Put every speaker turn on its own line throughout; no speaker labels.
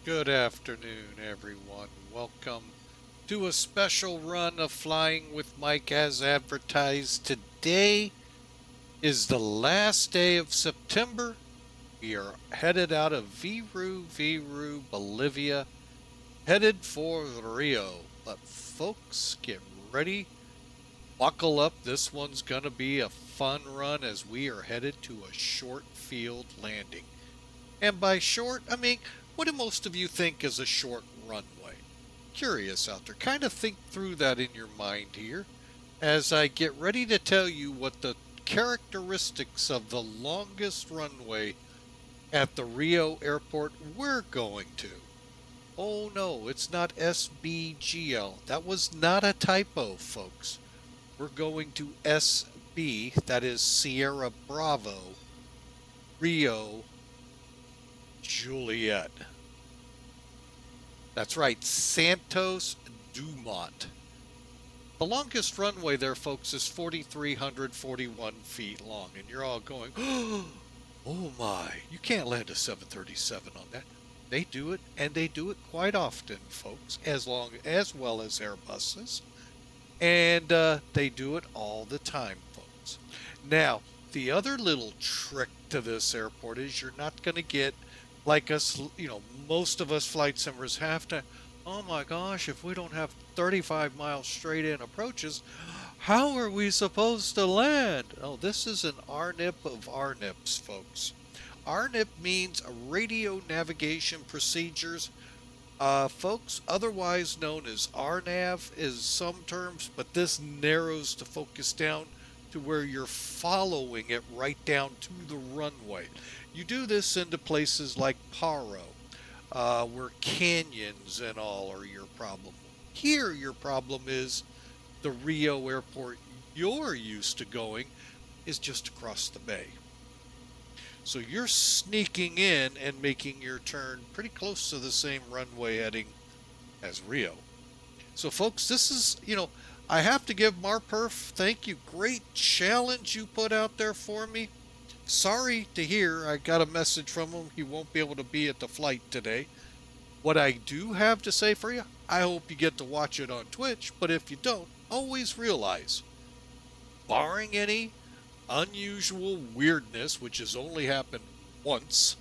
Good afternoon, everyone. Welcome to a special run of Flying with Mike as advertised. Today is the last day of September. We are headed out of Viru, Bolivia, headed for Rio. But folks, get ready. Buckle up. This one's going to be a fun run as we are headed to a short field landing. And by short, I mean, what do most of you think is a short runway? Curious out there. Kind of think through that in your mind here as I get ready to tell you what the characteristics of the longest runway at the Rio airport we're going to. Oh no, it's not SBGL. That was not a typo, folks. We're going to SB, that is Sierra Bravo, Rio Juliet. That's right, Santos Dumont. The longest runway there, folks, is 4,341 feet long, and you're all going, oh my, you can't land a 737 on that. They do it, and they do it quite often, folks, as well as Airbuses, and they do it all the time, folks. Now, the other little trick to this airport is you're not going to get like us, most of us flight simmers have to, oh my gosh, if we don't have 35 miles straight in approaches, how are we supposed to land? Oh, this is an RNIP of RNIPs, folks. RNIP means Radio Navigation Procedures. Folks, otherwise known as RNAV is some terms, but this narrows the focus down to where you're following it right down to the runway. You do this into places like Paro, where canyons and all are your problem. Here, your problem is the Rio airport you're used to going is just across the bay. So you're sneaking in and making your turn pretty close to the same runway heading as Rio. So folks, this is, I have to give Marperf, thank you. Great challenge you put out there for me. Sorry to hear I got a message from him. He won't be able to be at the flight today. What I do have to say for you, I hope you get to watch it on Twitch, but if you don't, always realize, barring any unusual weirdness, which has only happened once,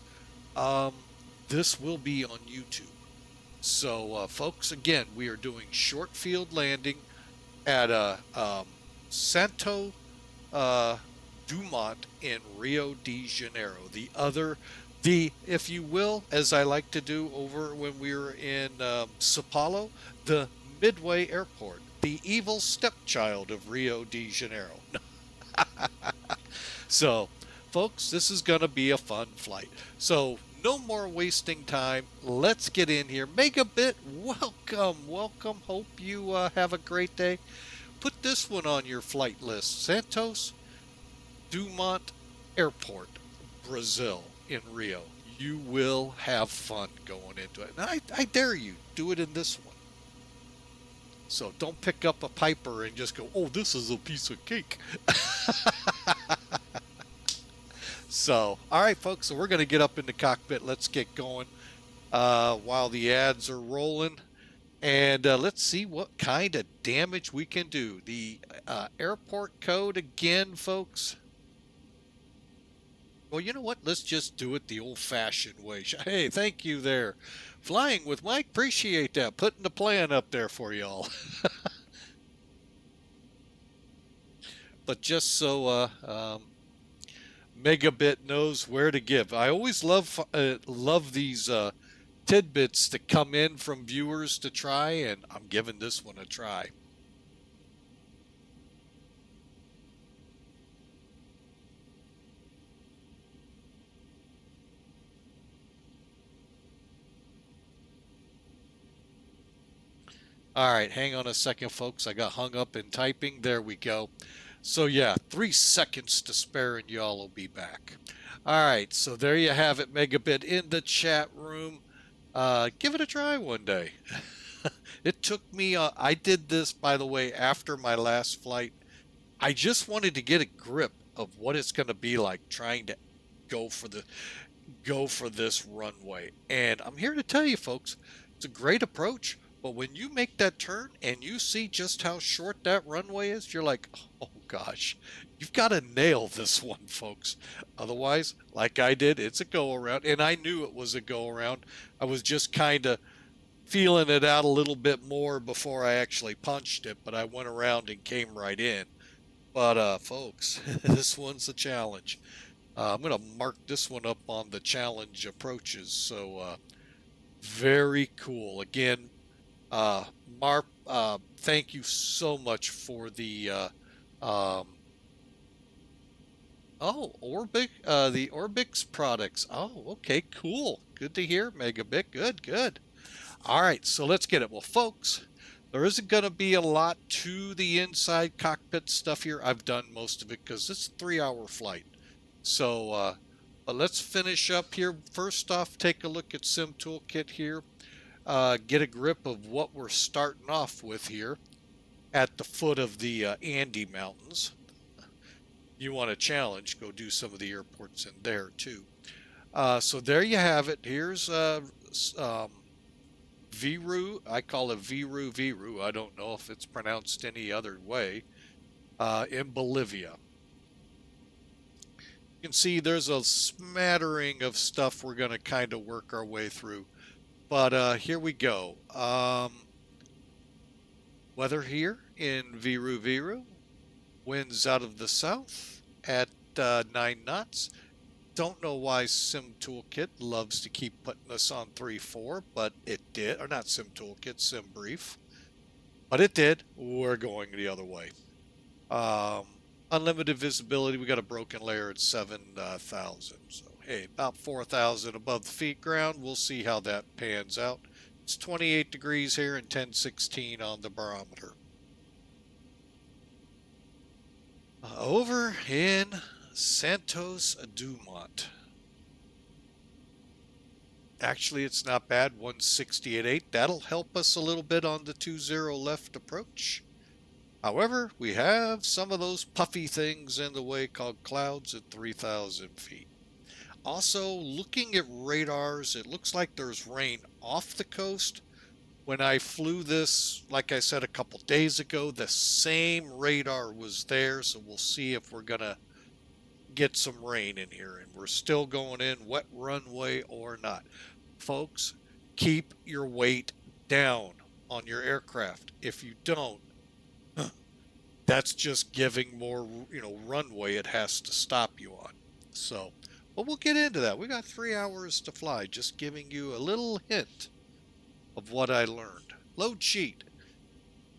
this will be on YouTube. So, folks, again, we are doing short field landing at Santo Dumont in Rio de Janeiro. If you will, as I like to do over when we were in Sao Paulo, the Midway Airport, the evil stepchild of Rio de Janeiro. So, folks, this is going to be a fun flight. So, no more wasting time. Let's get in here. Megabit, welcome. Hope you have a great day. Put this one on your flight list. Santos Dumont Airport, Brazil, in Rio. You will have fun going into it. And I dare you, do it in this one. So don't pick up a Piper and just go, oh, this is a piece of cake. So, all right, folks, so we're going to get up in the cockpit. Let's get going while the ads are rolling. And let's see what kind of damage we can do. The airport code again, folks. Well, you know what? Let's just do it the old-fashioned way. Hey, thank you there. Flying with Mike, appreciate that. Putting the plan up there for y'all. But just so Megabit knows where to give. I always love these tidbits that come in from viewers to try, and I'm giving this one a try. All right, hang on a second, folks. I got hung up in typing. There we go. So yeah, 3 seconds to spare and y'all will be back. All right, so there you have it, Megabit in the chat room. Give it a try one day. It took me, I did this, by the way, after my last flight. I just wanted to get a grip of what it's going to be like trying to go for this runway. And I'm here to tell you folks, it's a great approach, but when you make that turn and you see just how short that runway is, you're like, oh gosh, you've got to nail this one, folks. Otherwise, like I did, it's a go around, and I knew it was a go around. I was just kind of feeling it out a little bit more before I actually punched it, but I went around and came right in. But folks, this one's a challenge. I'm going to mark this one up on the challenge approaches. So very cool. Again, Marp, thank you so much for the the Orbix products. Oh, okay, cool. Good to hear, Megabit. Good, good. All right, so let's get it. Well, folks, there isn't going to be a lot to the inside cockpit stuff here. I've done most of it because it's a 3-hour flight. So, but let's finish up here. First off, take a look at Sim Toolkit here. Get a grip of what we're starting off with here at the foot of the Andes Mountains. You want a challenge, go do some of the airports in there too. So there you have it. Here's Viru. I call it Viru. I don't know if it's pronounced any other way. In Bolivia. You can see there's a smattering of stuff we're going to kind of work our way through. But here we go. Weather here in Viru. Winds out of the south at 9 knots. Don't know why Sim Toolkit loves to keep putting us on 3-4, but it did. Or not Sim Toolkit, Sim Brief. But it did. We're going the other way. Unlimited visibility. We got a broken layer at 7,000. So, hey, about 4,000 above the feet ground. We'll see how that pans out. It's 28 degrees here and 1016 on the barometer. Over in Santos, Dumont. Actually, it's not bad. 160 That'll help us a little bit on the 20 left approach. However, we have some of those puffy things in the way called clouds at 3,000 feet. Also, looking at radars, it looks like there's rain off the coast. When I flew this, like I said a couple days ago, the same radar was there, so we'll see if we're going to get some rain in here. And we're still going in wet runway or not. Folks, keep your weight down on your aircraft. If you don't, that's just giving more, runway it has to stop you on. So, but we'll get into that. We got 3 hours to fly, just giving you a little hint of what I learned. Load sheet.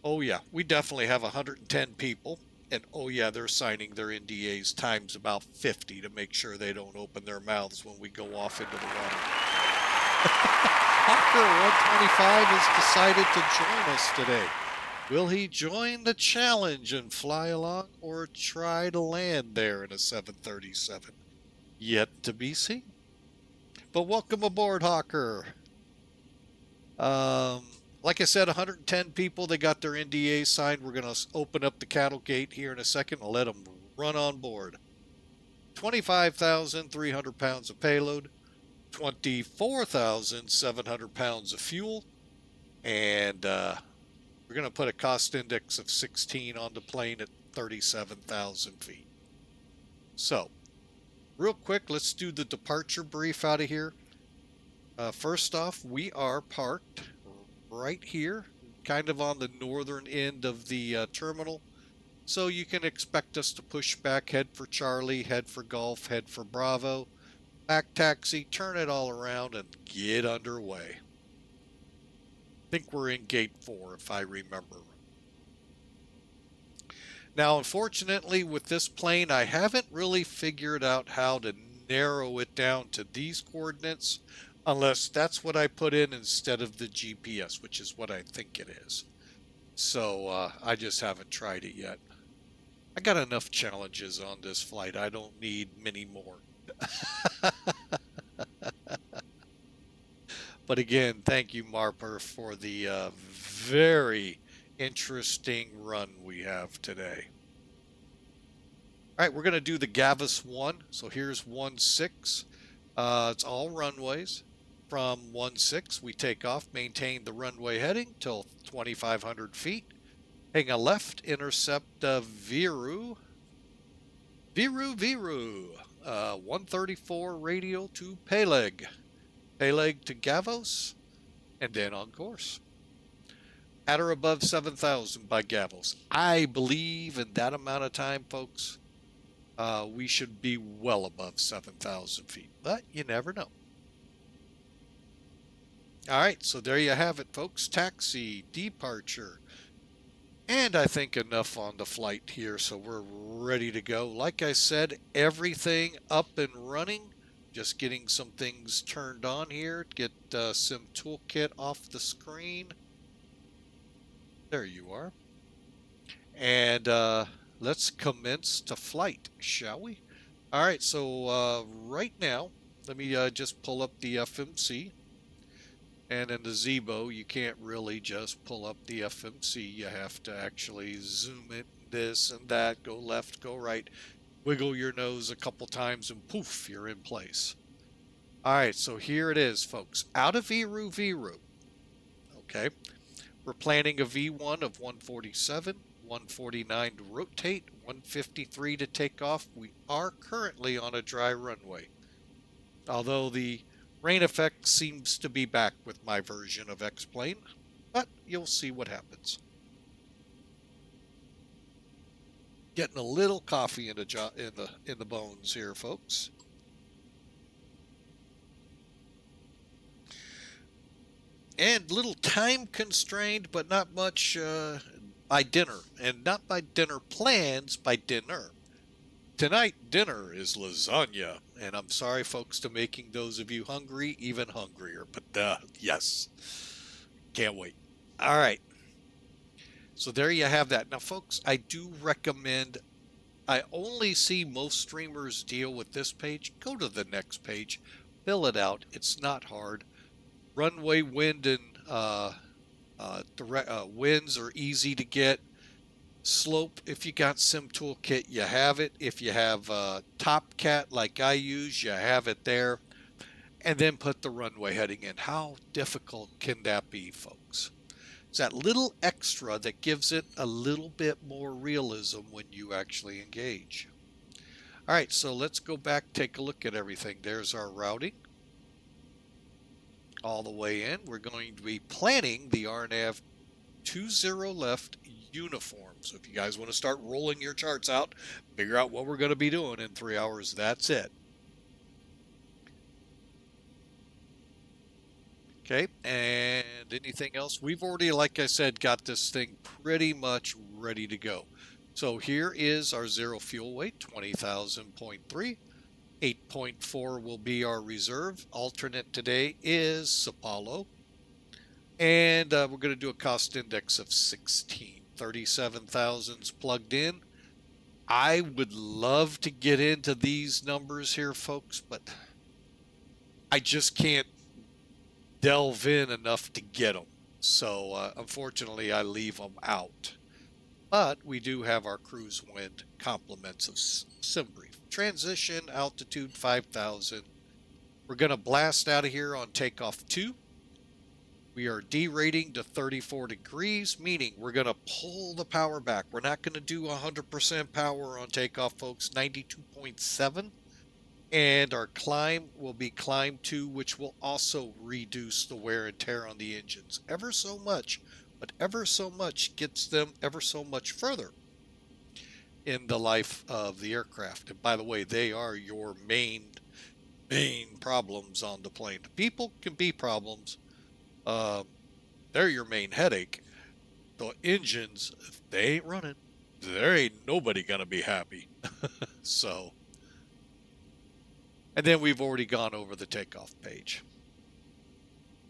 Oh yeah, we definitely have 110 people. And oh yeah, they're signing their NDAs times about 50 to make sure they don't open their mouths when we go off into the water. Hawker 125 has decided to join us today. Will he join the challenge and fly along or try to land there in a 737? Yet to be seen. But welcome aboard, Hawker. Like I said, 110 people, they got their NDA signed. We're going to open up the cattle gate here in a second and let them run on board. 25,300 pounds of payload, 24,700 pounds of fuel, and we're going to put a cost index of 16 on the plane at 37,000 feet. So, real quick, let's do the departure brief out of here. First off, we are parked right here, kind of on the northern end of the terminal. So you can expect us to push back, head for Charlie, head for Golf, head for Bravo, back taxi, turn it all around, and get underway. I think we're in gate 4, if I remember. Now, unfortunately, with this plane, I haven't really figured out how to narrow it down to these coordinates, unless that's what I put in instead of the GPS, which is what I think it is. So I just haven't tried it yet. I got enough challenges on this flight. I don't need many more. But again, thank you, Marper, for the very interesting run we have today. All right, we're going to do the GAVOS 1. So here's 1-6. It's all runways. From 16, we take off, maintain the runway heading till 2,500 feet. Hang a left, intercept Viru. Viru. 134 radial to Peleg. Peleg to GAVOS, and then on course. At or above 7,000 by GAVOS. I believe in that amount of time, folks, we should be well above 7,000 feet, but you never know. All right, so there you have it, folks. Taxi, departure. And I think enough on the flight here, so we're ready to go. Like I said, everything up and running. Just getting some things turned on here. Get Sim Toolkit off the screen. There you are. And let's commence to flight, shall we? All right, so right now, let me just pull up the FMC. And in the Zibo, you can't really just pull up the FMC. You have to actually zoom it, this and that, go left, go right, wiggle your nose a couple times, and poof, you're in place. All right, so here it is, folks. Out of Viru. Okay. We're planning a V1 of 147, 149 to rotate, 153 to take off. We are currently on a dry runway. Although the rain effect seems to be back with my version of X-Plane, but you'll see what happens. Getting a little coffee in the bones here, folks. And little time constrained, but not much by dinner, and not by dinner plans, by dinner. Tonight, dinner is lasagna, and I'm sorry, folks, to making those of you hungry even hungrier, but yes, can't wait. All right, so there you have that. Now, folks, I do recommend, I only see most streamers deal with this page. Go to the next page, fill it out. It's not hard. Runway wind and winds are easy to get. Slope, if you got Sim Toolkit, you have it. If you have Top Cat like I use, you have it there. And then put the runway heading in. How difficult can that be, folks? It's that little extra that gives it a little bit more realism when you actually engage. All right, so let's go back, take a look at everything. There's our routing. All the way in, we're going to be planning the RNAV 20 left uniform. So if you guys want to start rolling your charts out, figure out what we're going to be doing in 3 hours, that's it. Okay, and anything else? We've already, like I said, got this thing pretty much ready to go. So here is our zero fuel weight, 20,000.3. 8.4 will be our reserve. Alternate today is Sapalo. And we're going to do a cost index of 16. 37,000's plugged in. I would love to get into these numbers here, folks, but I just can't delve in enough to get them. So unfortunately, I leave them out. But we do have our cruise wind complements of SimBrief. Transition altitude 5,000. We're going to blast out of here on takeoff 2. We are derating to 34 degrees, meaning we're going to pull the power back. We're not going to do 100% power on takeoff, folks. 92.7. And our climb will be climb 2, which will also reduce the wear and tear on the engines ever so much, but ever so much gets them ever so much further in the life of the aircraft. And by the way, they are your main problems on the plane. People can be problems. They're your main headache. The engines, if they ain't running, there ain't nobody gonna be happy. So, and then we've already gone over the takeoff page.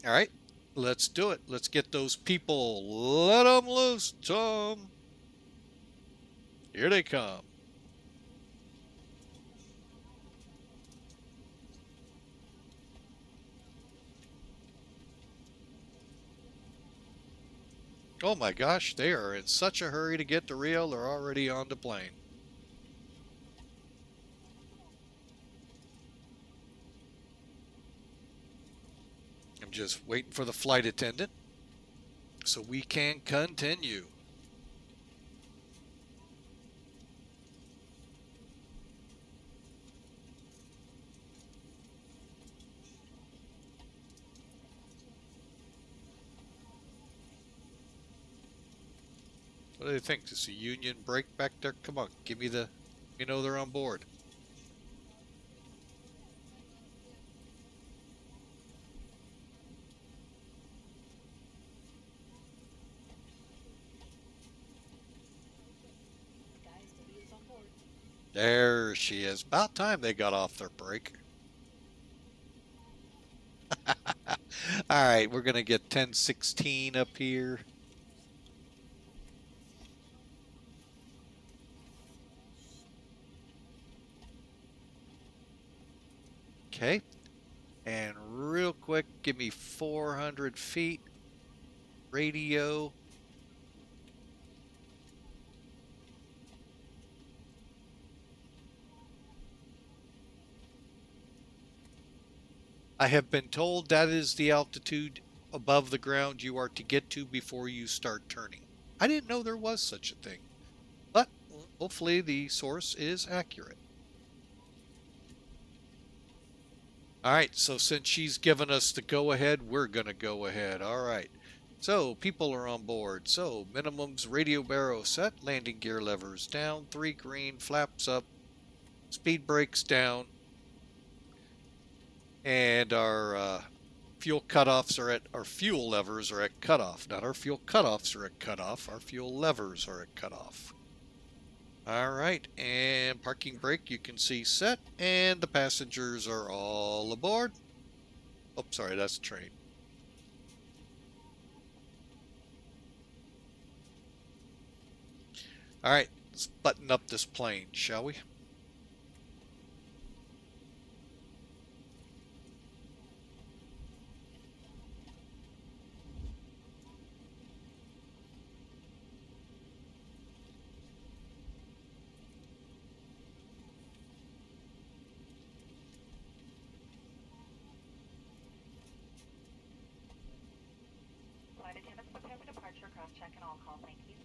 All right, let's do it. Let's get those people. Let them loose, Tom. Here they come. Oh my gosh, they are in such a hurry to get to Rio, they're already on the plane. just waiting for the flight attendant so we can continue. What do they think? Is a Union break back there? Come on, give me the, you know they're on board. There she is. About time they got off their break. All right, we're going to get 1016 up here. Okay. And real quick, give me 400 feet. Radio. I have been told that is the altitude above the ground you are to get to before you start turning. I didn't know there was such a thing, but hopefully the source is accurate. All right, so since she's given us the go-ahead, we're going to go ahead. All right, so people are on board. So minimums, radio barrow set, landing gear levers down, 3 green, flaps up, speed brakes down, and our fuel cutoffs are at, our fuel levers are at cutoff. Not our fuel cutoffs are at cutoff, our fuel levers are at cutoff. All right, and parking brake you can see set, and the passengers are all aboard. Oh, sorry, that's a train. All right, let's button up this plane, shall we?
Flight attendants prepare for departure, cross-check and all call, thank you.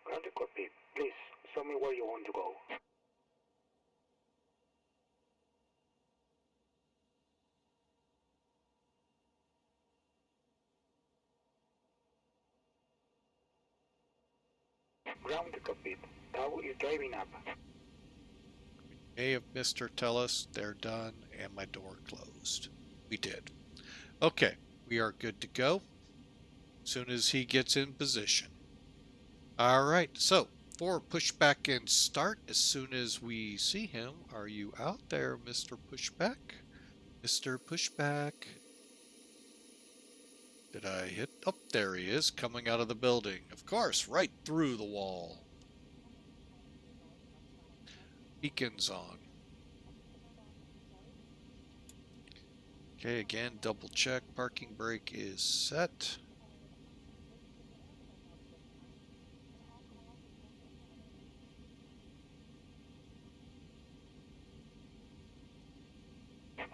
Ground to copy. Please, show me where you want to go. Ground to copy. Tower is driving up.
May have missed her tell us they're done and my door closed. We did. Okay, we are good to go as soon as he gets in position. All right, so for pushback and start, as soon as we see him, are you out there, Mr. Pushback? Mr. Pushback. Did I hit? Oh, there he is, coming out of the building. Of course, right through the wall. Beacons on. Okay, again, double check. Parking brake is set.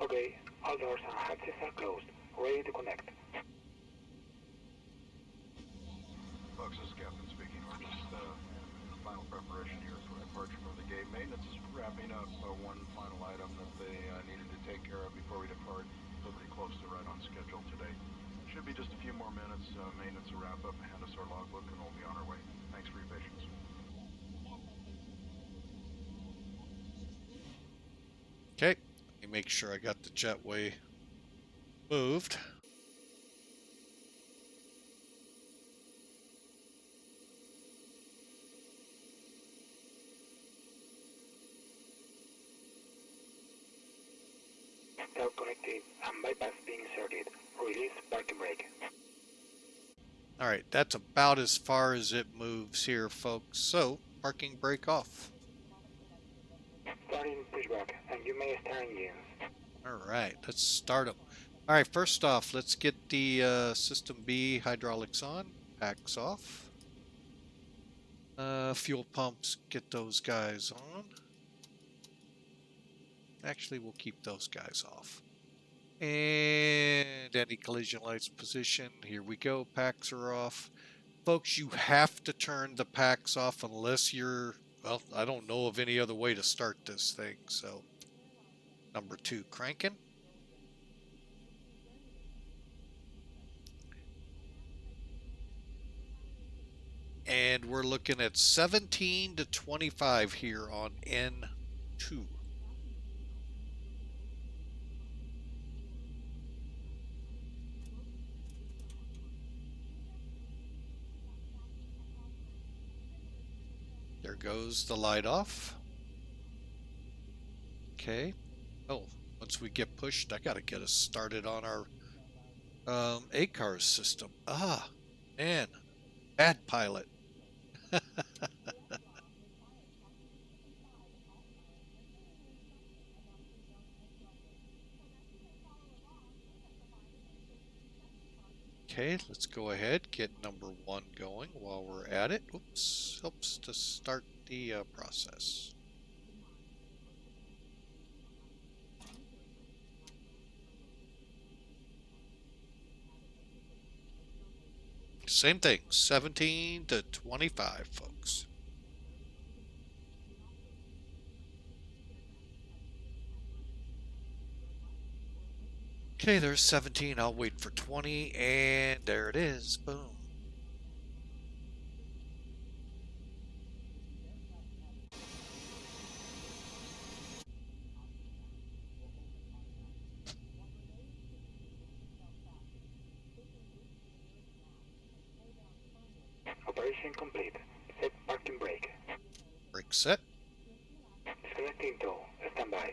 Okay, all doors and hatches are closed. Ready to connect.
Folks, this is Captain speaking. We're just final preparation here for departure from the gate. Maintenance is wrapping up one final item that they needed to take care of before we depart. They'll be close to right on schedule today. Should be just a few more minutes. Maintenance will wrap up, hand us our logbook, and we'll be on our way. Thanks for your patience.
Okay, let me make sure I got the jetway moved.
Tower connected and bypass being inserted. Release parking brake.
All right, that's about as far as it moves here, folks. So, parking brake off.
Starting pushback, and you may start engines.
All right, let's start them. All right, first off, let's get the System B hydraulics on. Packs off. Fuel pumps, get those guys on. Actually, we'll keep those guys off. And any collision lights position. Here we go. Packs are off. Folks, you have to turn the packs off unless you're, well, I don't know of any other way to start this thing. So, number 2, cranking. And we're looking at 17 to 25 here on N2. There goes the light off. Okay. Oh, once we get pushed, I got to get us started on our ACARS system. Ah, man, bad pilot. Okay, let's go ahead, get number 1 going while we're at it. Oops, helps to start the process. Same thing, 17 to 25, folks. Okay, there's 17. I'll wait for 20, and there it is. Boom.
Operation complete. Set parking brake.
Brake set.
Disconnecting tow. Stand by.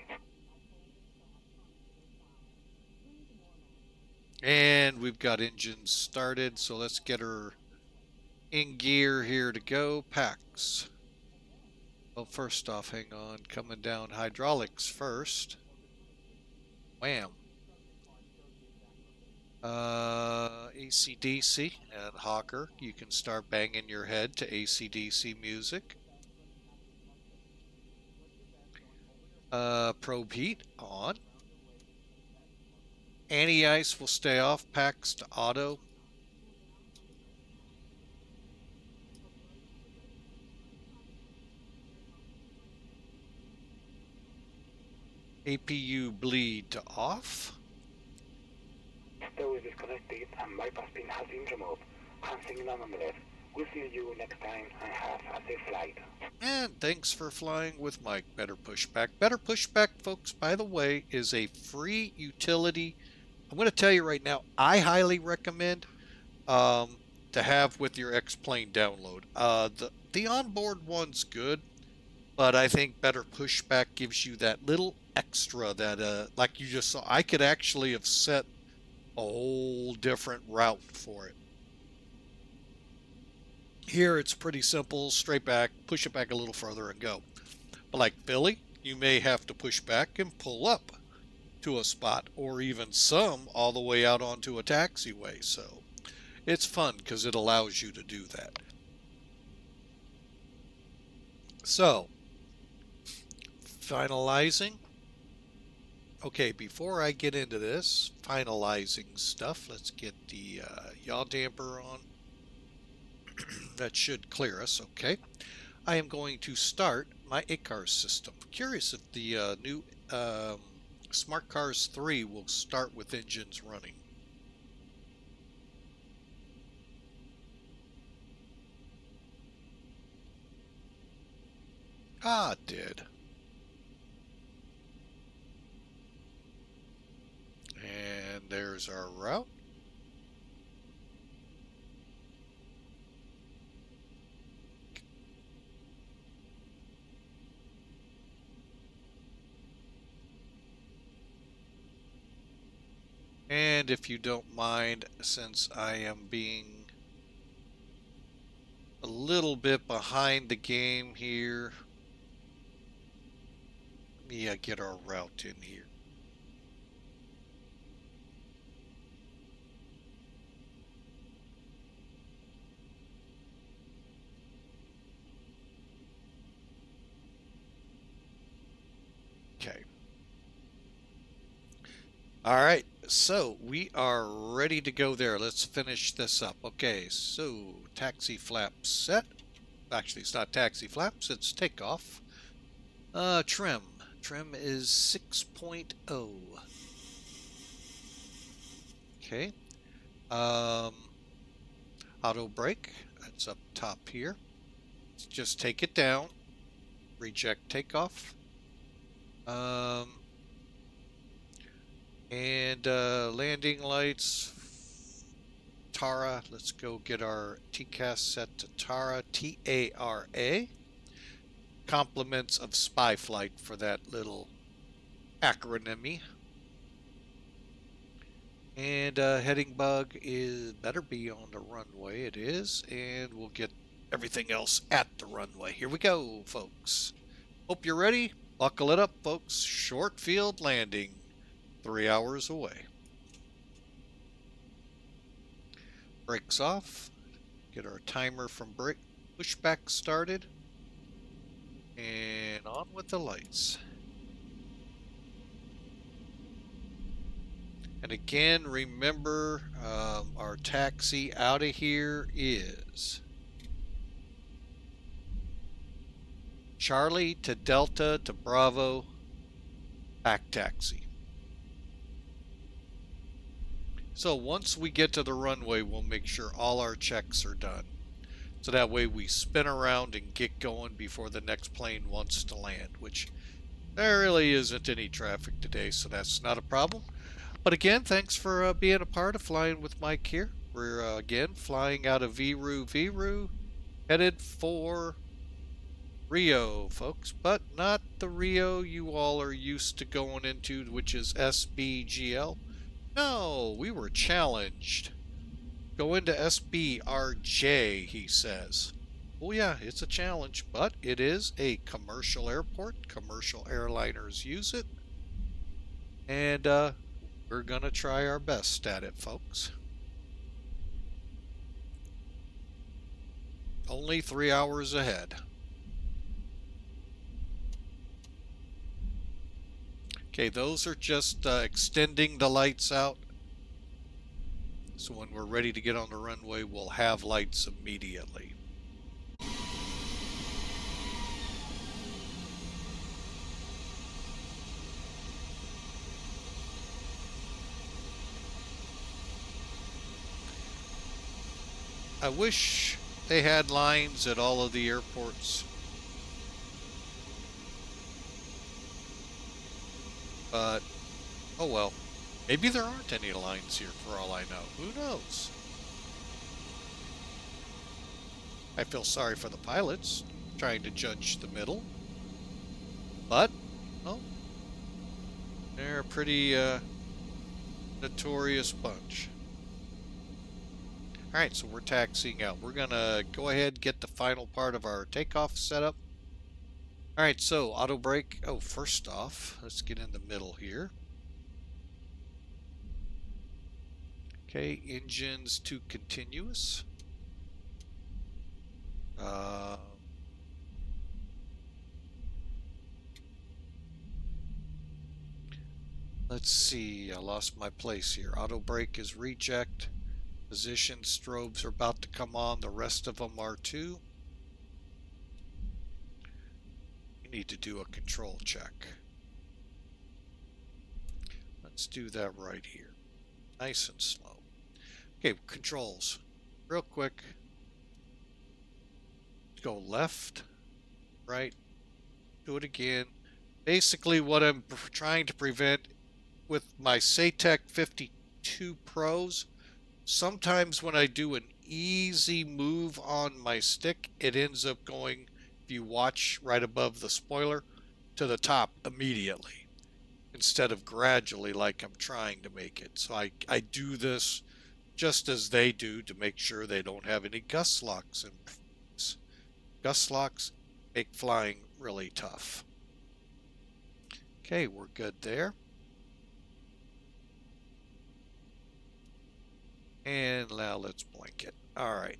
And we've got engines started, so let's get her in gear here to go. Packs. Well, first off, hang on. Coming down hydraulics first. Wham. AC/DC and Hawker. You can start banging your head to AC/DC music. Probe heat on. Anti-ice will stay off. Packs to auto. APU bleed to off.
Tow is disconnected and bypass pin has been removed. Hand signal on the left. We'll see you next time and have a safe flight.
And thanks for flying with Mike. Better Pushback. Better Pushback, folks, by the way, is a free utility. I'm going to tell you right now, I highly recommend to have with your X-Plane download. The onboard one's good, but I think Better Pushback gives you that little extra that, like you just saw, I could actually have set a whole different route for it. Here it's pretty simple, straight back, push it back a little further and go. But like Philly, you may have to push back and pull up to a spot, or even some all the way out onto a taxiway. So it's fun because it allows you to do that. So finalizing. Okay, before I get into this finalizing stuff, let's get the yaw damper on. That should clear us. Okay, I am going to start my ACARS system. Curious if the new Smart Cars 3 will start with engines running. Ah, it did. And there's our route. And if you don't mind, since I am being a little bit behind the game here, let me get our route in here. Okay. All right. so we are ready to go there. Let's finish this up. Okay, so taxi flaps set. Actually, it's not taxi flaps, it's takeoff. Trim. Trim is 6.0. Okay. Auto brake. That's up top here. Let's just take it down. Reject takeoff. And landing lights. Tara. Let's go get our TCAS set to Tara. T-A-R-A. Compliments of spy flight for that little acronym. And heading bug is better be on the runway. It is, and we'll get everything else at the runway. Here we go, folks. Hope you're ready. Buckle it up, folks. Short field landing, 3 hours away. Brakes off. Get our timer from brake pushback started. And on with the lights. And again, remember, our taxi out of here is Charlie to Delta to Bravo, back taxi. So once we get to the runway, we'll make sure all our checks are done. So that way we spin around and get going before the next plane wants to land, which there really isn't any traffic today, so that's not a problem. But again, thanks for being a part of Flying with Mike here. We're again flying out of Viru, headed for Rio, folks, but not the Rio you all are used to going into, which is SBGL. No, we were challenged. Go into SBRJ, he says. Oh yeah, it's a challenge, but it is a commercial airport. Commercial airliners use it. And we're going to try our best at it, folks. Only 3 hours ahead. Okay, those are just extending the lights out. So when we're ready to get on the runway, we'll have lights immediately. I wish they had lines at all of the airports. But, oh well. Maybe there aren't any lines here for all I know. Who knows? I feel sorry for the pilots trying to judge the middle. But, well, they're a pretty notorious bunch. Alright, so we're taxiing out. We're going to go ahead and get the final part of our takeoff set up. Alright, so auto brake. Oh, first off, let's get in the middle here. Okay, engines to continuous. Let's see, I lost my place here. Auto brake is reject. Position strobes are about to come on. The rest of them are too. You need to do a control check. Let's do that right here. Nice and slow. Okay, controls. Real quick. Go left, right, do it again. Basically what I'm trying to prevent with my SATEC 52 Pros, sometimes when I do an easy move on my stick, it ends up going, if you watch right above the spoiler, to the top immediately, instead of gradually like I'm trying to make it. So I do this just as they do to make sure they don't have any gust locks. And gust locks make flying really tough. Okay, we're good there. And now let's blank it. Alright.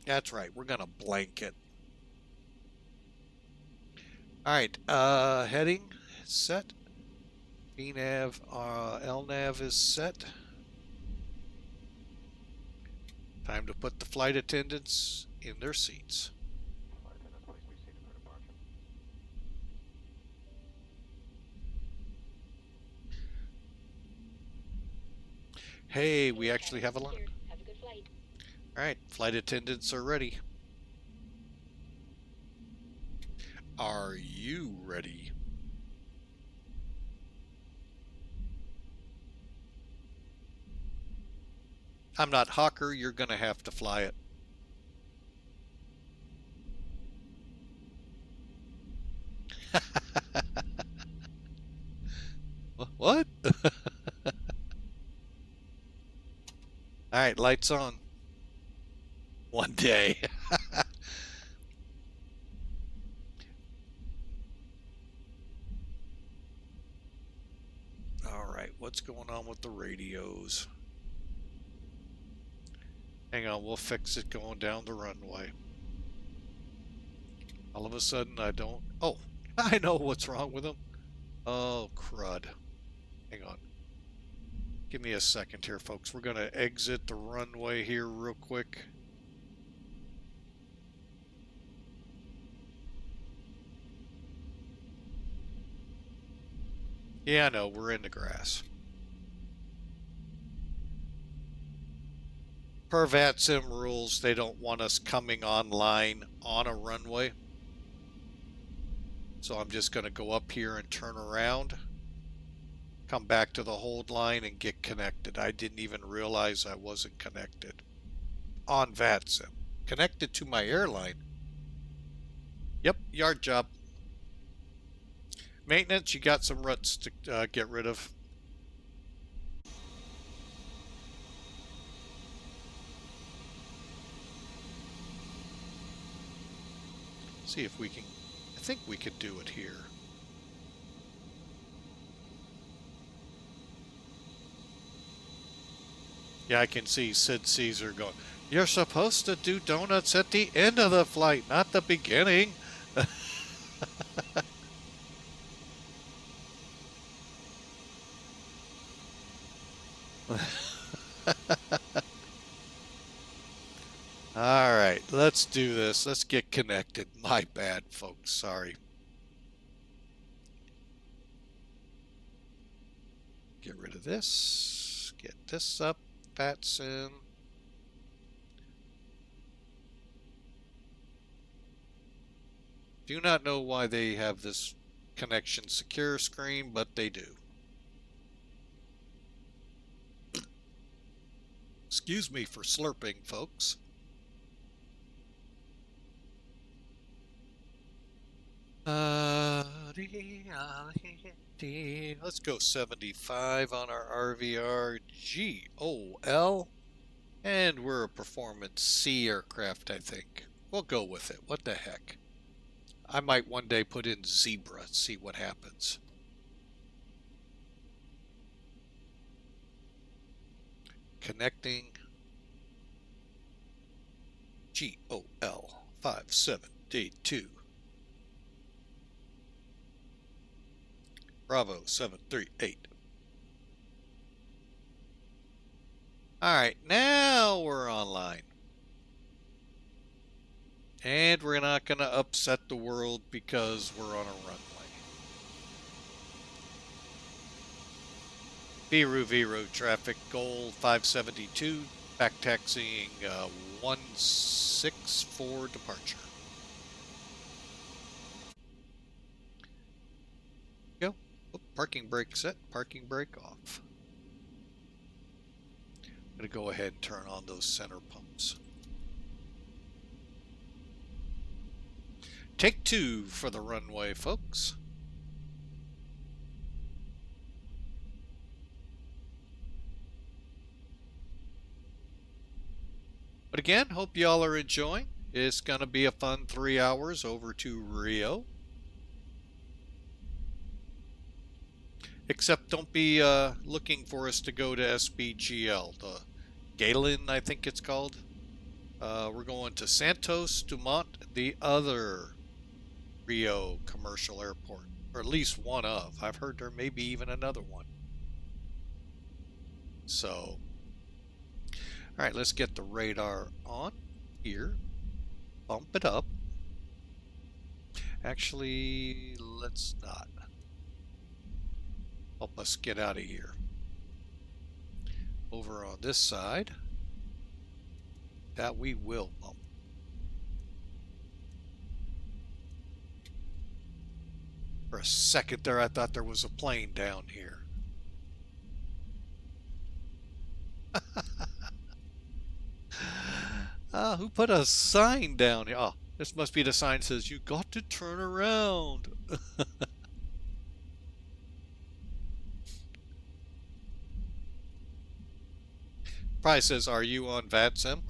That's right, we're gonna blank it. Alright, heading set. VNav, LNav is set. Time to put the flight attendants in their seats.
Flight attendant, please be seated for departure.
Hey, we actually have a line.
Have a good flight.
Alright, flight attendants are ready. Are you ready? I'm not Hawker, you're gonna have to fly it. What? Alright, lights on. One day. Alright, what's going on with the radios? Hang on, we'll fix it going down the runway. All of a sudden I don't... Oh, I know what's wrong with them. Oh, crud. Hang on. Give me a second here, folks. We're going to exit the runway here real quick. Yeah, I know. We're in the grass. Per VATSIM rules, they don't want us coming online on a runway. So I'm just going to go up here and turn around. Come back to the hold line and get connected. I didn't even realize I wasn't connected. On VATSIM. Connected to my airline. Yep, yard job. Maintenance, you got some ruts to get rid of. See if we can... I think we could do it here. Yeah, I can see Sid Caesar going, "You're supposed to do donuts at the end of the flight, not the beginning." Alright, let's do this. Let's get connected. My bad, folks. Sorry. Get rid of this. Get this up. VATSIM. Do not know why they have this connection secure screen, but they do. Excuse me for slurping, folks. Let's go 75 on our RVR GOL. And we're a Performance C aircraft, I think. We'll go with it. What the heck? I might one day put in Zebra, see what happens. Connecting. GOL 5782. Bravo 738. Alright, now we're online. And we're not going to upset the world because we're on a runway. Viru traffic goal 572, back taxiing 164 departure. Go. Oh, parking brake set, parking brake off. I'm going to go ahead and turn on those center pumps. Take 2 for the runway, folks. But again, hope y'all are enjoying. It's going to be a fun 3 hours over to Rio. Except don't be looking for us to go to SBGL, the Galen, I think it's called. We're going to Santos, Dumont, the other Rio commercial airport. Or at least one of. I've heard there may be even another one. So, alright, let's get the radar on here. Bump it up. Actually, let's not. Help us get out of here. Over on this side. That we will bump. For a second there, I thought there was a plane down here. Who put a sign down here? Oh, this must be the sign that says, you got to turn around. Probably says, are you on VATSIM?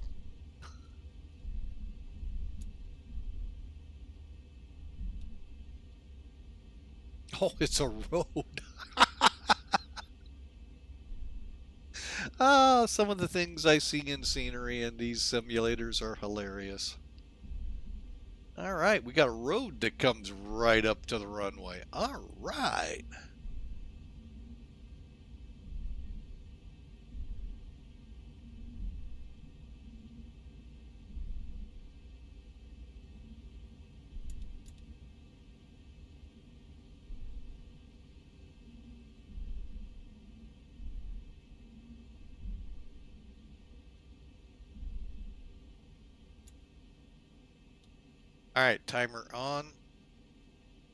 Oh, it's a road. Some of the things I see in scenery in these simulators are hilarious. Alright, we got a road that comes right up to the runway. Alright. Alright, timer on.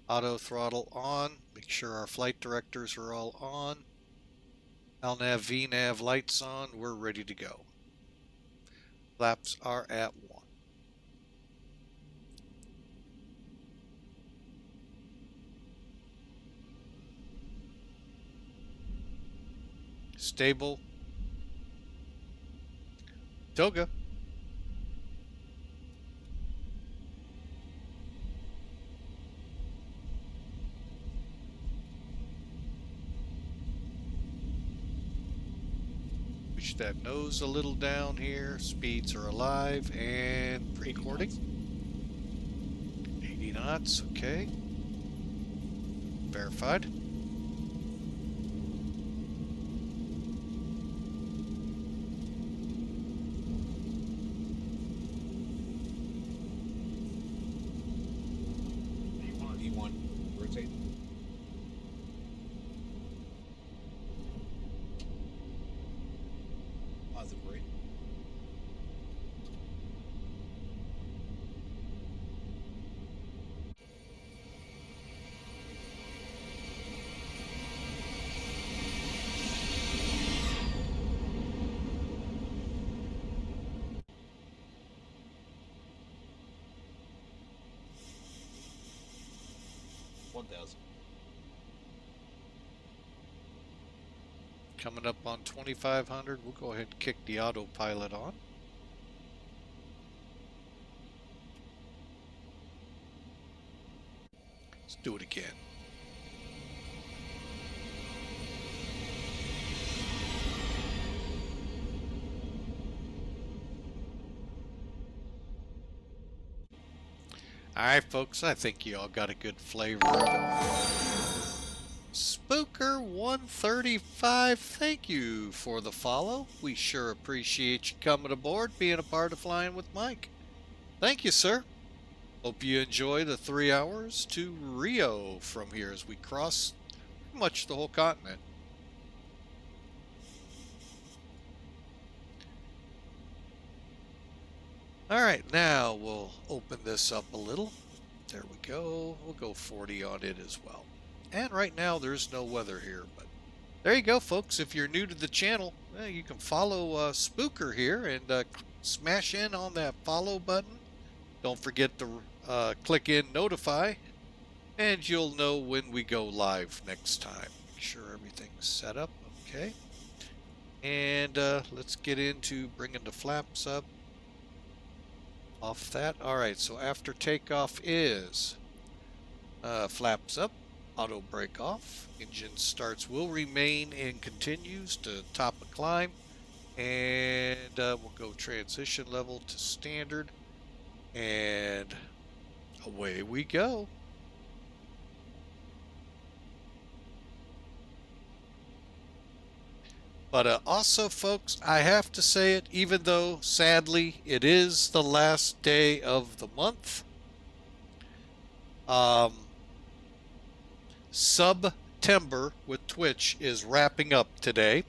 Auto throttle on. Make sure our flight directors are all on. LNAV, VNAV lights on. We're ready to go. Flaps are at 1. Stable. Toga. Push that nose a little down here. Speeds are alive and recording. 80 knots, okay. Verified.
E1, rotate. Positive rate.
Coming up on 2500, we'll go ahead and kick the autopilot on. Let's do it again. Alright folks, I think you all got a good flavor of it. Spooker 135, thank you for the follow. We sure appreciate you coming aboard, being a part of Flying with Mike. Thank you, sir. Hope you enjoy the 3 hours to Rio from here as we cross pretty much the whole continent. Alright, now we'll open this up a little. There we go. We'll go 40 on it as well. And right now there's no weather here, but there you go, folks. If you're new to the channel, you can follow Spooker here and smash in on that follow button. Don't forget to click in notify, and you'll know when we go live next time. Make sure everything's set up, okay. And let's get into bringing the flaps up. Off that. Alright, so after takeoff is flaps up. Auto brake off, engine starts will remain and continues to top a climb, and we'll go transition level to standard, and away we go. But also, folks, I have to say it, even though sadly it is the last day of the month, September with Twitch is wrapping up today.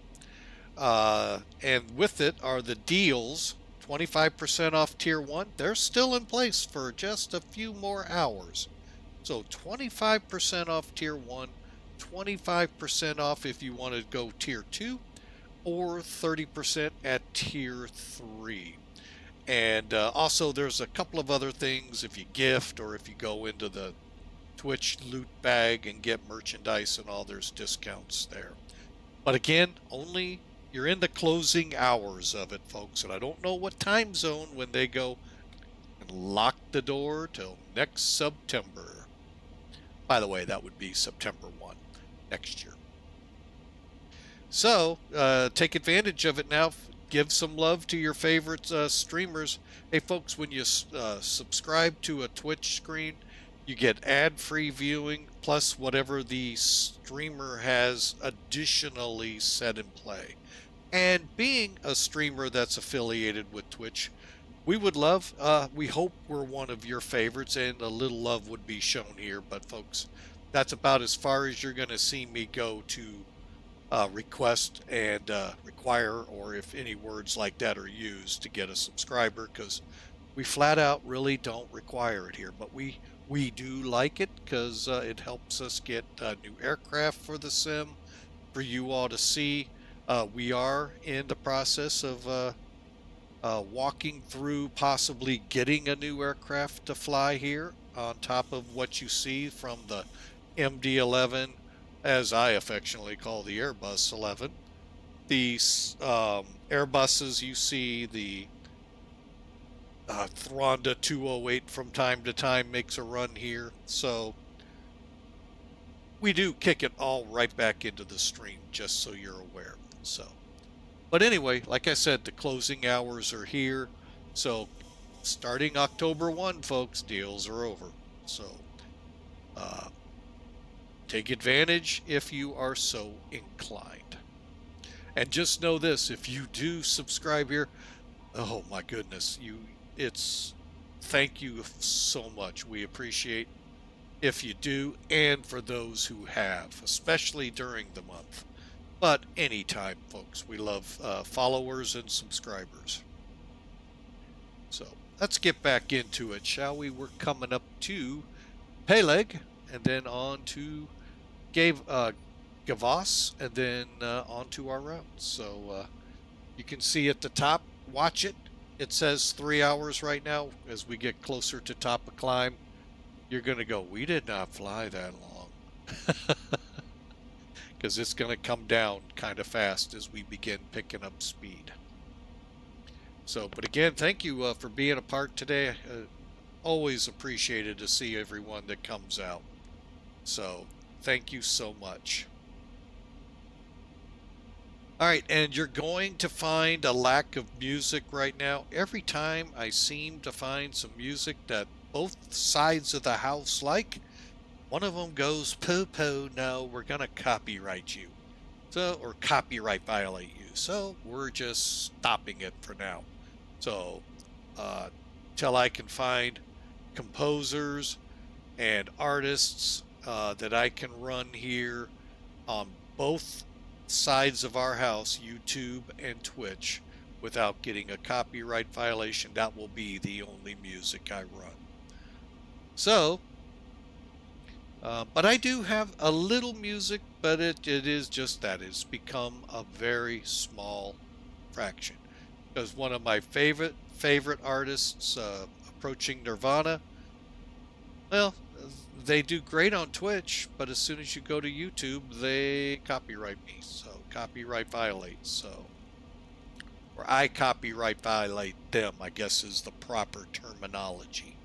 And with it are the deals, 25% off Tier 1. They're still in place for just a few more hours. So 25% off Tier 1, 25% off if you want to go Tier 2, or 30% at Tier 3. And also there's a couple of other things if you gift or if you go into the Twitch loot bag and get merchandise and all, there's discounts there. But again, only you're in the closing hours of it, folks, and I don't know what time zone when they go and lock the door till next September. By the way, that would be September 1 next year. So take advantage of it now. Give some love to your favorite streamers. Hey, folks, when you subscribe to a Twitch screen, you get ad-free viewing plus whatever the streamer has additionally set in play. And being a streamer that's affiliated with Twitch, we would love, we hope we're one of your favorites, and a little love would be shown here. But folks, that's about as far as you're going to see me go to request and require, or if any words like that are used to get a subscriber, because we flat out really don't require it here. But we do like it because it helps us get new aircraft for the sim for you all to see. We are in the process of walking through possibly getting a new aircraft to fly here on top of what you see from the MD-11, as I affectionately call the Airbus 11. The Airbuses you see, the Thronda 208 from time to time makes a run here. So we do kick it all right back into the stream, just so you're aware. So, but anyway, like I said, the closing hours are here. So starting October 1, folks, deals are over. So take advantage if you are so inclined. And just know this, if you do subscribe here, oh my goodness, thank you so much. We appreciate if you do, and for those who have, especially during the month. But anytime, folks, we love followers and subscribers. So let's get back into it, shall we? We're coming up to Peleg, and then on to GAVOS, and then on to our route. So you can see at the top, watch it. It says 3 hours right now. As we get closer to top of climb, you're going to go, we did not fly that long. Because it's going to come down kind of fast as we begin picking up speed. So, but again, thank you for being a part today. Always appreciated to see everyone that comes out. So, thank you so much. All right, and you're going to find a lack of music right now. Every time I seem to find some music that both sides of the house like, one of them goes, poo-poo, no, we're going to copyright you. So, or copyright violate you. So, we're just stopping it for now. So, till I can find composers and artists that I can run here on both sides of our house, YouTube and Twitch, without getting a copyright violation, that will be the only music I run. So, but I do have a little music, but it is just that. It's become a very small fraction. Because one of my favorite artists, approaching Nirvana, well, they do great on Twitch, but as soon as you go to YouTube, they copyright me. So, copyright violate. So, or I copyright violate them, I guess is the proper terminology.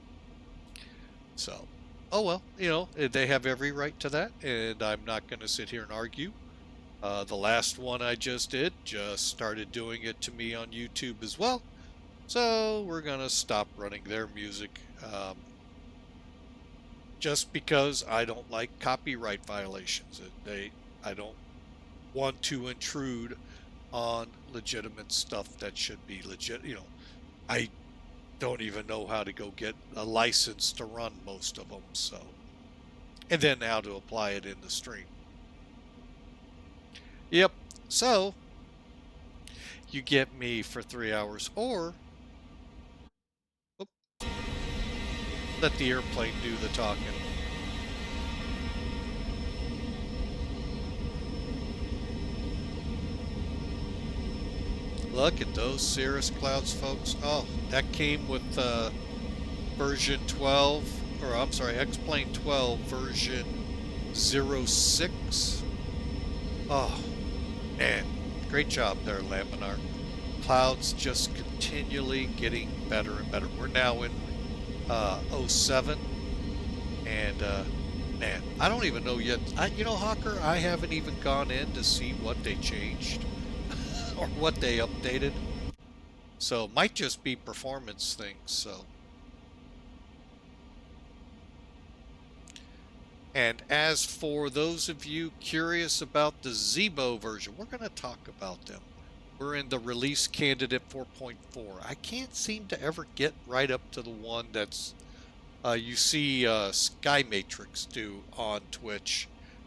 So, oh well, you know, they have every right to that, and I'm not going to sit here and argue. The last one I just did just started doing it to me on YouTube as well. So we're going to stop running their music just because I don't like copyright violations. I don't want to intrude on legitimate stuff that should be legit. You know, I don't even know how to go get a license to run most of them, so, and then how to apply it in the stream. Yep, so you get me for 3 hours, or let the airplane do the talking. Look at those cirrus clouds, folks. Oh, that came with version 12, or I'm sorry, X-Plane 12 version 06. Oh, man, great job there, Laminar. Clouds just continually getting better and better. We're now in 07, and man, I don't even know yet. You know, Hawker, I haven't even gone in to see what they changed or what they updated. So might just be performance things. So, and as for those of you curious about the Zibo version, we're going to talk about them. We're in the release candidate 4.4. I can't seem to ever get right up to the one that's you see Sky Matrix do on Twitch.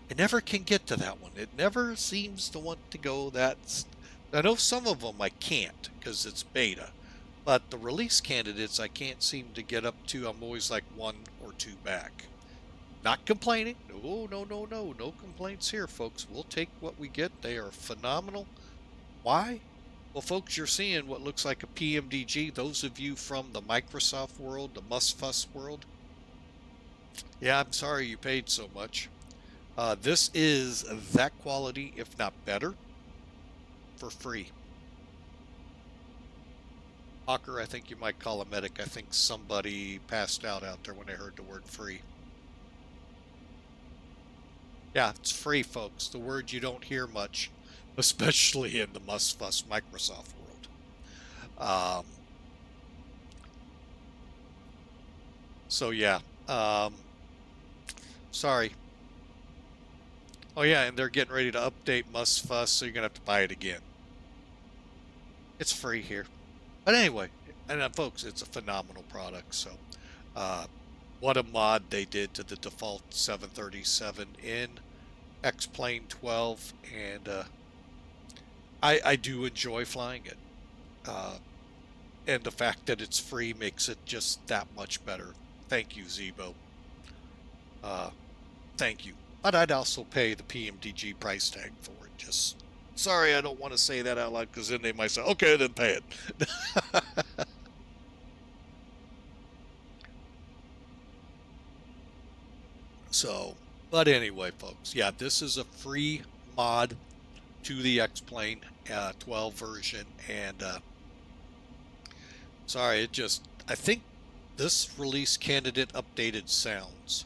I never can get to that one. It never seems to want to go that. I know some of them I can't because it's beta, but the release candidates I can't seem to get up to. I'm always like 1 or 2 back. Not complaining. No complaints here, folks. We'll take what we get. They are phenomenal. Why? Well, folks, you're seeing what looks like a PMDG. Those of you from the Microsoft world, the Must-Fuss world, yeah, I'm sorry you paid so much. This is that quality, if not better, for free. Hawker, I think you might call a medic. I think somebody passed out there when they heard the word free. Yeah, it's free, folks. The word you don't hear much, especially in the Must-Fuss Microsoft world. So yeah, sorry. Oh yeah, and they're getting ready to update Must-Fuss, so you're gonna have to buy it again. It's free here. But anyway, and folks, it's a phenomenal product. So, what a mod they did to the default 737 in X-Plane 12, and I do enjoy flying it. And the fact that it's free makes it just that much better. Thank you, Zibo. Thank you. But I'd also pay the PMDG price tag for it. Just sorry, I don't want to say that out loud because then they might say, okay, then pay it. So, but anyway, folks, yeah, this is a free mod to the X-Plane 12 version, and sorry, I think this release candidate updated sounds,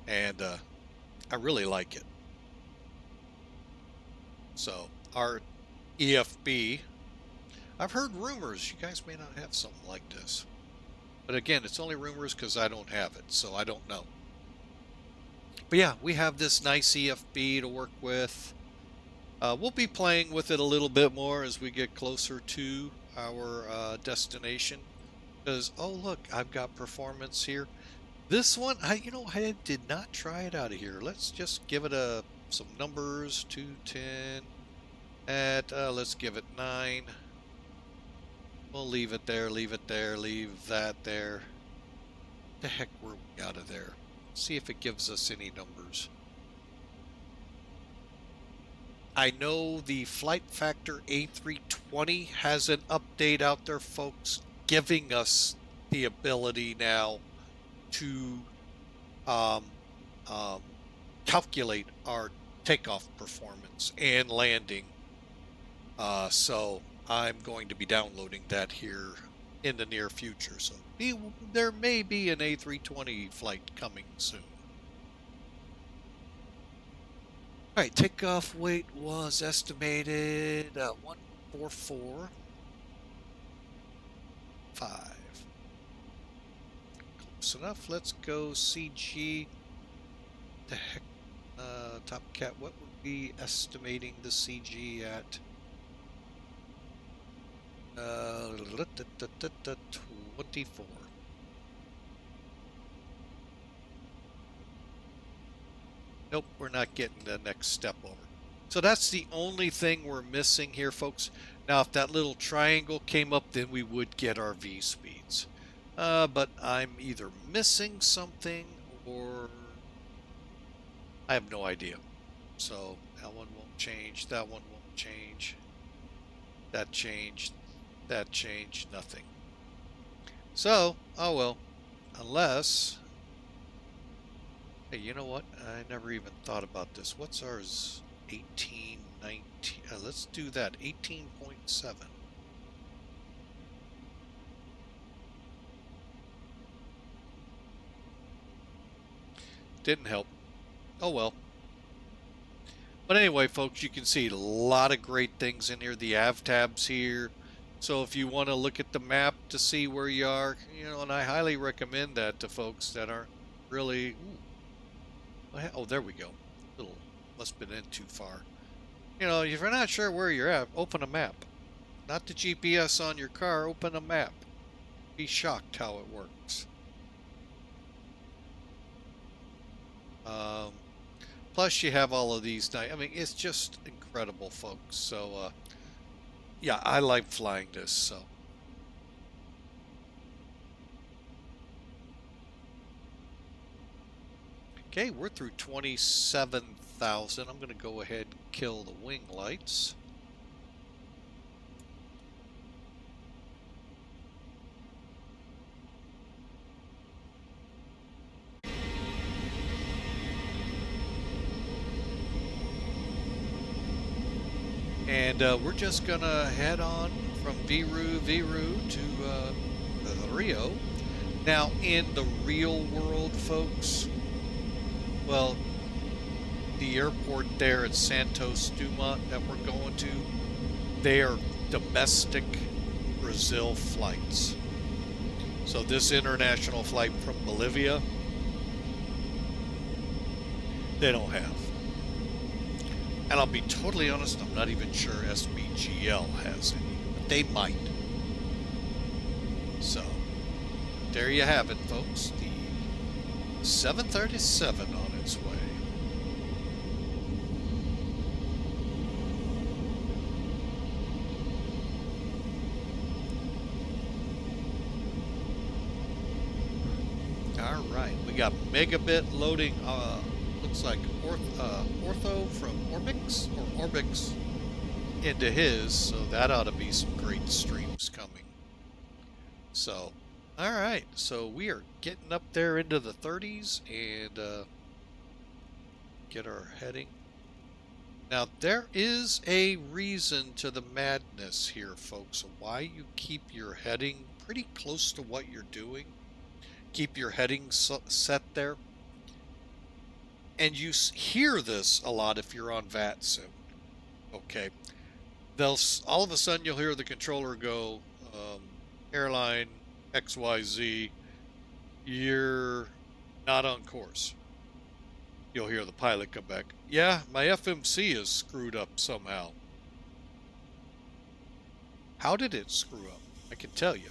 and I really like it. So, our EFB, I've heard rumors you guys may not have something like this, but again, it's only rumors because I don't have it, so I don't know. But yeah, we have this nice EFB to work with. We'll be playing with it a little bit more as we get closer to our destination. Because, oh look, I've got performance here. This one, I did not try it out of here. Let's just give it some numbers. 210 at let's give it 9. We'll leave it there, leave that there. The heck were we out of there? See if it gives us any numbers. I know the Flight Factor A320 has an update out there, folks, giving us the ability now to calculate our takeoff performance and landing. So I'm going to be downloading that here in the near future. So there may be an A320 flight coming soon. All right, takeoff weight was estimated 144.5. Close enough. Let's go CG. The heck, Top Cat, what would be estimating the CG at? 24. Nope, we're not getting the next step over. So that's the only thing we're missing here, folks. Now, if that little triangle came up, then we would get our V speeds. But I'm either missing something or I have no idea. So that one won't change, that one won't change, that changed, nothing. So, oh well, unless, hey, you know what? I never even thought about this. What's ours? 18, 19, let's do that, 18.7. Didn't help. Oh well. But anyway, folks, you can see a lot of great things in here. The av tabs here. So if you want to look at the map to see where you are, you know, and I highly recommend that to folks that aren't really. Ooh, oh, there we go. Little must have been in too far. You know, if you're not sure where you're at, open a map. Not the GPS on your car. Open a map. Be shocked how it works. Plus, you have all of these. I mean, it's just incredible, folks. So, yeah, I like flying this. So, okay, we're through 27,000. I'm going to go ahead and kill the wing lights. And we're just gonna head on from Viru to Rio. Now, in the real world, folks, well, the airport there at Santos, Dumont that we're going to, they are domestic Brazil flights. So this international flight from Bolivia, they don't have. And I'll be totally honest, I'm not even sure SBGL has any, but they might. So, there you have it, folks. The 737 on its way. All right, we got megabit loading. Looks like ortho from Orbix or Orbix into his, so that ought to be some great streams coming. So, all right, so we are getting up there into the 30s and get our heading. Now, there is a reason to the madness here, folks, why you keep your heading pretty close to what you're doing. Keep your heading set there. And you hear this a lot if you're on VATSIM. Okay. All of a sudden you'll hear the controller go, airline XYZ, you're not on course. You'll hear the pilot come back, yeah, my FMC is screwed up somehow. How did it screw up? I can tell you.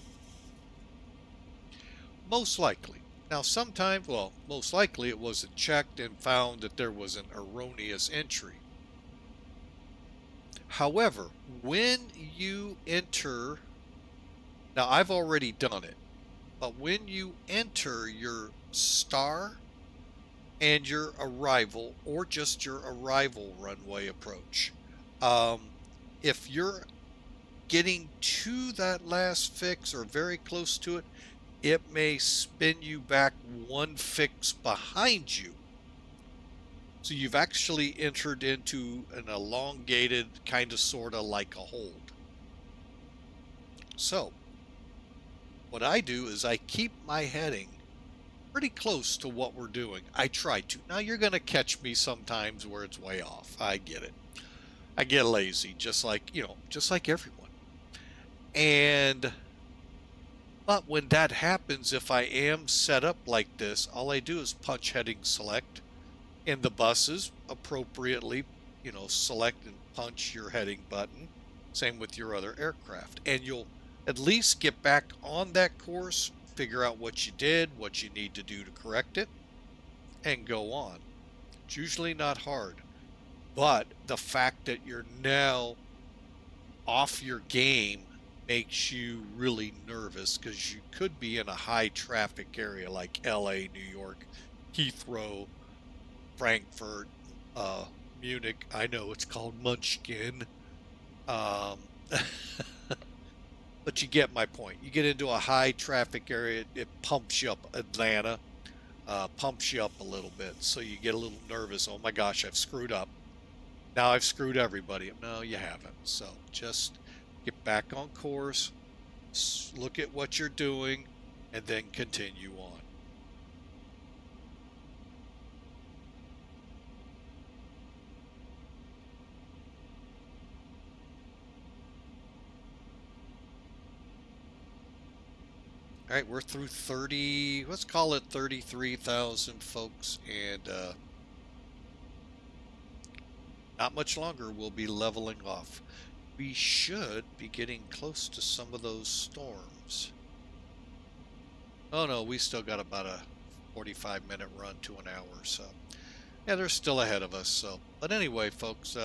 Most likely. Now, sometimes, well, most likely it wasn't checked and found that there was an erroneous entry. However, when you enter, now I've already done it, but when you enter your star and your arrival, or just your arrival runway approach, if you're getting to that last fix or very close to it, it may spin you back one fix behind you. So you've actually entered into an elongated kind of sort of like a hold. So what I do is I keep my heading pretty close to what we're doing. I try to. Now you're going to catch me sometimes where it's way off. I get it. I get lazy, just like, you know, just like everyone. But when that happens, if I am set up like this, all I do is punch heading select. In the buses, appropriately, you know, select and punch your heading button. Same with your other aircraft. And you'll at least get back on that course, figure out what you did, what you need to do to correct it, and go on. It's usually not hard. But the fact that you're now off your game makes you really nervous, because you could be in a high traffic area like LA, New York, Heathrow, Frankfurt, Munich. I know it's called Munchkin. But you get my point. You get into a high traffic area, it pumps you up. Atlanta pumps you up a little bit, so you get a little nervous. Oh my gosh, I've screwed up. Now I've screwed everybody. No, you haven't. So just get back on course, look at what you're doing, and then continue on. All right, we're through 30, let's call it 33,000 folks, and not much longer we'll be leveling off. We should be getting close to some of those storms. Oh no, we still got about a 45-minute run to an hour, so yeah, they're still ahead of us. So, but anyway, folks,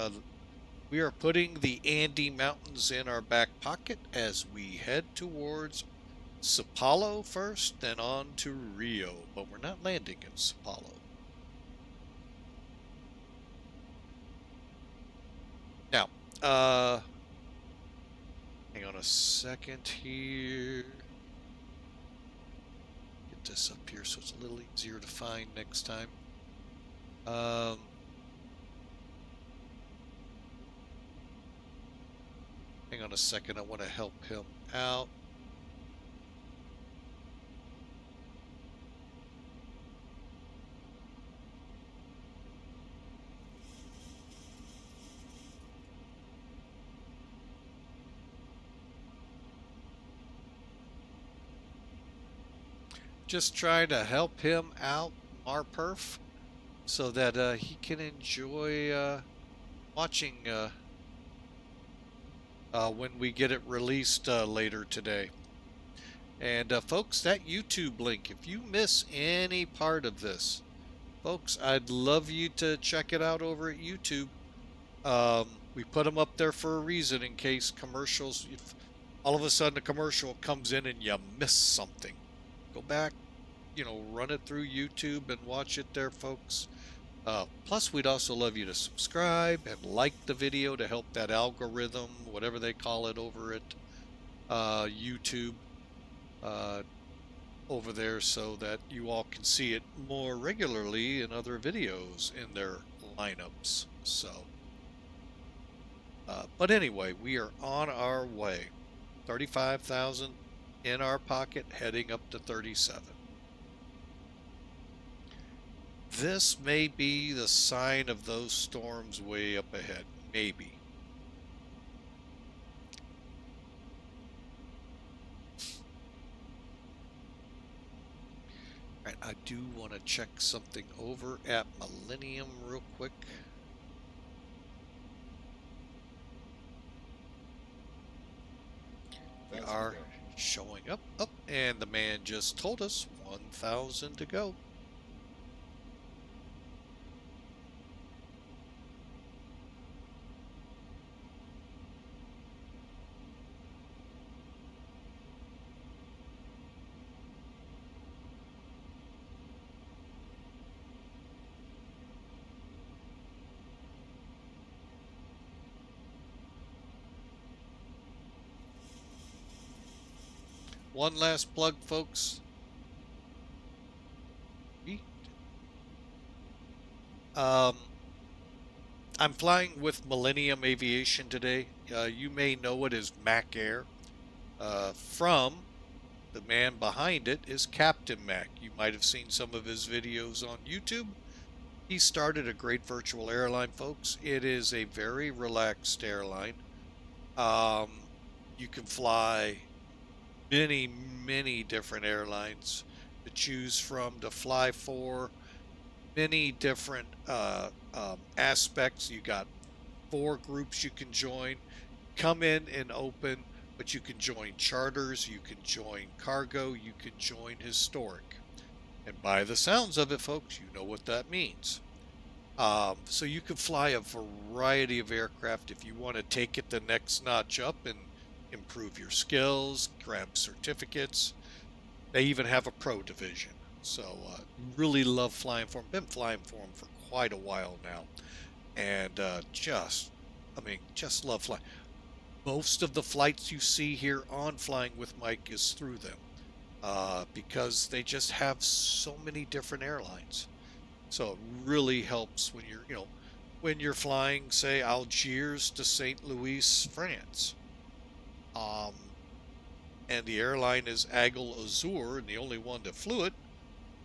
we are putting the Andes Mountains in our back pocket as we head towards Sao Paulo first, then on to Rio, but we're not landing in Sao Paulo. Now, hang on a second here. Get this up here so it's a little easier to find next time. Hang on a second, I want to help him out. Just trying to help him out, Marperf, so that he can enjoy watching when we get it released later today. And folks, that YouTube link, if you miss any part of this, folks, I'd love you to check it out over at YouTube. We put them up there for a reason, in case commercials, if all of a sudden a commercial comes in and you miss something. Go back, run it through YouTube and watch it there, folks. Plus, we'd also love you to subscribe and like the video to help that algorithm, whatever they call it over at YouTube, over there, so that you all can see it more regularly in other videos in their lineups. So, but anyway, we are on our way. 35,000 in our pocket, heading up to 37. This may be the sign of those storms way up ahead. Maybe. All right, I do want to check something over at Millennium real quick. We are showing up, and the man just told us 1,000 to go. One last plug, folks. I'm flying with Millennium Aviation today. You may know it as Mac Air. From the man behind it is Captain Mac. You might have seen some of his videos on YouTube. He started a great virtual airline, folks. It is a very relaxed airline. You can fly many different airlines to choose from, to fly for, many different aspects. You got 4 groups you can join. come in and open, but you can join charters, you can join cargo, you can join historic. And by the sounds of it, folks, you know what that means. So you can fly a variety of aircraft if you want to take it the next notch up and improve your skills, grab certificates. They even have a pro division. So really love flying for them. Been flying for them for quite a while now. And just love flying. Most of the flights you see here on Flying with Mike is through them because they just have so many different airlines. So it really helps when you're flying, say, Algiers to St. Louis, France. And the airline is Aigle Azur, and the only one that flew it,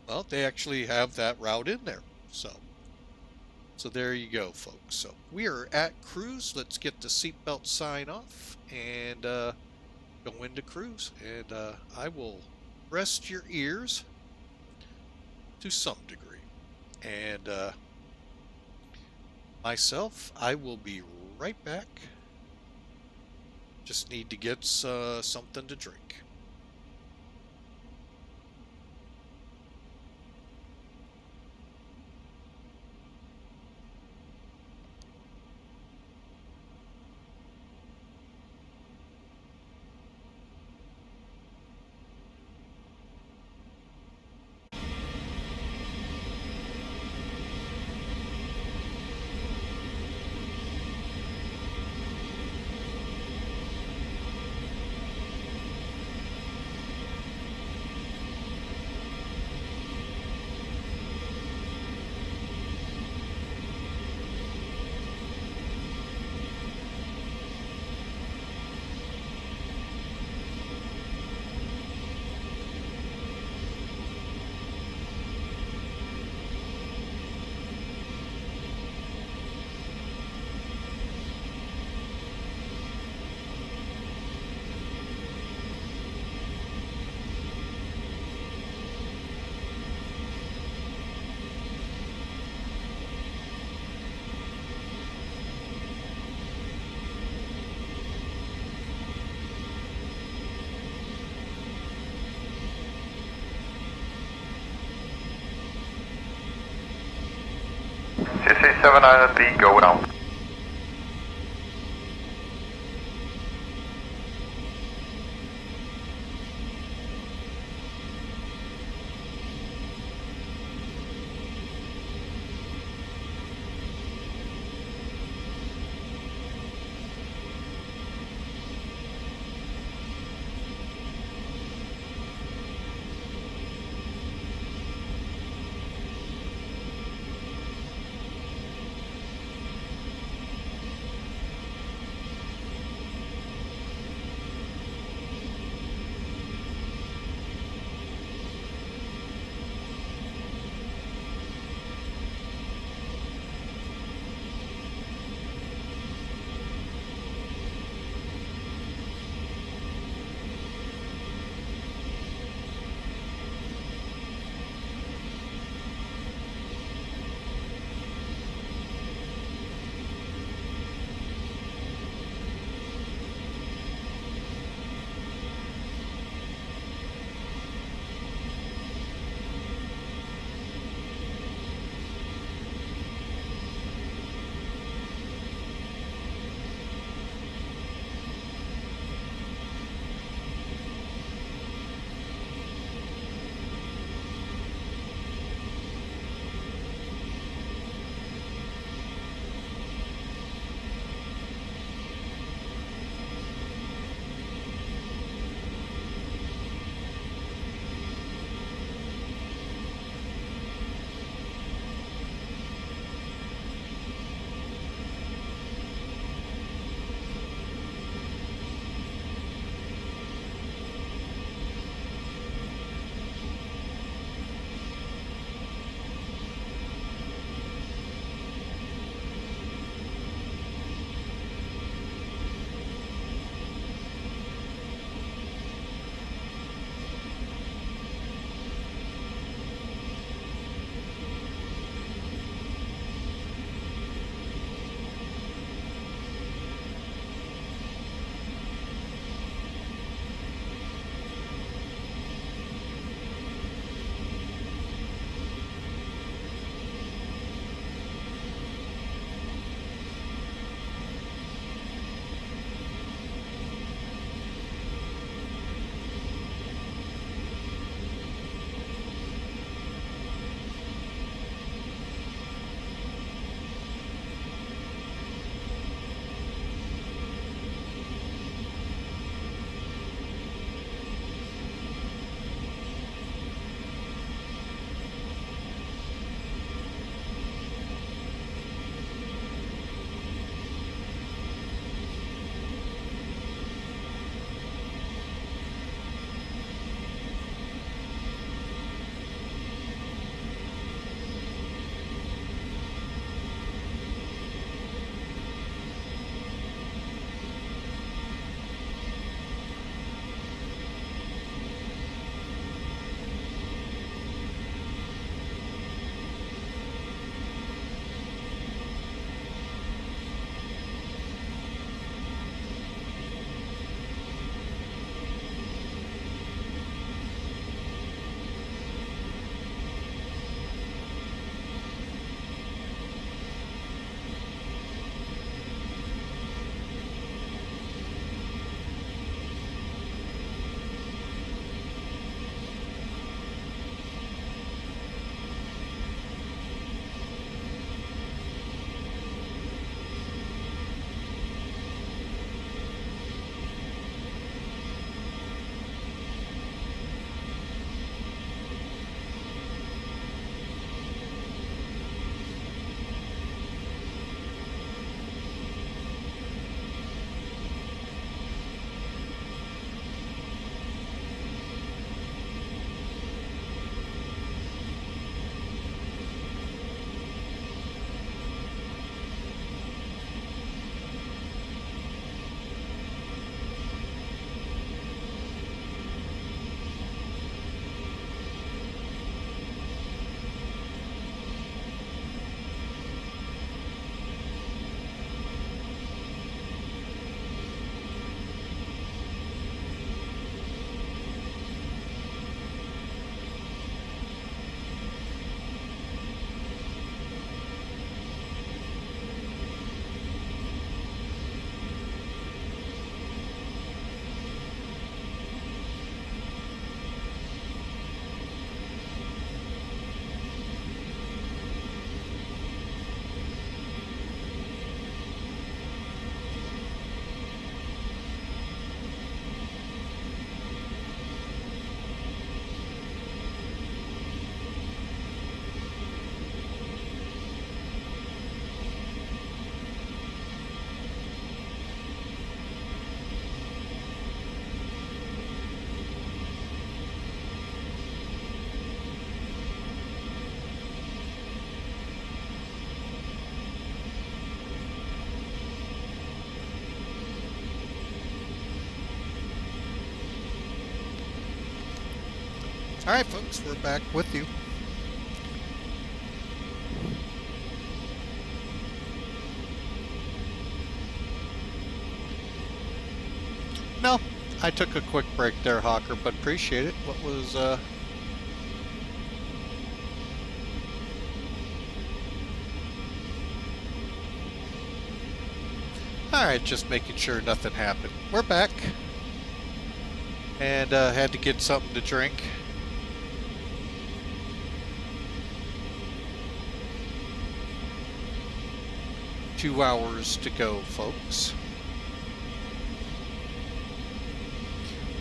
well, they actually have that route in there. So there you go, folks. So we are at Cruz. Let's get the seatbelt sign off and go into Cruz. And I will rest your ears to some degree. And myself, I will be right back. Just need to get something to drink.
CC790, go down.
Alright folks, we're back with you. No, I took a quick break there, Hawker, but appreciate it. What was, Alright, just making sure nothing happened. We're back. And, had to get something to drink. Two hours to go, folks.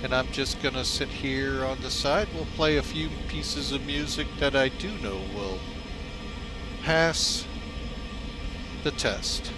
And I'm just gonna sit here on the side. We'll play a few pieces of music that I do know will pass the test.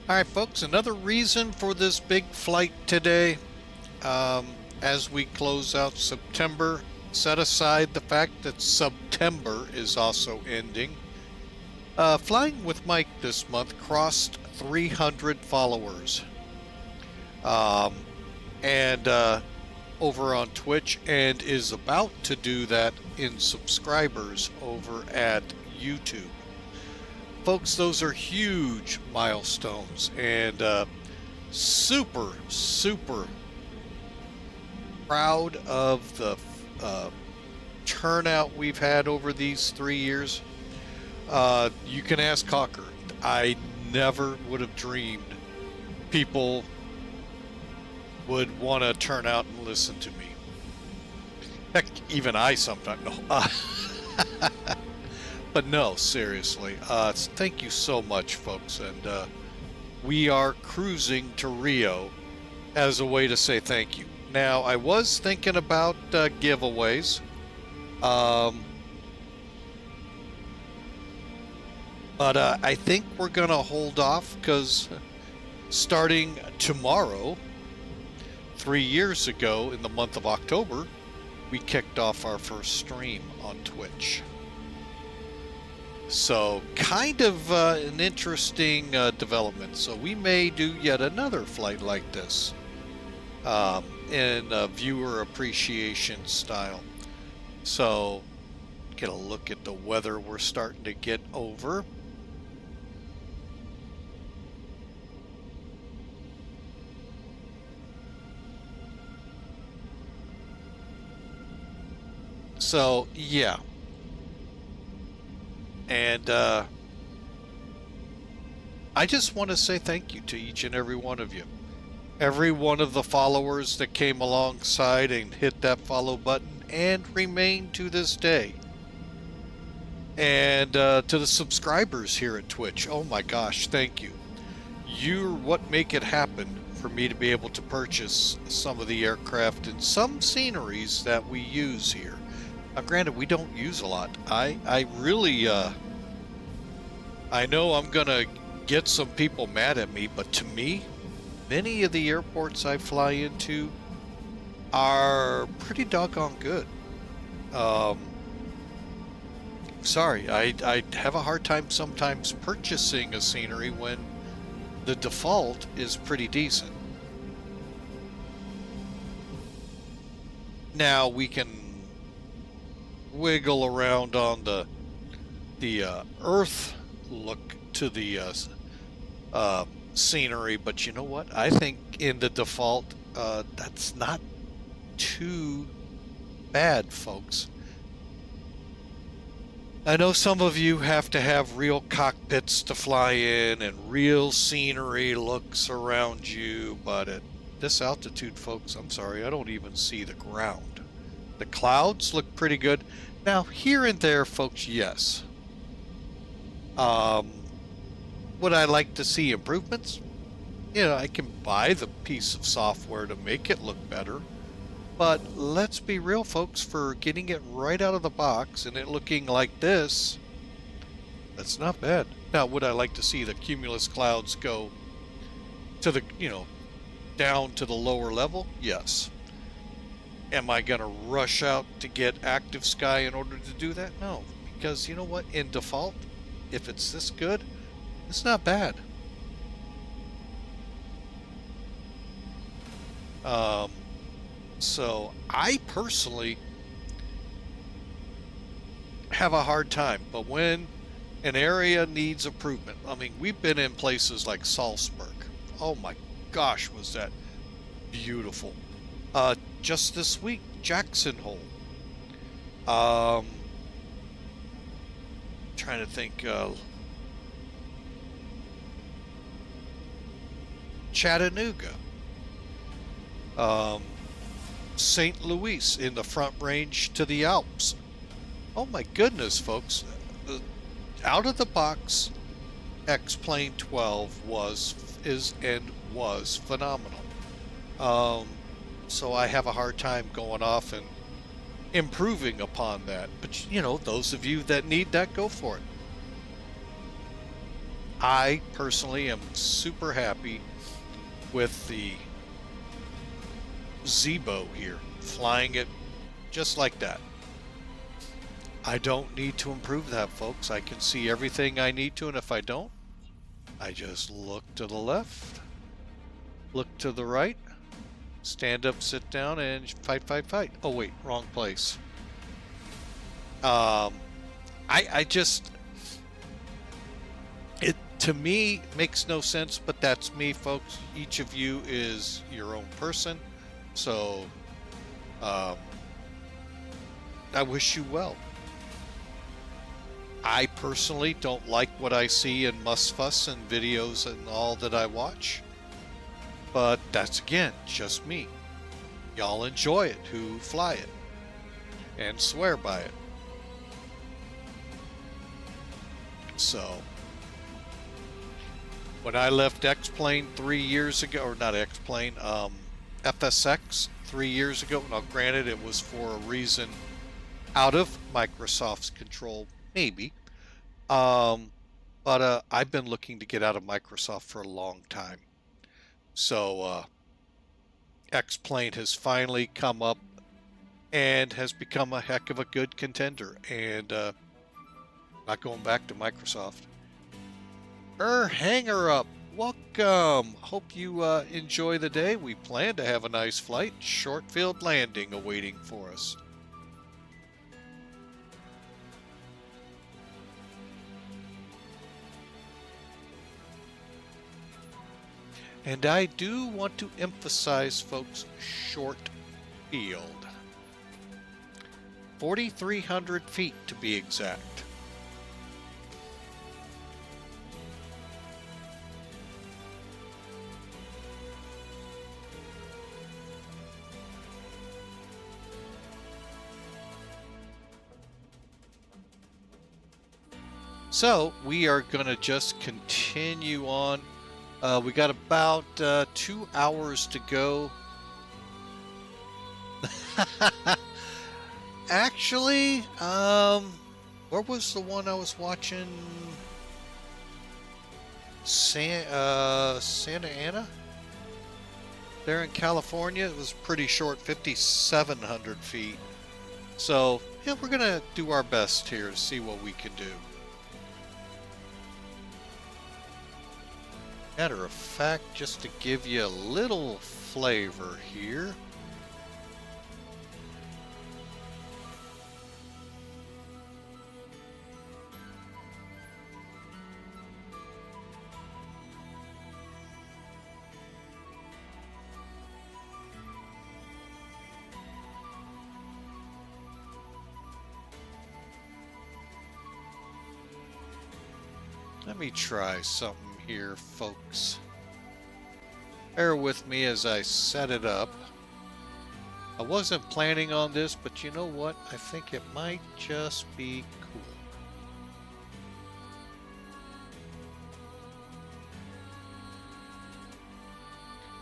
Alright folks, another reason for this big flight today, as we close out September, set aside the fact that September is also ending. Flying with Mike this month crossed 300 followers. And over on Twitch, and is about to do that in subscribers over at YouTube. Folks, those are huge milestones, and super proud of the turnout we've had over these 3 years. You can ask Cocker. I never would have dreamed people would want to turn out and listen to me. Heck, even I sometimes know. But no, seriously, thank you so much, folks, and we are cruising to Rio as a way to say thank you. Now, I was thinking about giveaways, but I think we're going to hold off, because starting tomorrow, 3 years ago in the month of October, we kicked off our first stream on Twitch. So, kind of an interesting development. So we may do yet another flight like this in viewer appreciation style. So, get a look at the weather we're starting to get over. So, yeah. And I just want to say thank you to each and every one of you. Every one of the followers that came alongside and hit that follow button and remain to this day. And to the subscribers here at Twitch, oh my gosh, thank you. You're what make it happen for me to be able to purchase some of the aircraft and some sceneries that we use here. Now, granted, we don't use a lot. I really, I know I'm gonna get some people mad at me, but to me, many of the airports I fly into are pretty doggone good. Sorry, I have a hard time sometimes purchasing a scenery when the default is pretty decent. Now we can wiggle around on the Earth look to the scenery, but you know what? I think in the default, that's not too bad, folks. I know some of you have to have real cockpits to fly in and real scenery looks around you, but at this altitude, folks, I'm sorry, I don't even see the ground. The clouds look pretty good. Now, here and there, folks, yes. Would I like to see improvements? You know, I can buy the piece of software to make it look better. But let's be real, folks, for getting it right out of the box and it looking like this, that's not bad. Now, would I like to see the cumulus clouds go to the, down to the lower level? Yes. Am I going to rush out to get active sky in order to do that? No. Because you know what? In default, if it's this good, it's not bad. So I personally have a hard time, but when an area needs improvement, I mean, we've been in places like Salzburg. Oh my gosh, was that beautiful. Just this week, Jackson Hole. Trying to think, Chattanooga. St. Louis in the Front Range to the Alps. Oh my goodness, folks. Out of the box, X-Plane 12 was phenomenal. So I have a hard time going off and improving upon that. But those of you that need that, go for it. I personally am super happy with the Zibo here, flying it just like that. I don't need to improve that, folks. I can see everything I need to, and if I don't, I just look to the left, look to the right, stand up, sit down, and fight. Oh wait, wrong place. I just, it to me makes no sense, but that's me, folks. Each of you is your own person. So, I wish you well. I personally don't like what I see in Must-Fuss and videos and all that I watch. But that's, again, just me. Y'all enjoy it who fly it and swear by it. So, when I left X-Plane 3 years ago, or not X-Plane, FSX 3 years ago. Now, granted, it was for a reason out of Microsoft's control, maybe. But I've been looking to get out of Microsoft for a long time. So X-Plane has finally come up and has become a heck of a good contender. And not going back to Microsoft. Hanger Up. Welcome. Hope you enjoy the day. We plan to have a nice flight. Short field landing awaiting for us. And I do want to emphasize, folks, short field. 4,300 feet to be exact. So we are going to just continue on. We got about 2 hours to go. Actually, where was the one I was watching? Santa Ana? There in California. It was pretty short, 5,700 feet. So, yeah, we're going to do our best here to see what we can do. Matter of fact, just to give you a little flavor here. Let me try something here, folks. Bear with me as I set it up. I wasn't planning on this, but you know what? I think it might just be cool.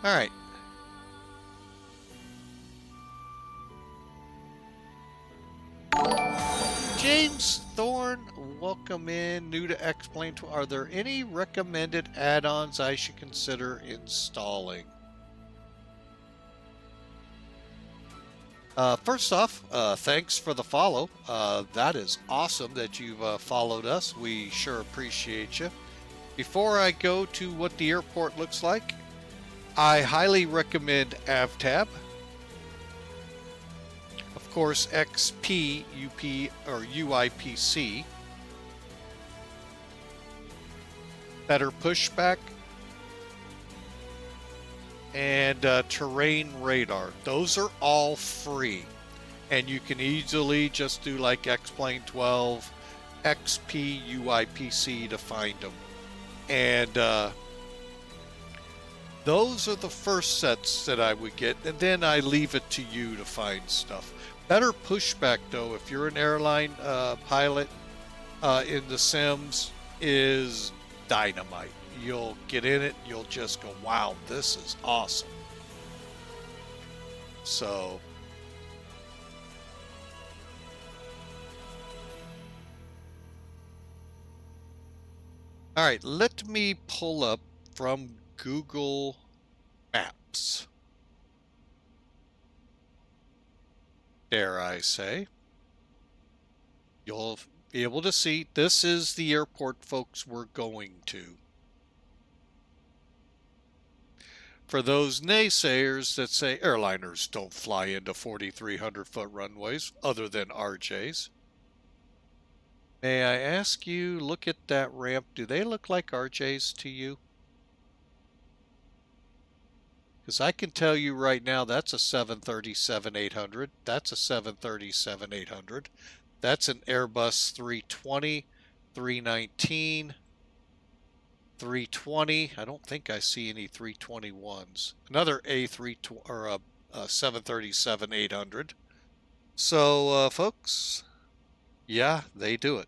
All right. James Thorne, welcome in. New to X-Plane. Are there any recommended add-ons I should consider installing? First off, thanks for the follow. That is awesome that you've followed us. We sure appreciate you. Before I go to what the airport looks like, I highly recommend AvTab. Of course, XP, UP, or UIPC. Better pushback. And terrain radar. Those are all free. And you can easily just do like X-Plane 12, XP, UIPC to find them. And those are the first sets that I would get. And then I leave it to you to find stuff. Better pushback though, if you're an airline pilot in the Sims, is dynamite. You'll get in it, you'll just go, wow, this is awesome. So, all right, let me pull up from Google Maps. Dare I say. You'll be able to see, this is the airport, folks, we're going to. For those naysayers that say airliners don't fly into 4,300-foot runways other than RJs, may I ask you, look at that ramp. Do they look like RJs to you? Because I can tell you right now, that's a 737-800. That's a 737-800. That's an Airbus 320, 319. 320. I don't think I see any 321s. Another A320 or a 737-800. So, folks, yeah, they do it.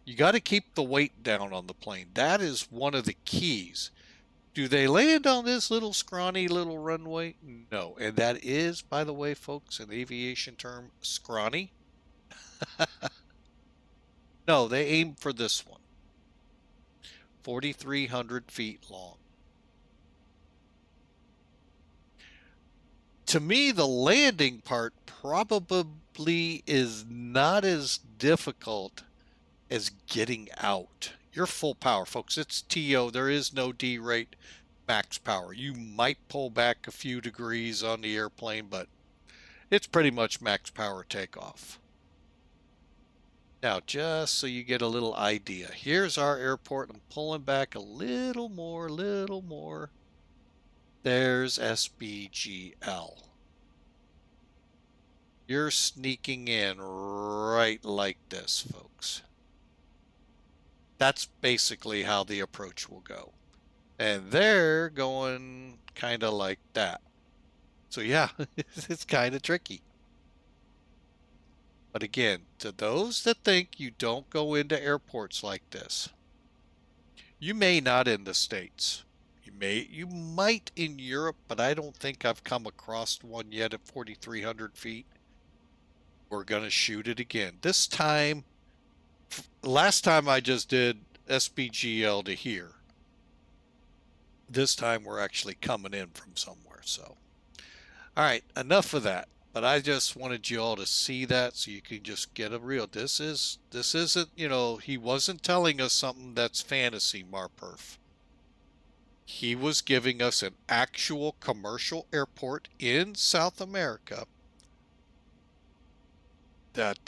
You got to keep the weight down on the plane. That is one of the keys. Do they land on this little scrawny little runway? No. And that is, by the way, folks, an aviation term, scrawny. No, they aim for this one. 4,300 feet long. To me, the landing part probably is not as difficult as getting out. You're full power, folks. It's TO. There is no D rate, max power. You might pull back a few degrees on the airplane, but it's pretty much max power takeoff. Now, just so you get a little idea, here's our airport. I'm pulling back a little more. There's SBGL. You're sneaking in right like this, folks. That's basically how the approach will go. And they're going kind of like that. So yeah, it's kind of tricky. But again, to those that think you don't go into airports like this, you may not in the States. You might in Europe, but I don't think I've come across one yet at 4,300 feet. We're going to shoot it again. This time, last time I just did SBGL to here. This time we're actually coming in from somewhere. So, all right, enough of that. But I just wanted you all to see that so you can just get a real. This isn't, you know, he wasn't telling us something that's fantasy, Marperf. He was giving us an actual commercial airport in South America that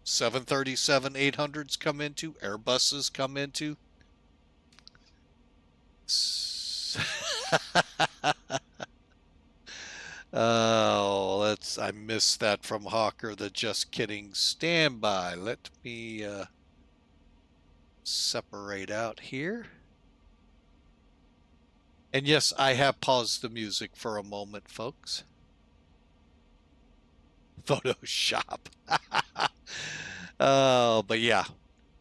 737-800s come into, Airbuses come into. Oh, I missed that from Hawker, the just kidding standby. Let me separate out here. And yes, I have paused the music for a moment, folks. Photoshop. Oh, but yeah,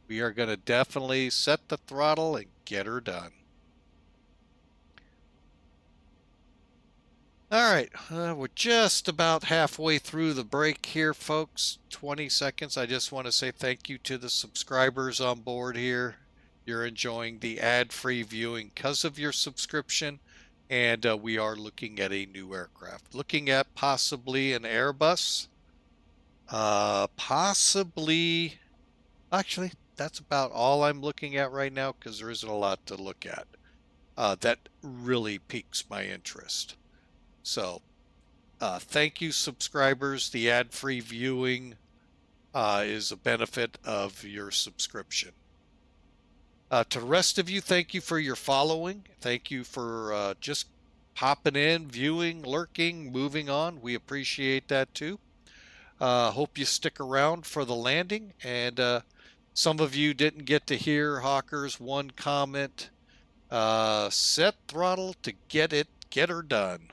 we are going to definitely set the throttle and get her done. All right, we're just about halfway through the break here, folks. 20 seconds. I just want to say thank you to the subscribers on board here. You're enjoying the ad-free viewing because of your subscription, and we are looking at a new aircraft. Looking at possibly an Airbus, possibly, actually, that's about all I'm looking at right now because there isn't a lot to look at. That really piques my interest. So, thank you, subscribers. The ad-free viewing is a benefit of your subscription. To the rest of you, thank you for your following. Thank you for just popping in, viewing, lurking, moving on. We appreciate that too. Hope you stick around for the landing. And some of you didn't get to hear Hawker's one comment. Set throttle to get her done.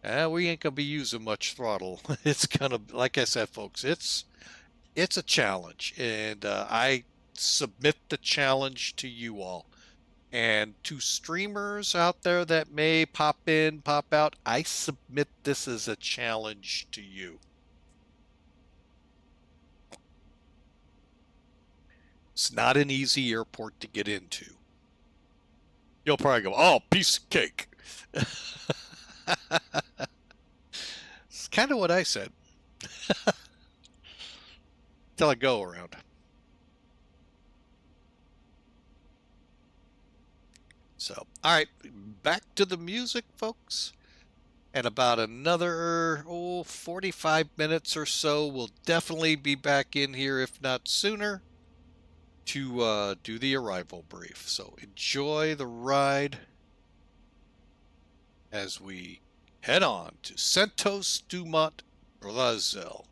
We ain't gonna be using much throttle. It's gonna, like I said, folks, it's a challenge, and I submit the challenge to you all. And to streamers out there that may pop in, pop out, I submit this as a challenge to you. It's not an easy airport to get into. You'll probably go, oh, piece of cake. It's kind of what I said. Till I go around. So, all right, back to the music, folks. And about another 45 minutes or so, we'll definitely be back in here, if not sooner, to do the arrival brief. So enjoy the ride as we head on to Santos, Dumont, Brazil.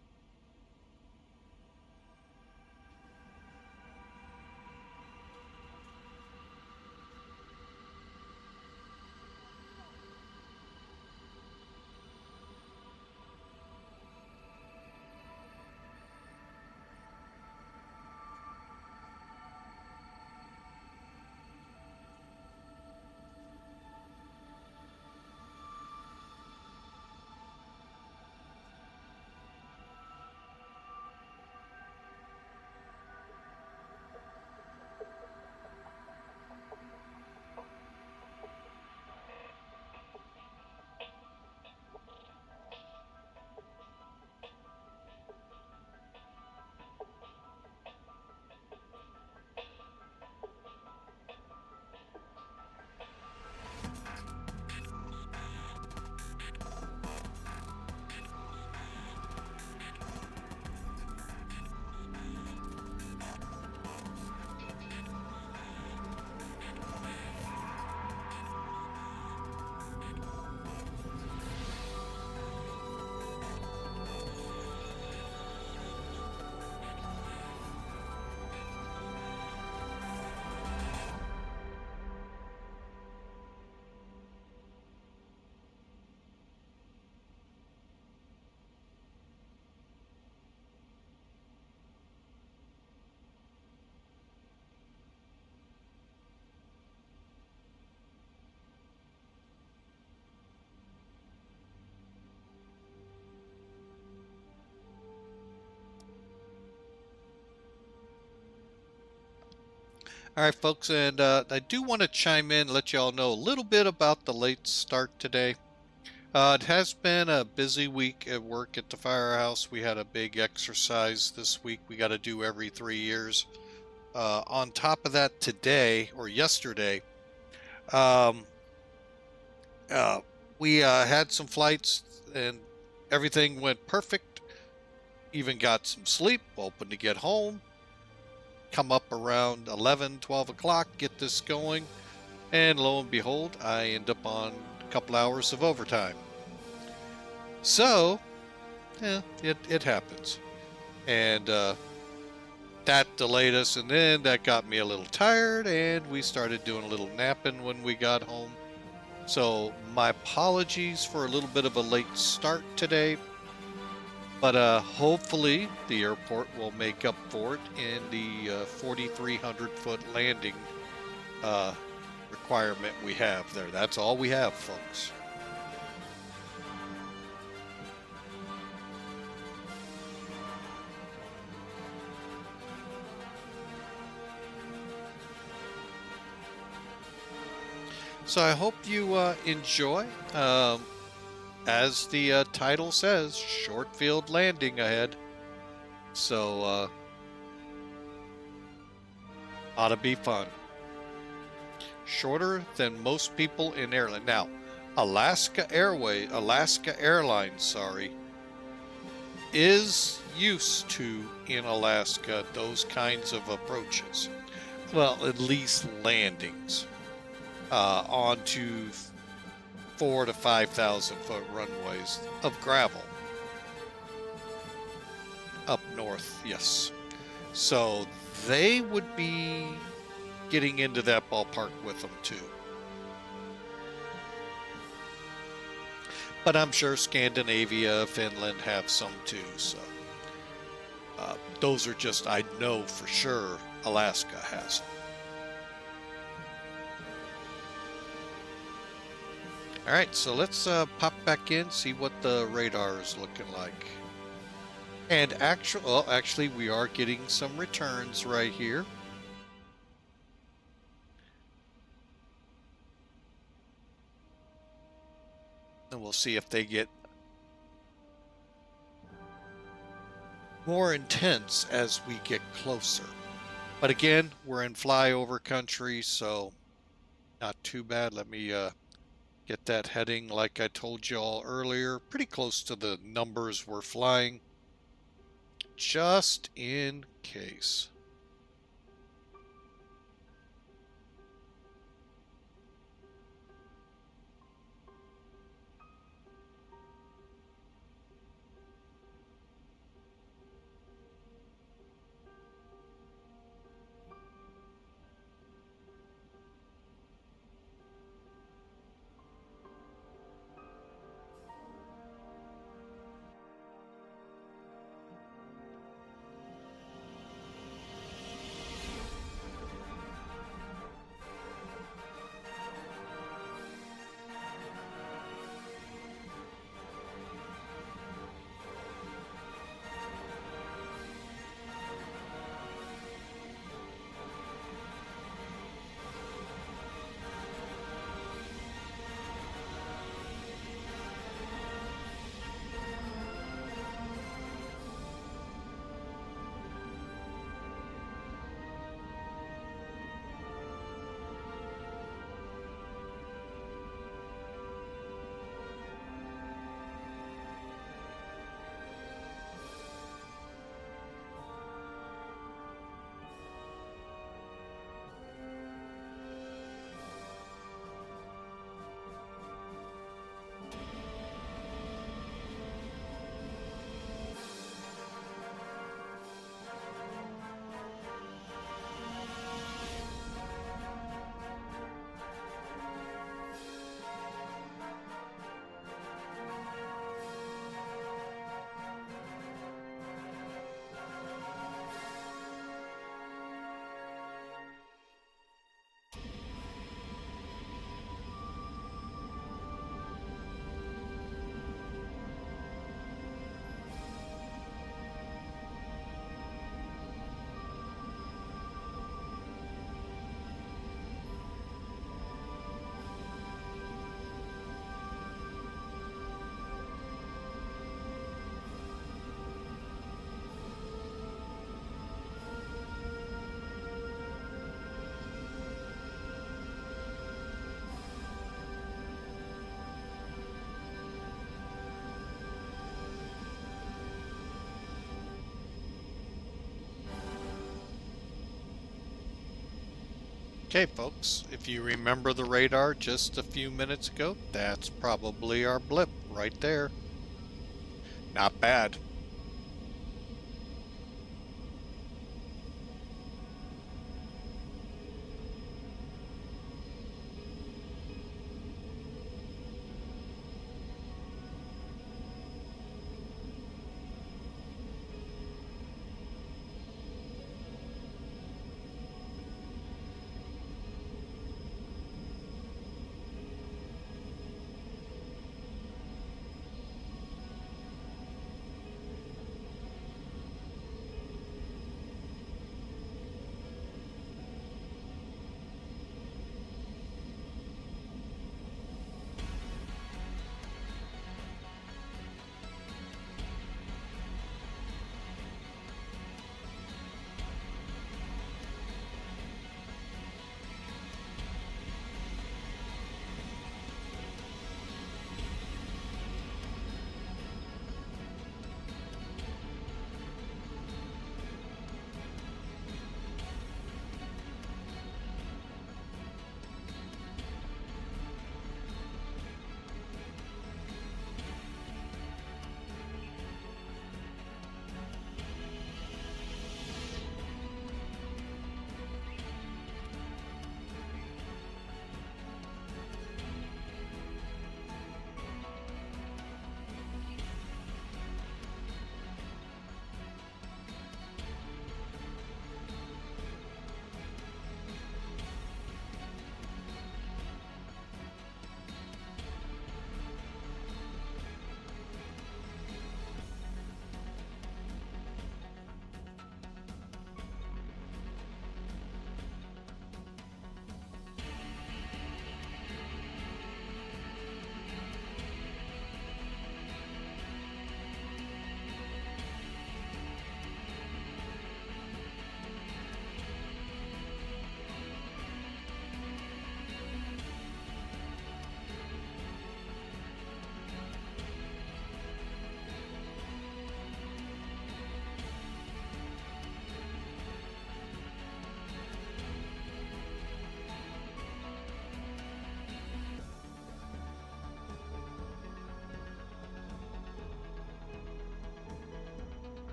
All right, folks, and I do want to chime in, let you all know a little bit about the late start today. It has been a busy week at work at the firehouse. We had a big exercise this week we got to do every 3 years. On top of that, today, or yesterday, we had some flights and everything went perfect. Even got some sleep, hoping to get home. Come up around 11, 12 o'clock, get this going, and lo and behold, I end up on a couple hours of overtime. So, yeah, it happens. And that delayed us, and then that got me a little tired, and we started doing a little napping when we got home. So my apologies for a little bit of a late start today, but hopefully the airport will make up for it in the 4,300 foot landing requirement we have there. That's all we have, folks. So I hope you enjoy. As the title says, short field landing ahead. So ought to be fun. Shorter than most people in airline. Now, Alaska Airlines, sorry, is used to, in Alaska, those kinds of approaches. Well, at least landings onto 4,000 to 5,000 foot runways of gravel. Up north, yes. So they would be getting into that ballpark with them too. But I'm sure Scandinavia, Finland have some too. So those are just, I know for sure Alaska has them. All right, so let's pop back in, see what the radar is looking like. And actually, we are getting some returns right here. And we'll see if they get more intense as we get closer. But again, we're in flyover country, so not too bad. Let me get that heading like I told you all earlier. Pretty close to the numbers we're flying, just in case. Okay, folks, if you remember the radar just a few minutes ago, that's probably our blip right there. Not bad.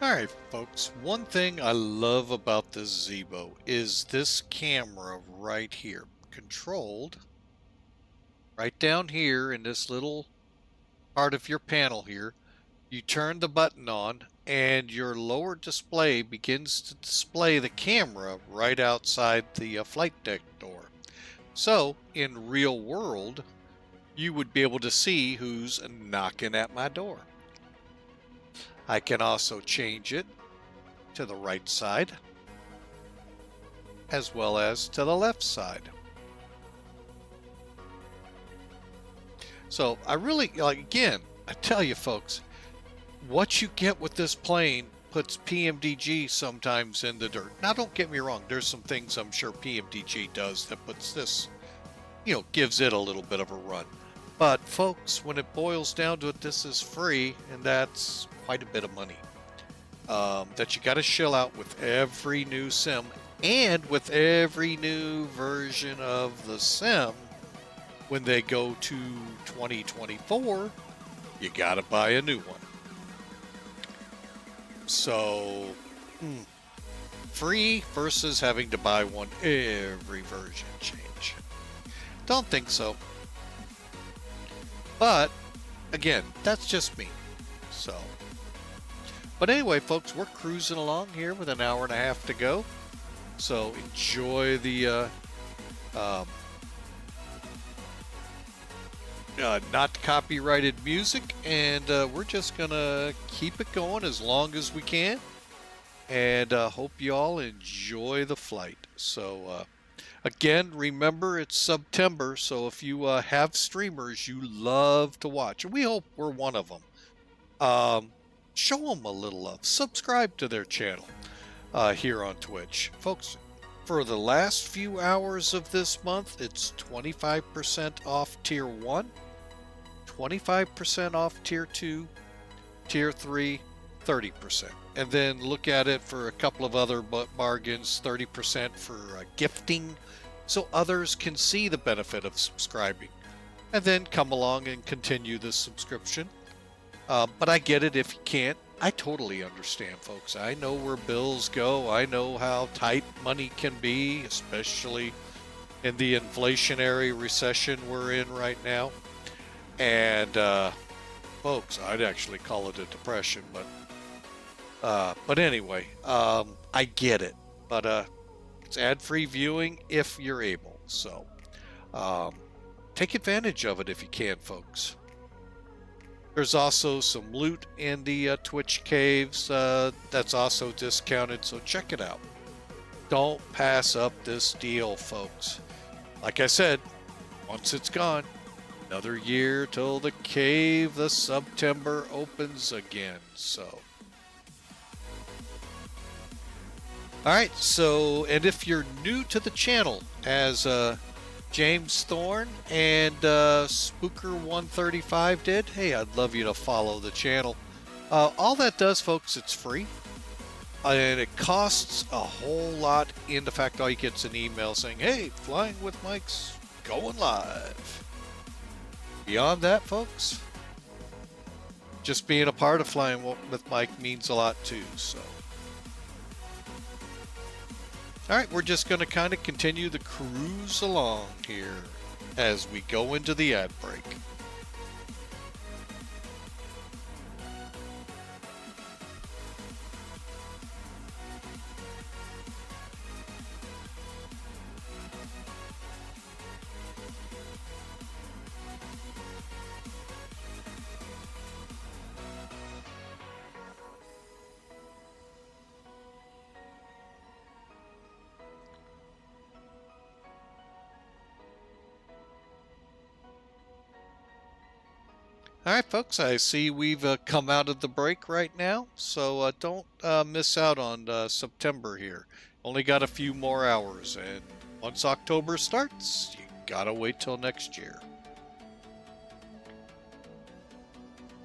Alright folks, one thing I love about this Zibo is this camera right here, controlled right down here in this little part of your panel here. You turn the button on and your lower display begins to display the camera right outside the flight deck door. So in real world, you would be able to see who's knocking at my door. I can also change it to the right side as well as to the left side. So I really, like, again, I tell you folks, what you get with this plane puts PMDG sometimes in the dirt. Now don't get me wrong, there's some things I'm sure PMDG does that puts this, gives it a little bit of a run. But folks, when it boils down to it, this is free, and that's quite a bit of money that you got to shell out with every new sim and with every new version of the sim. When they go to 2024, you got to buy a new one. So free versus having to buy one every version change. Don't think so. But again, that's just me. So, but anyway, folks, we're cruising along here with an hour and a half to go. So enjoy the not copyrighted music, and we're just gonna keep it going as long as we can. And hope you all enjoy the flight. So again, remember it's September, so if you have streamers you love to watch, and we hope we're one of them, show them a little love. Subscribe to their channel here on Twitch. Folks, for the last few hours of this month, it's 25% off Tier 1, 25% off Tier 2, Tier 3, 30%. And then look at it for a couple of other bargains, 30% for gifting, so others can see the benefit of subscribing. And then come along and continue the subscription. But I get it if you can't. I totally understand, folks. I know where bills go. I know how tight money can be, especially in the inflationary recession we're in right now. And folks, I'd actually call it a depression, but anyway, I get it. But it's ad-free viewing if you're able. So take advantage of it if you can, folks. There's also some loot in the Twitch caves that's also discounted, so check it out. Don't pass up this deal, folks. Like I said, once it's gone, another year till the cave, the September opens again. So, alright, so, and if you're new to the channel, as James Thorne and Spooker135 did, hey, I'd love you to follow the channel. All that does, folks, it's free. And it costs a whole lot in the fact all you get is an email saying, hey, Flying with Mike's going live. Beyond that, folks, just being a part of Flying with Mike means a lot too. So, all right, we're just going to kind of continue the cruise along here as we go into the ad break. All right, folks, I see we've come out of the break right now, so don't miss out on September here. Only got a few more hours, and once October starts, you gotta wait till next year.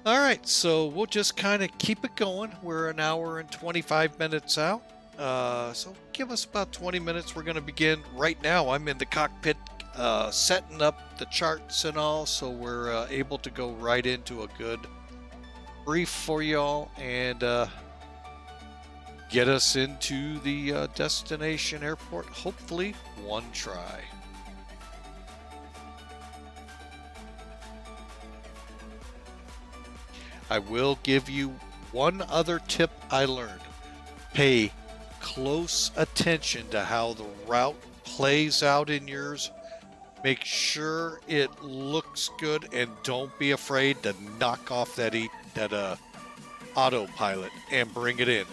All right, so we'll just kind of keep it going. We're an hour and 25 minutes out, so give us about 20 minutes. We're going to begin right now. I'm in the cockpit setting up the charts and all, so we're able to go right into a good brief for y'all. And get us into the destination airport, hopefully one try. I will give you one other tip I learned. Pay close attention to how the route plays out in yours. Make sure it looks good, and don't be afraid to knock off that autopilot and bring it in.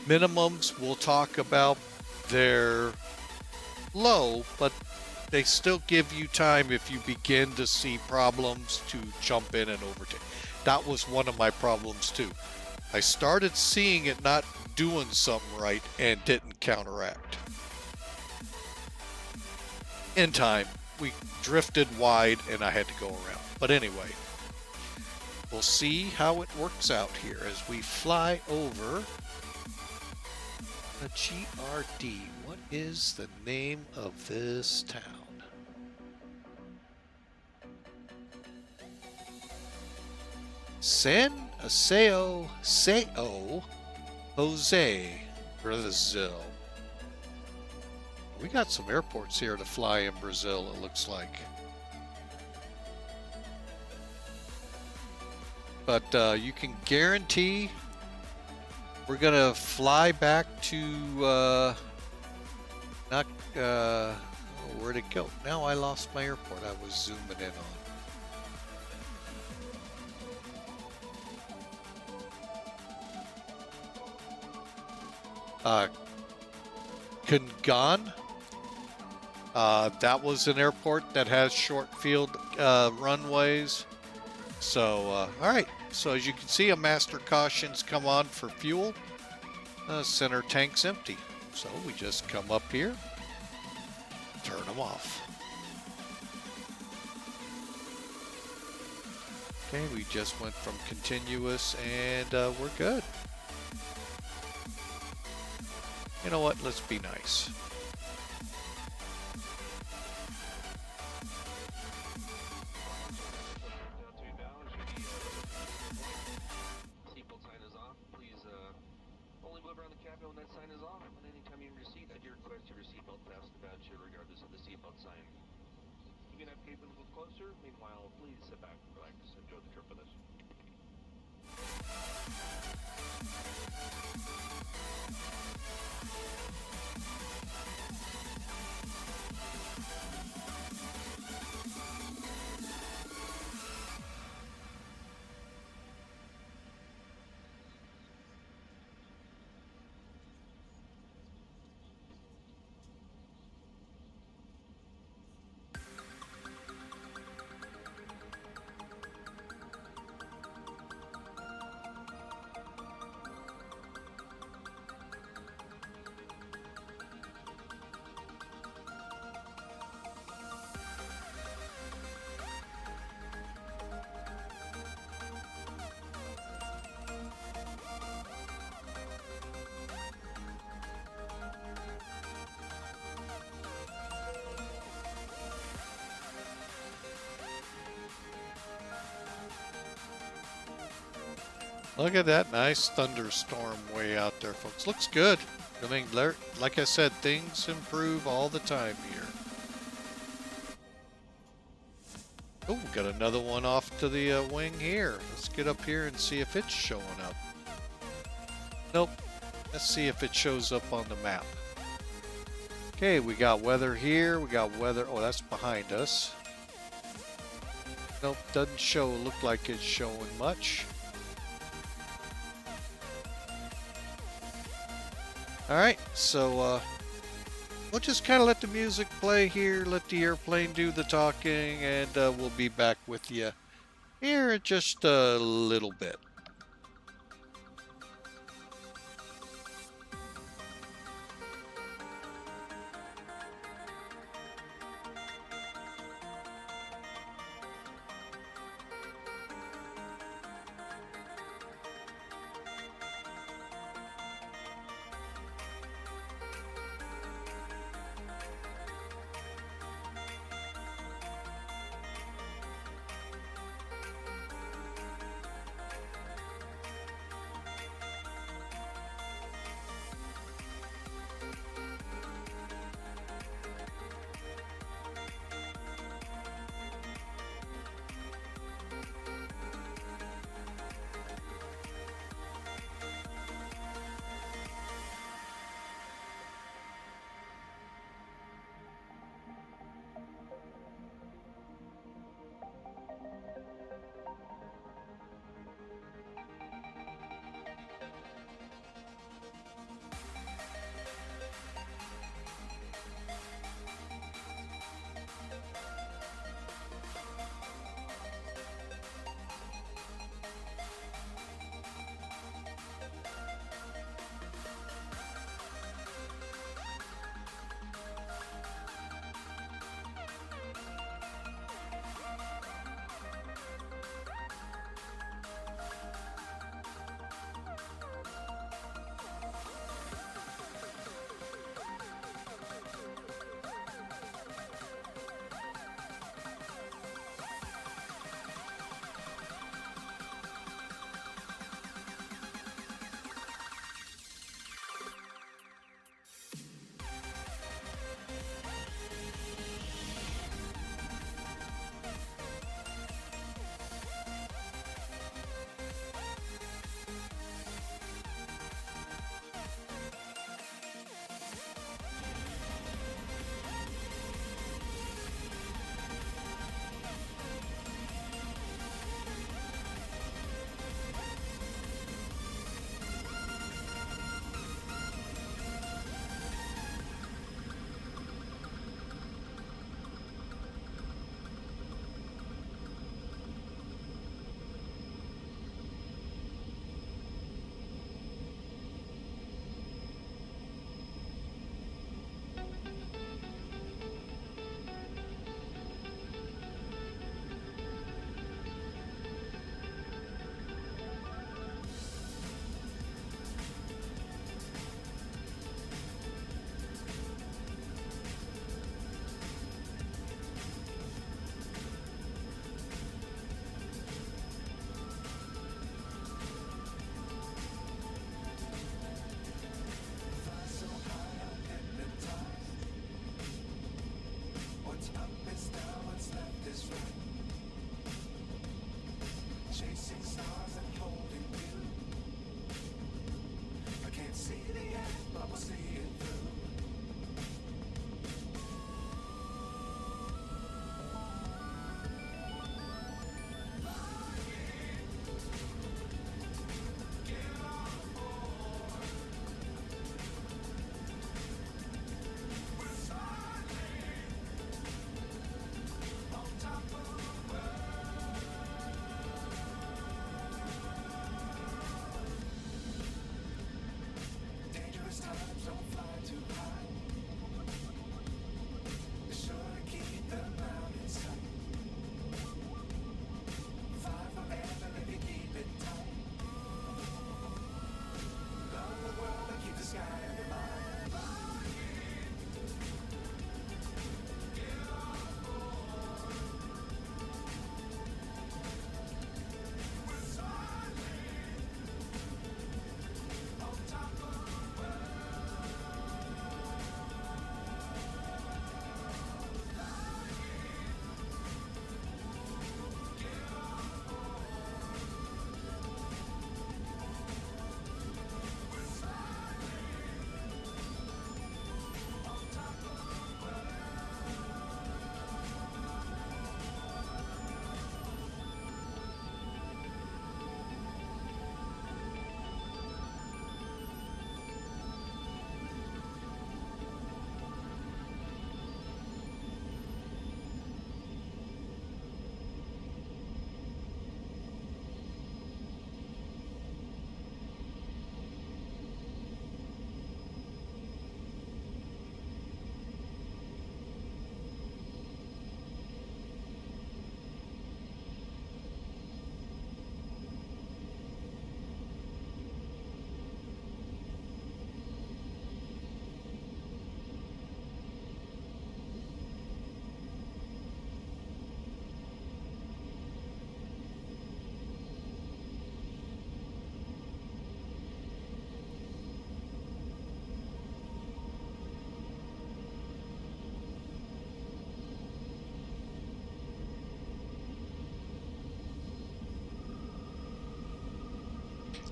Minimums we'll talk about, they're low, but they still give you time if you begin to see problems to jump in and overtake. That was one of my problems too. I started seeing it not doing something right and didn't counteract. In time, we drifted wide and I had to go around. But anyway, we'll see how it works out here as we fly over the GRD. What is the name of this town? San Jose, Brazil. We got some airports here to fly in Brazil, it looks like. But you can guarantee we're gonna fly back to where'd it go? Now I lost my airport I was zooming in on. Kangan. That was an airport that has short field runways. So, all right. So as you can see, a master caution's come on for fuel. Center tank's empty. So we just come up here, turn them off. Okay, we just went from continuous and we're good. You know what? Let's be nice.
Seatbelt sign is off. Please only move around the cabin when that sign is off. And anytime you're in your seat, I do request your seatbelt fastened about you regardless of the seatbelt sign. You can have cabin a little closer. Meanwhile, please sit back, relax, enjoy the trip with us.
Look at that nice thunderstorm way out there, folks. Looks good. I mean, like I said, things improve all the time here. Oh, we got another one off to the wing here. Let's get up here and see if it's showing up. Nope. Let's see if it shows up on the map. Okay, we got weather here. We got weather. Oh, that's behind us. Nope, doesn't show. Look like it's showing much. Alright, so we'll just kind of let the music play here, let the airplane do the talking, and we'll be back with you here in just a little bit.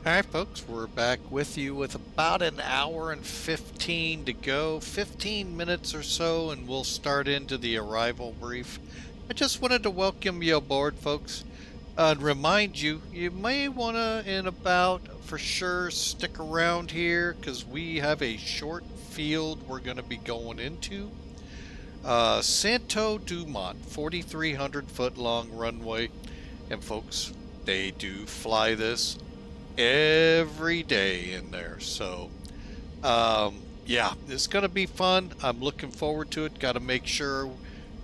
Alright folks, we're back with you with about an hour and 15 to go, 15 minutes or so, and we'll start into the arrival brief. I just wanted to welcome you aboard, folks, and remind you, you may want to, in about, for sure, stick around here, because we have a short field we're going to be going into. Santo Dumont, 4,300 foot long runway, and folks, they do fly this every day in there. So, yeah, it's going to be fun. I'm looking forward to it. Got to make sure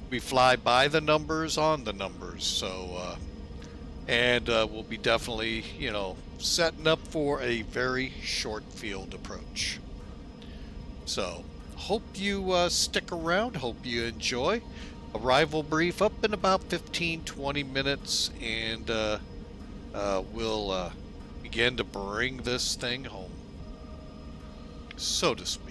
we fly by the numbers on the numbers. So, we'll be definitely, setting up for a very short field approach. So, hope you stick around. Hope you enjoy. Arrival brief up in about 15-20 minutes, and we'll begin to bring this thing home, so to speak.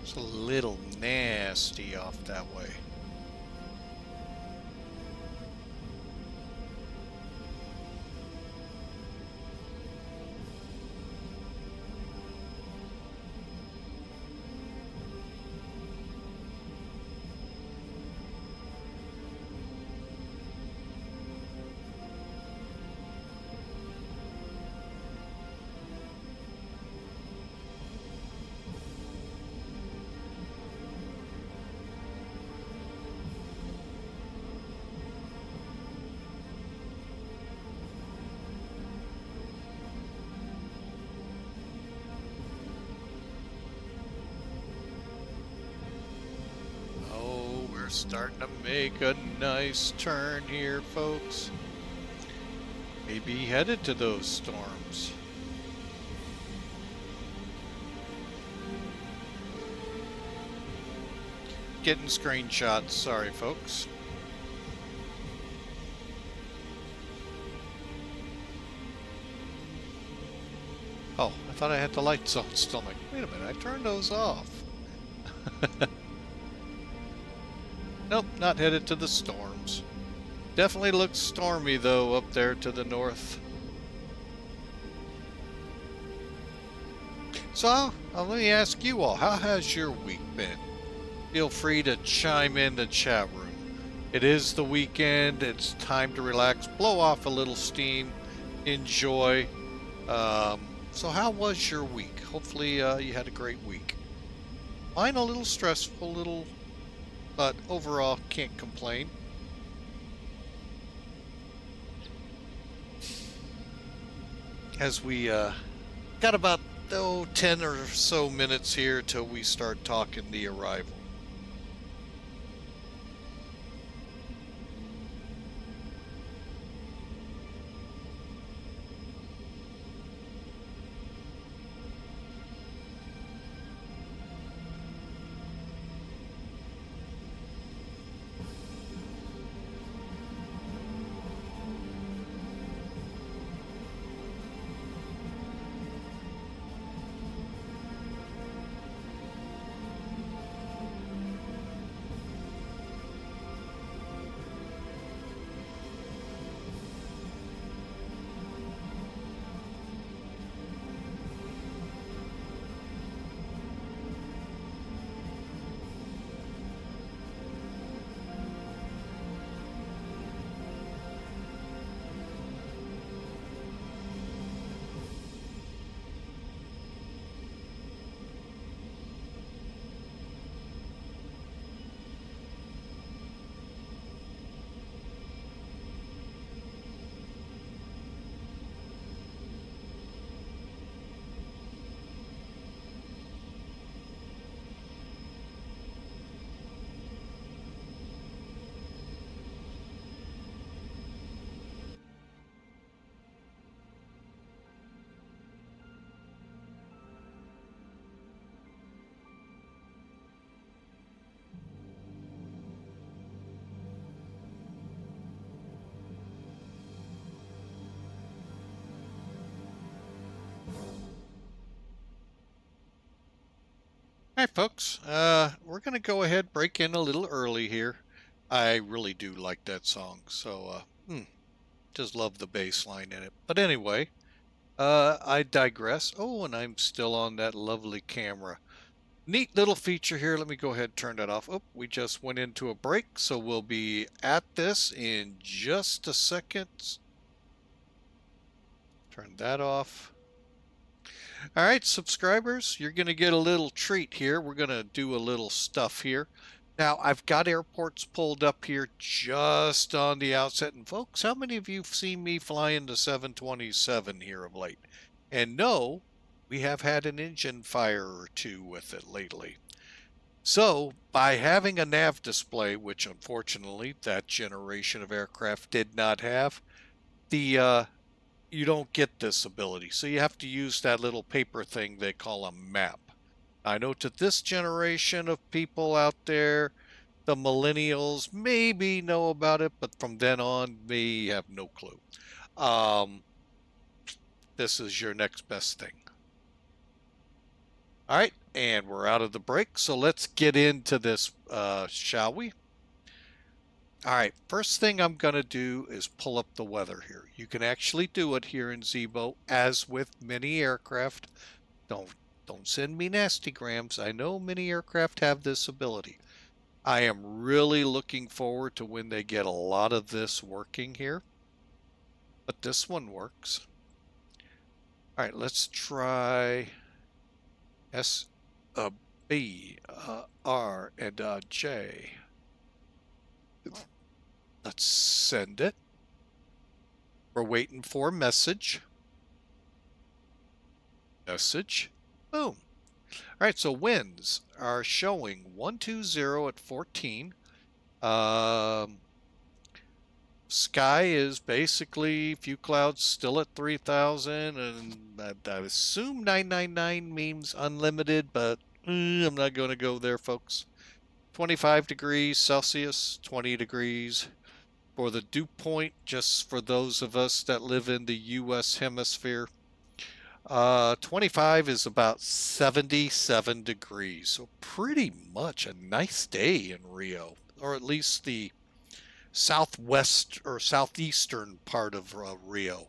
It's a little nasty off that way. We're starting to make a nice turn here, folks. Maybe headed to those storms. Getting screenshots, sorry folks. Oh, I thought I had the lights on still. I'm like, wait a minute, I turned those off. Nope, not headed to the storms. Definitely looks stormy though up there to the north. So, let me ask you all, how has your week been? Feel free to chime in the chat room. It is the weekend, it's time to relax, blow off a little steam, enjoy. So how was your week? Hopefully you had a great week. Mine a little stressful, but overall can't complain. As we got about 10 or so minutes here till we start talking the arrival. Alright folks, we're going to go ahead break in a little early here. I really do like that song, so just love the bass line in it. But anyway, I digress. Oh, and I'm still on that lovely camera. Neat little feature here. Let me go ahead and turn that off. Oh, we just went into a break, so we'll be at this in just a second. Turn that off. All right, subscribers, you're going to get a little treat here. We're going to do a little stuff here. Now, I've got airports pulled up here just on the outset. And folks, how many of you have seen me flying the 727 here of late? And no, we have had an engine fire or two with it lately. So, by having a nav display, which unfortunately that generation of aircraft did not have, you don't get this ability. So you have to use that little paper thing they call a map. I know to this generation of people out there, the millennials maybe know about it, but from then on, may have no clue. This is your next best thing. All right, and we're out of the break, so let's get into this, shall we? All right, first thing I'm going to do is pull up the weather here. You can actually do it here in Zibo, as with many aircraft. Don't send me nasty grams. I know many aircraft have this ability. I am really looking forward to when they get a lot of this working here. But this one works. All right, let's try S, B, R, and J. Let's send it. We're waiting for a message. Message. Boom. All right, so winds are showing 120 at 14, Sky is basically a few clouds still at 3,000, and I assume 999 means unlimited, but I'm not going to go there, folks. 25 degrees Celsius, 20 degrees. For the dew point, just for those of us that live in the U.S. hemisphere, 25 is about 77 degrees. So pretty much a nice day in Rio, or at least the southwest or southeastern part of Rio.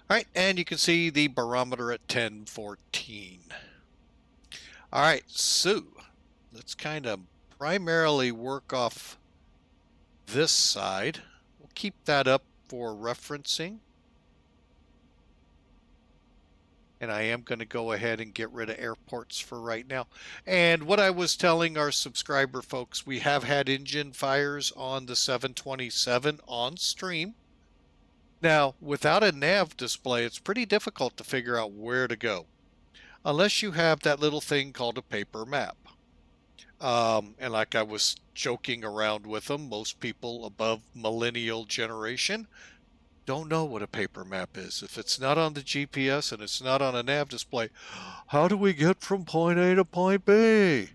All right, and you can see the barometer at 1014. All right, so let's kind of primarily work off this side. We'll keep that up for referencing. And I am going to go ahead and get rid of airports for right now. And what I was telling our subscriber folks, we have had engine fires on the 727 on stream. Now, without a nav display, it's pretty difficult to figure out where to go, unless you have that little thing called a paper map. And like I was joking around with them, most people above millennial generation don't know what a paper map is. If it's not on the GPS and it's not on a nav display, how do we get from point A to point B?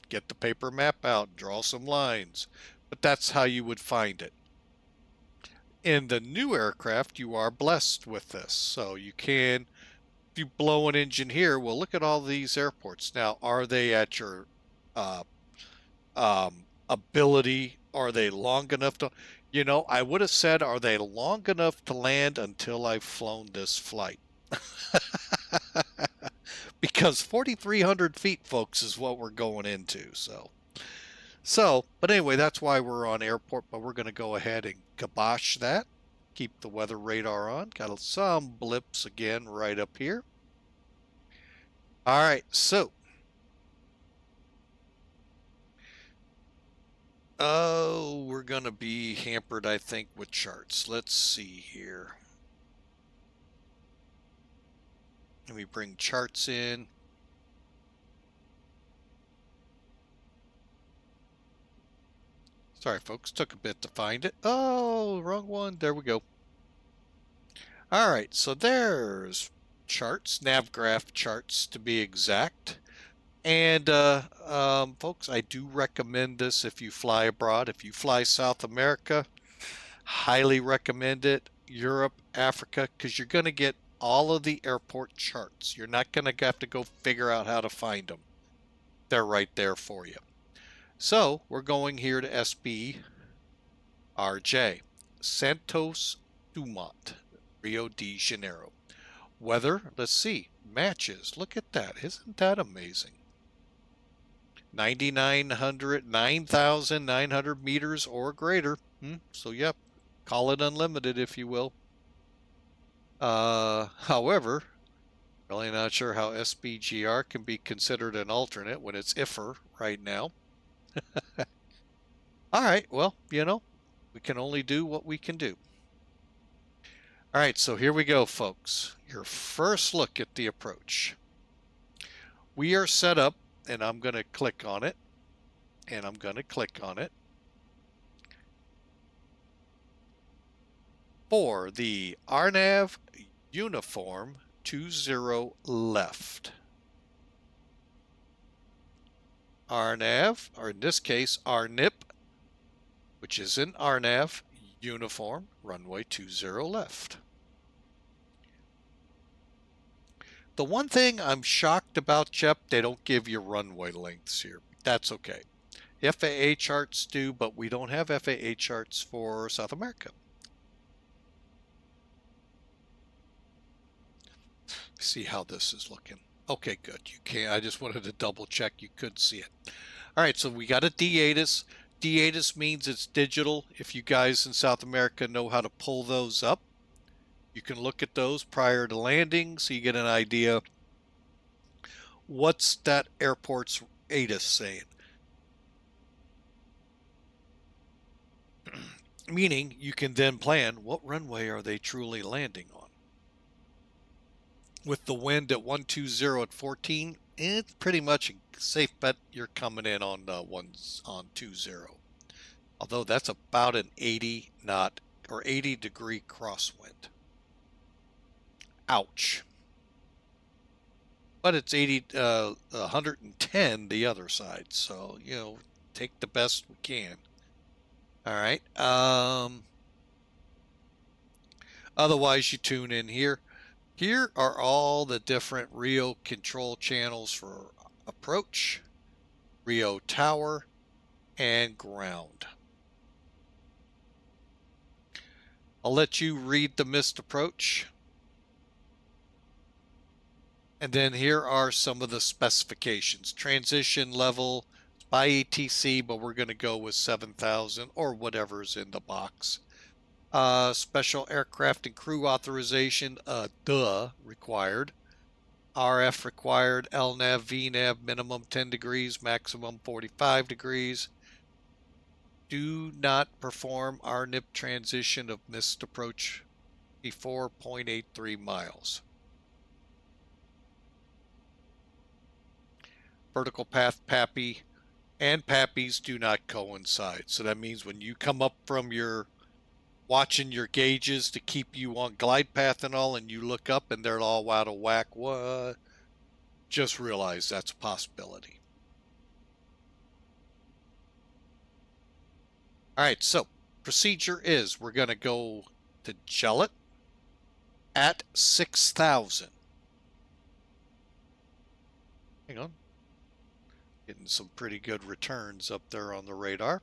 Get the paper map out, draw some lines. But that's how you would find it. In the new aircraft, you are blessed with this. So you can, if you blow an engine here, well, look at all these airports. Now, are they at your ability? Are they long enough to... You know, I would have said, are they long enough to land until I've flown this flight? Because 4,300 feet, folks, is what we're going into. But anyway, that's why we're on airport, but we're going to go ahead and kibosh that. Keep the weather radar on. Got some blips again right up here. All right, so. Oh, we're going to be hampered, I think, with charts. Let's see here. Let me bring charts in. Sorry, folks. Took a bit to find it. Oh, wrong one. There we go. All right, so there's charts, NavGraph charts to be exact. And folks, I do recommend this if you fly abroad. If you fly South America, highly recommend it. Europe, Africa, because you're going to get all of the airport charts. You're not going to have to go figure out how to find them. They're right there for you. So we're going here to SBRJ, Santos, Dumont, Rio de Janeiro. Weather, let's see, matches. Look at that. Isn't that amazing? 9,900 meters or greater. So, yep, call it unlimited, if you will. However, really not sure how SBGR can be considered an alternate when it's IFR right now. All right, well, you know, we can only do what we can do. All right, so here we go, folks. Your first look at the approach. We are set up. And I'm going to click on it, and I'm going to click on it for the RNAV uniform 20 left. RNAV, or in this case RNIP, which is an RNAV uniform runway 20 left. The one thing I'm shocked about, Jep, they don't give you runway lengths here. That's okay. FAA charts do, but we don't have FAA charts for South America. See how this is looking. Okay, good. You can. I just wanted to double check you could see it. All right, so we got a D-ATIS. D-ATIS means it's digital. If you guys in South America know how to pull those up, you can look at those prior to landing so you get an idea what's that airport's ATIS saying. Meaning you can then plan what runway are they truly landing on. With the wind at 120 at 14 it's pretty much a safe bet you're coming in on 20. Although that's about an 80 knot or 80 degree crosswind. Ouch. But it's 110 the other side, so you know, take the best we can. All right. Otherwise, you tune in here. Here are all the different Rio control channels for approach, Rio tower, and ground. I'll let you read the missed approach. And then here are some of the specifications. Transition level by ATC, but we're going to go with 7,000 or whatever's in the box. Special aircraft and crew authorization, required. RF required, LNAV, VNAV, minimum 10 degrees, maximum 45 degrees. Do not perform RNIP transition of missed approach before 0.83 miles. Vertical path PAPI and PAPIs do not coincide. So that means when you come up from your watching your gauges to keep you on glide path and all, and you look up and they're all out of whack, what? Just realize that's a possibility. All right, so procedure is we're going to go to gel it at 6,000. Hang on. Getting some pretty good returns up there on the radar.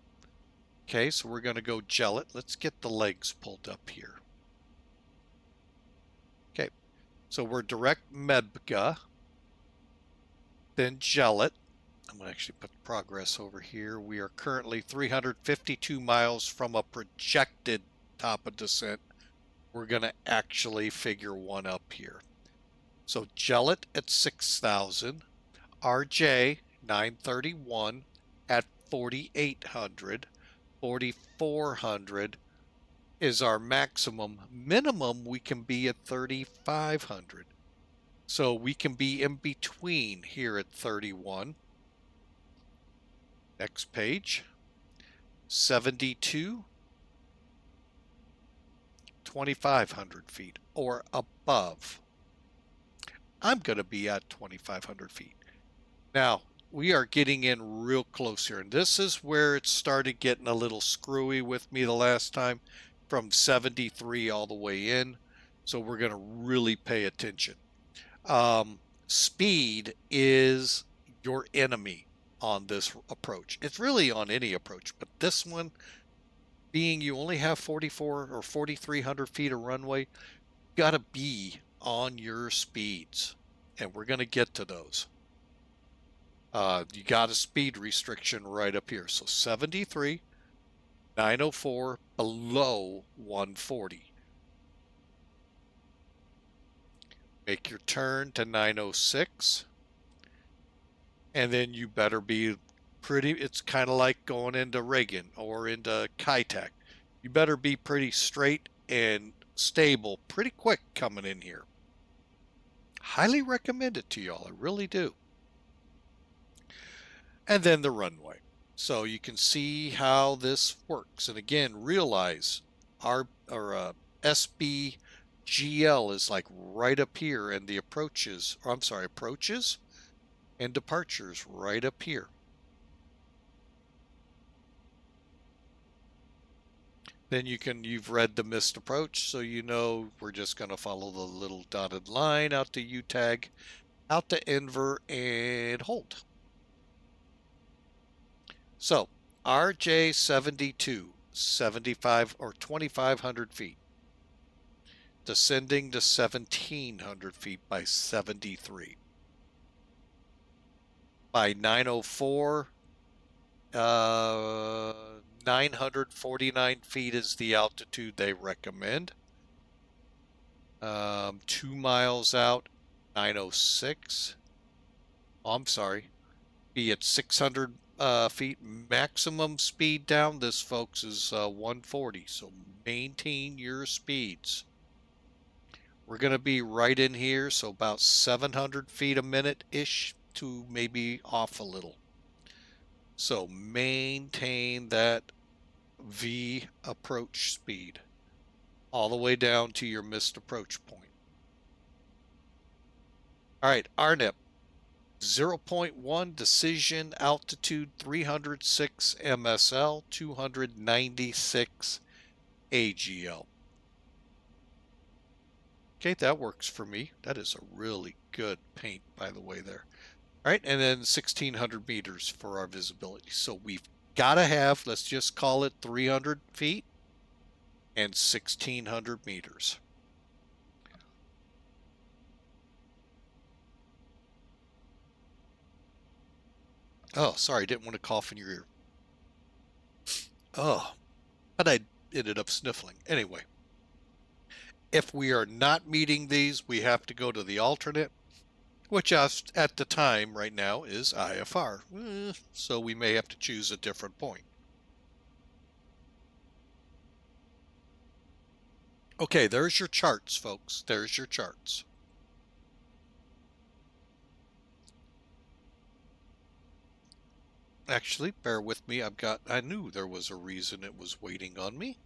Okay, so we're going to go gel it. Let's get the legs pulled up here. Okay, so we're direct MEBGA, then gel it. I'm going to actually put the progress over here. We are currently 352 miles from a projected top of descent. We're going to actually figure one up here. So gel it at 6,000. RJ 931 at 4,800. 4,400 is our maximum. Minimum we can be at 3,500. So we can be in between here at 31. Next page. 72. 2,500 feet or above. I'm going to be at 2,500 feet. Now, we are getting in real close here, and this is where it started getting a little screwy with me the last time, from 73 all the way in. So we're going to really pay attention. Speed is your enemy on this approach. It's really on any approach, but this one, being you only have 44 or 4,300 feet of runway, you got to be on your speeds, and we're going to get to those. You got a speed restriction right up here. So 73, 904, below 140. Make your turn to 906. And then you better be pretty, it's kind of like going into Reagan or into Kitech. You better be pretty straight and stable pretty quick coming in here. Highly recommend it to y'all. I really do. And then the runway. So you can see how this works. And again, realize our SBGL is like right up here, and the approaches, or I'm sorry, approaches and departures right up here. Then you've read the missed approach, so you know we're just going to follow the little dotted line out to UTAG, out to Enver, and hold. So, RJ72, 75 or 2,500 feet, descending to 1,700 feet by 73. By 904, 949 feet is the altitude they recommend. 2 miles out, 906. Oh, I'm sorry. Be at 600 feet. Maximum speed down this, folks, is 140. So maintain your speeds. We're going to be right in here, so about 700 feet a minute-ish to maybe off a little. So maintain that V approach speed all the way down to your missed approach point. All right, RNIP 0.1 decision altitude 306 MSL 296 AGL. Okay, that works for me. That is a really good paint, by the way, there. All right, and then 1,600 meters for our visibility. So we've got to have, let's just call it 300 feet and 1,600 meters. Oh, sorry, I didn't want to cough in your ear. Oh, but I ended up sniffling. Anyway, if we are not meeting these, we have to go to the alternate, which at the time right now is IFR. So we may have to choose a different point. Okay, there's your charts, folks. There's your charts. Actually, bear with me. I knew there was a reason it was waiting on me.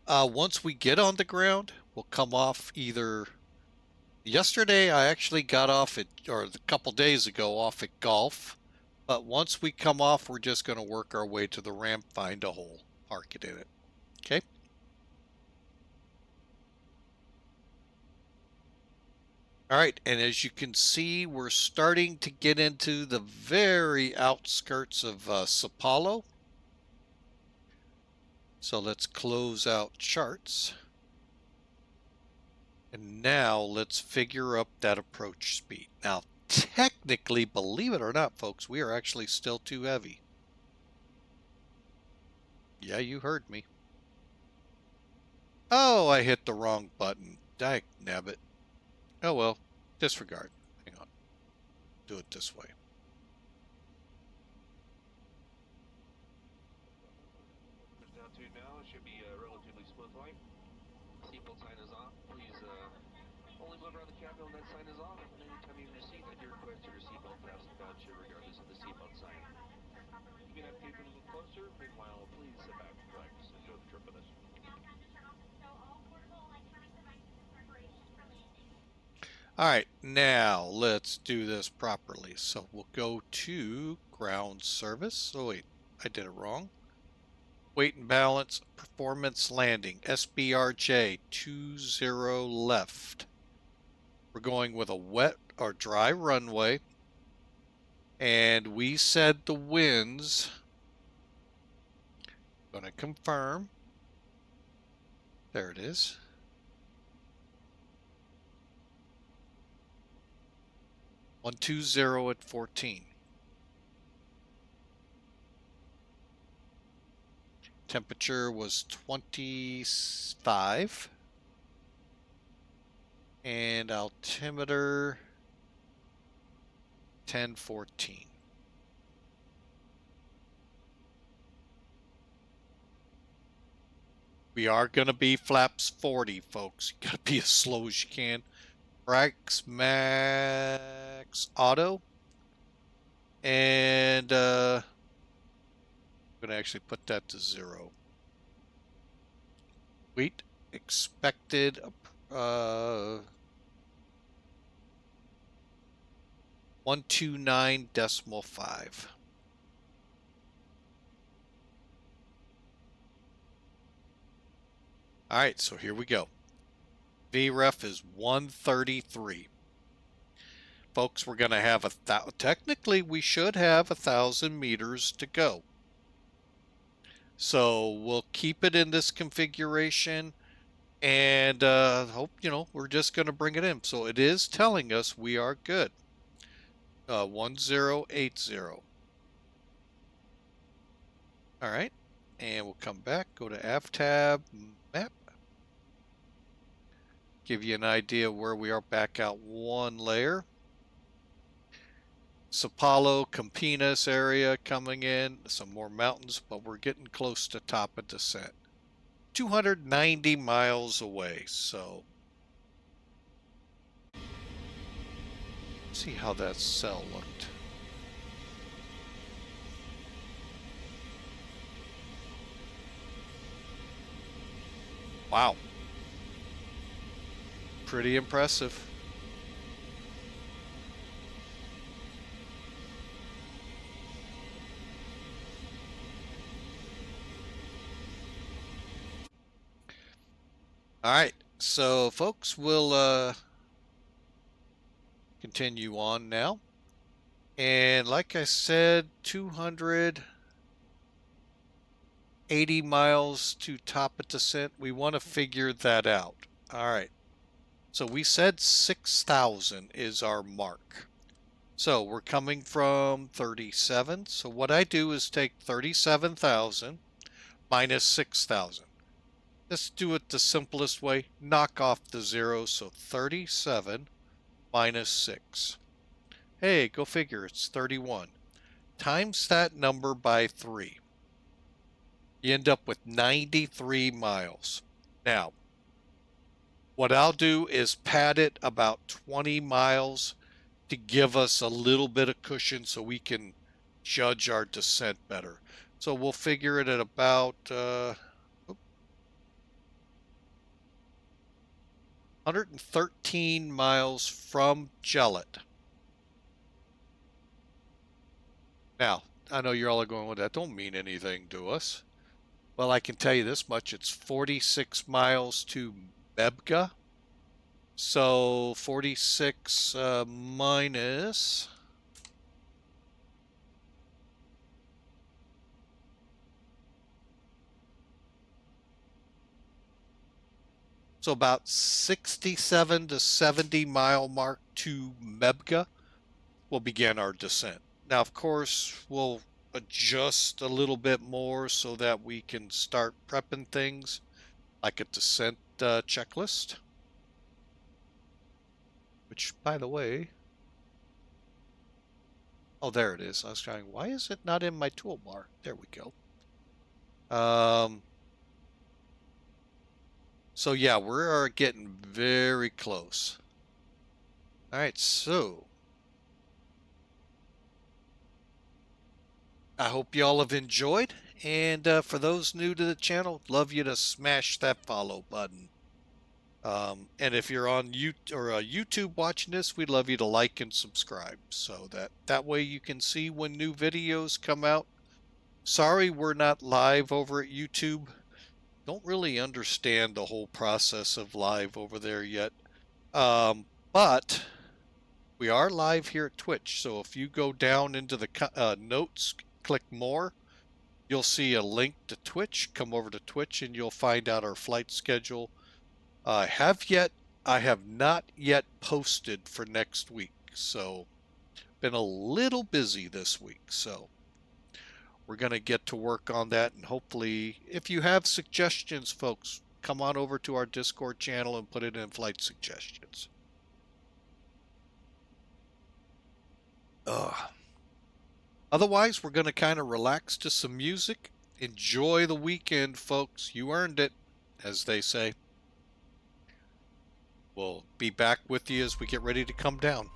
Once we get on the ground, we'll come off either. Yesterday, I actually got off at, or a couple days ago, off at Gulf. But once we come off, we're just going to work our way to the ramp, find a hole, park it in it. Okay? All right, and as you can see, we're starting to get into the very outskirts of Sao Paulo. So let's close out charts. And now let's figure up that approach speed. Now, technically, believe it or not, folks, we are actually still too heavy. Yeah, you heard me. Oh, I hit the wrong button. Dagnabbit. Oh well, disregard. Hang on. Do it this way.
Altitude now should be a relatively smooth flight. Seatbelt sign is off. Please only move around the cabin when that sign is off. And anytime you receive that, you request your seatbelt fastened about you regardless of the seatbelt sign. You can navigate a little closer. Meanwhile, please sit back and relax. Enjoy the trip with us.
All right, now let's do this properly. So we'll go to ground service. Oh wait, I did it wrong. Weight and balance, performance landing, SBRJ 20 left. We're going with a wet or dry runway. And we said the winds, going to confirm. There it is. One 20 at 14. Temperature was 25. And altimeter 1014. We are going to be flaps 40, folks. You got to be as slow as you can. Brakes max auto. And I'm going to actually put that to 0. Weight expected 129.5. All right, so here we go. VREF is 133. Folks, we're going to have technically we should have 1,000 meters to go. So we'll keep it in this configuration and hope, we're just going to bring it in. So it is telling us we are good. 1080. All right, and we'll come back, go to AvTab, map. Give you an idea of where we are, back out one layer. Sao Paulo, Campinas area coming in, some more mountains, but we're getting close to top of descent. 290 miles away, so See how that cell looked. Wow. Pretty impressive. All right, so folks, we'll continue on now. And like I said, 280 miles to top of descent. We want to figure that out. All right. So we said 6,000 is our mark. So we're coming from 37. So what I do is take 37,000 minus 6,000. Let's do it the simplest way. Knock off the zeros. So 37 minus 6. Hey, go figure. It's 31. Times that number by 3. You end up with 93 miles. Now, what I'll do is pad it about 20 miles to give us a little bit of cushion so we can judge our descent better. So we'll figure it at about 113 miles from Gellet. Now, I know you're all going, well, that don't mean anything to us. Well, I can tell you this much. It's 46 miles to MEBGA. So 46 minus... So about 67 to 70 mile mark to MEBGA will begin our descent. Now, of course, we'll adjust a little bit more so that we can start prepping things like a descent checklist. Which, by the way, oh, there it is. I was trying, why is it not in my toolbar? There we go. So yeah, we're getting very close. All right, so I hope y'all have enjoyed. And for those new to the channel, love you to smash that follow button. And if you're on YouTube watching this, we'd love you to like and subscribe so that way you can see when new videos come out. Sorry we're not live over at YouTube. Don't really understand the whole process of live over there yet. But we are live here at Twitch. So if you go down into the notes, click more, you'll see a link to Twitch. Come over to Twitch and you'll find out our flight schedule. I have not yet posted for next week, so been a little busy this week, so we're going to get to work on that, and hopefully if you have suggestions, folks, come on over to our Discord channel and put it in flight suggestions. Otherwise, we're going to kind of relax to some music. Enjoy the weekend, folks. You earned it, as they say. We'll be back with you as we get ready to come down.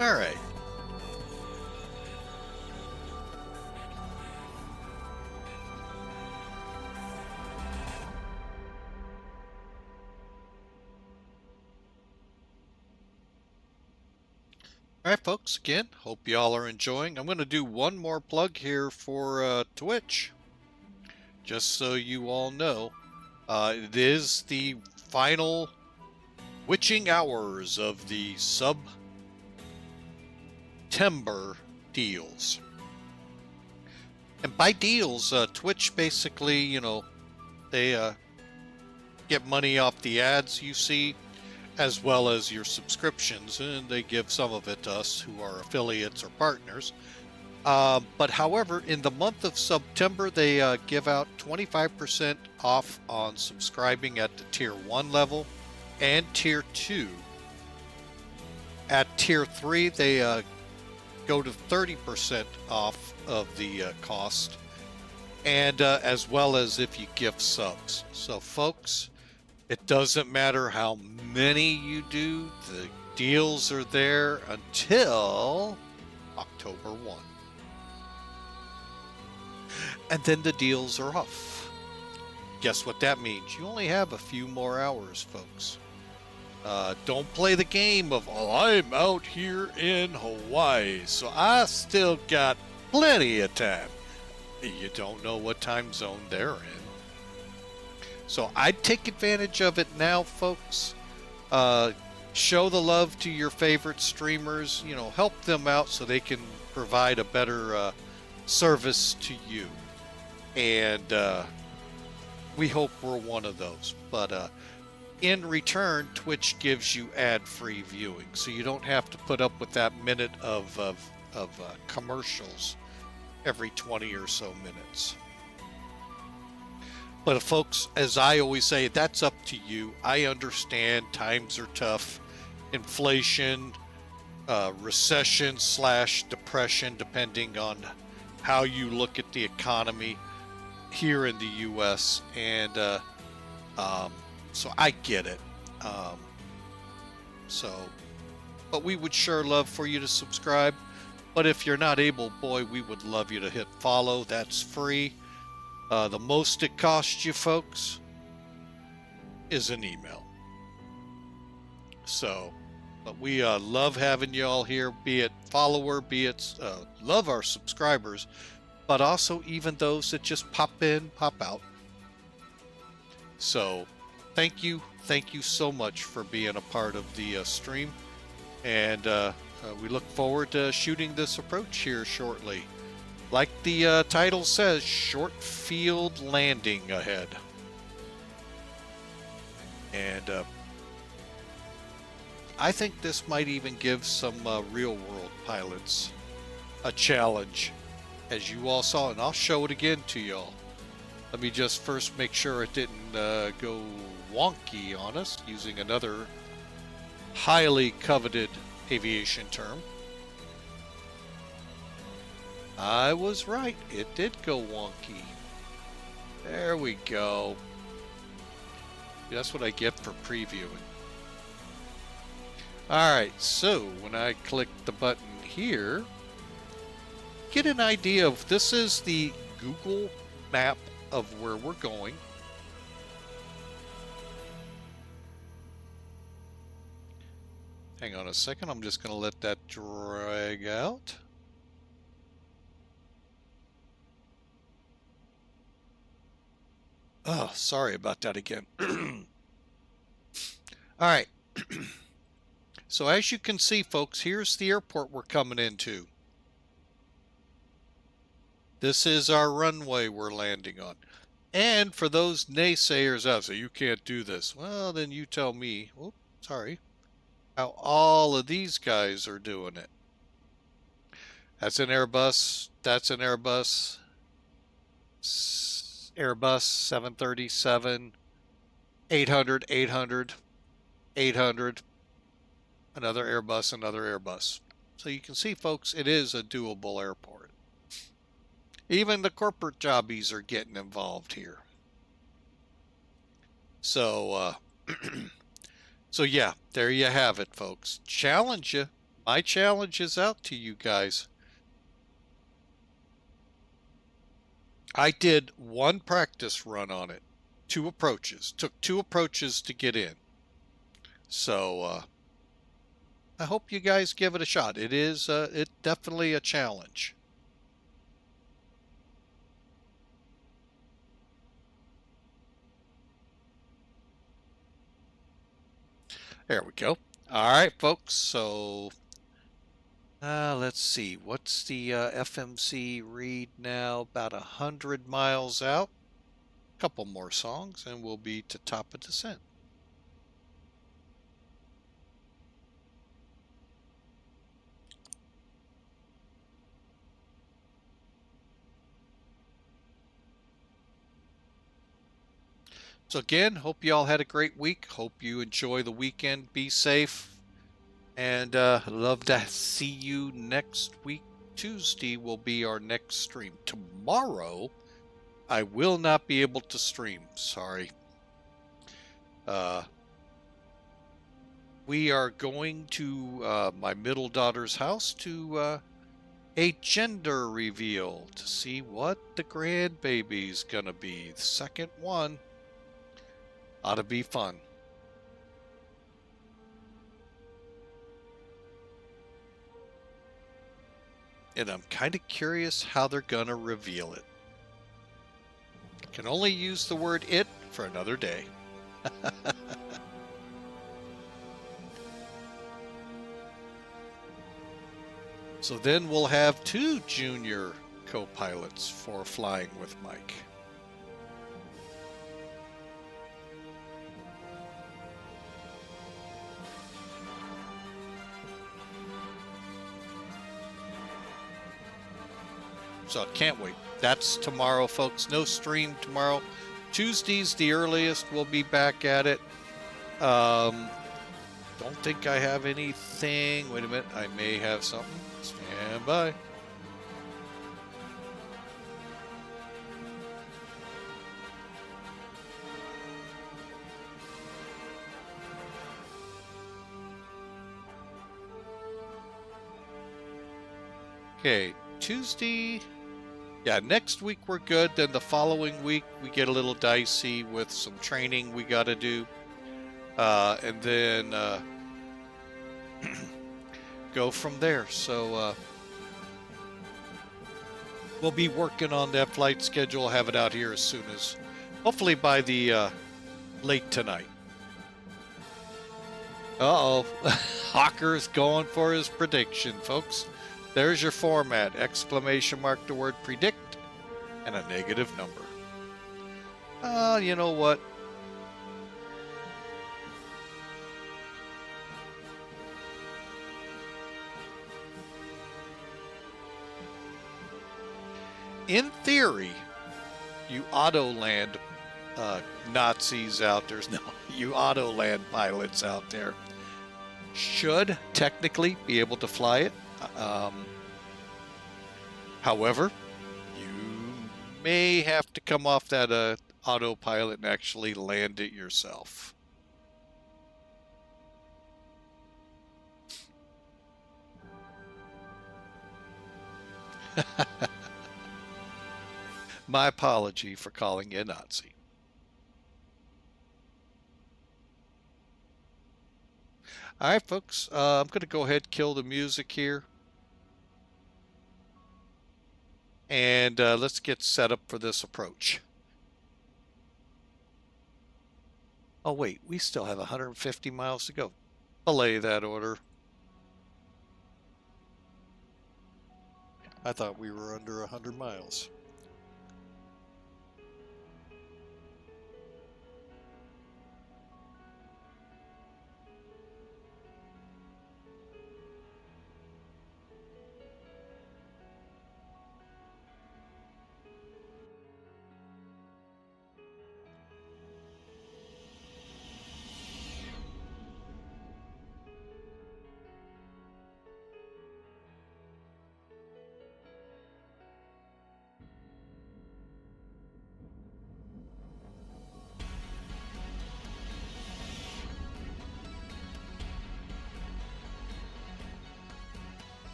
All right. All right, folks, again, hope y'all are enjoying. I'm going to do one more plug here for Twitch, just so you all know. It is the final witching hours of the September deals. And by deals, Twitch basically, you know, they get money off the ads you see, as well as your subscriptions, and they give some of it to us who are affiliates or partners. But however, in the month of September, they give out 25% off on subscribing at the Tier 1 level and Tier 2. At Tier 3, they go to 30% off of the cost, and as well as if you gift subs. So folks, it doesn't matter how many you do, the deals are there until October 1. And then the deals are off. Guess what that means? You only have a few more hours, folks. Don't play the game of, oh, I'm out here in Hawaii, so I still got plenty of time. You don't know what time zone they're in. So I'd take advantage of it now, folks. Show the love to your favorite streamers. You know, help them out so they can provide a better service to you. And we hope we're one of those. But in return, Twitch gives you ad-free viewing, so you don't have to put up with that minute of commercials every 20 or so minutes. But folks, as I always say, that's up to you. I understand times are tough. Inflation, recession / depression, depending on how you look at the economy here in the U.S. And so I get it. But we would sure love for you to subscribe. But if you're not able, boy, we would love you to hit follow. That's free. The most it costs you, folks, is an email. So, but we love having you all here, be it follower, be it love our subscribers, but also even those that just pop in, pop out. So, thank you so much for being a part of the stream, and we look forward to shooting this approach here shortly. Like the title says, short field landing ahead. And I think this might even give some real world pilots a challenge, as you all saw, and I'll show it again to y'all. Let me just first make sure it didn't go wonky on us, using another highly coveted aviation term. I was right. It did go wonky. There we go. That's what I get for previewing. Alright, so when I click the button here, get an idea of, this is the Google map of where we're going. Hang on a second, I'm just going to let that drag out. Oh, sorry about that again. Alright. So as you can see, folks, here's the airport we're coming into. This is our runway we're landing on. And for those naysayers out, so you can't do this. Well, then you tell me, oh, sorry, how all of these guys are doing it. That's an Airbus. That's an Airbus. Airbus 737, 800, 800, 800, another Airbus, another Airbus. So you can see, folks, it is a doable airport. Even the corporate jobbies are getting involved here. So, so yeah, there you have it, folks. Challenge you my challenge is out to you guys. I did one practice run on it, 2 approaches. Took 2 approaches to get in. So I hope you guys give it a shot. It is it definitely a challenge. There we go. All right, folks. So let's see. What's the FMC read now? About 100 miles out. Couple more songs, and we'll be to top of descent. So again, hope you all had a great week. Hope you enjoy the weekend. Be safe. And love to see you next week. Tuesday will be our next stream. Tomorrow, I will not be able to stream. Sorry. We are going to my middle daughter's house to a gender reveal to see what the grandbaby's gonna be. The second one. Ought to be fun. And I'm kind of curious how they're gonna reveal it. Can only use the word "it" for another day. So then we'll have 2 junior co-pilots for flying with Mike. So I can't wait. That's tomorrow, folks. No stream tomorrow. Tuesday's the earliest we'll be back at it. Don't think I have anything. Wait a minute. I may have something. Stand by. Okay, Tuesday. Yeah, next week we're good. Then the following week we get a little dicey with some training we got to do. And then go from there. So we'll be working on that flight schedule. Have it out here as soon as, hopefully by the late tonight. Uh-oh. Hawker's going for his prediction, folks. There's your format. Exclamation mark the word predict and a negative number. You know what? In theory, you auto land Nazis out there. No, you auto land pilots out there should technically be able to fly it. However, you may have to come off that autopilot and actually land it yourself. My apology for calling you a Nazi. All right, folks, I'm going to go ahead and kill the music here. And let's get set up for this approach. Oh, wait, we still have 150 miles to go. Belay that order. I thought we were under 100 miles.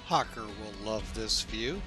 Hawker will love this view.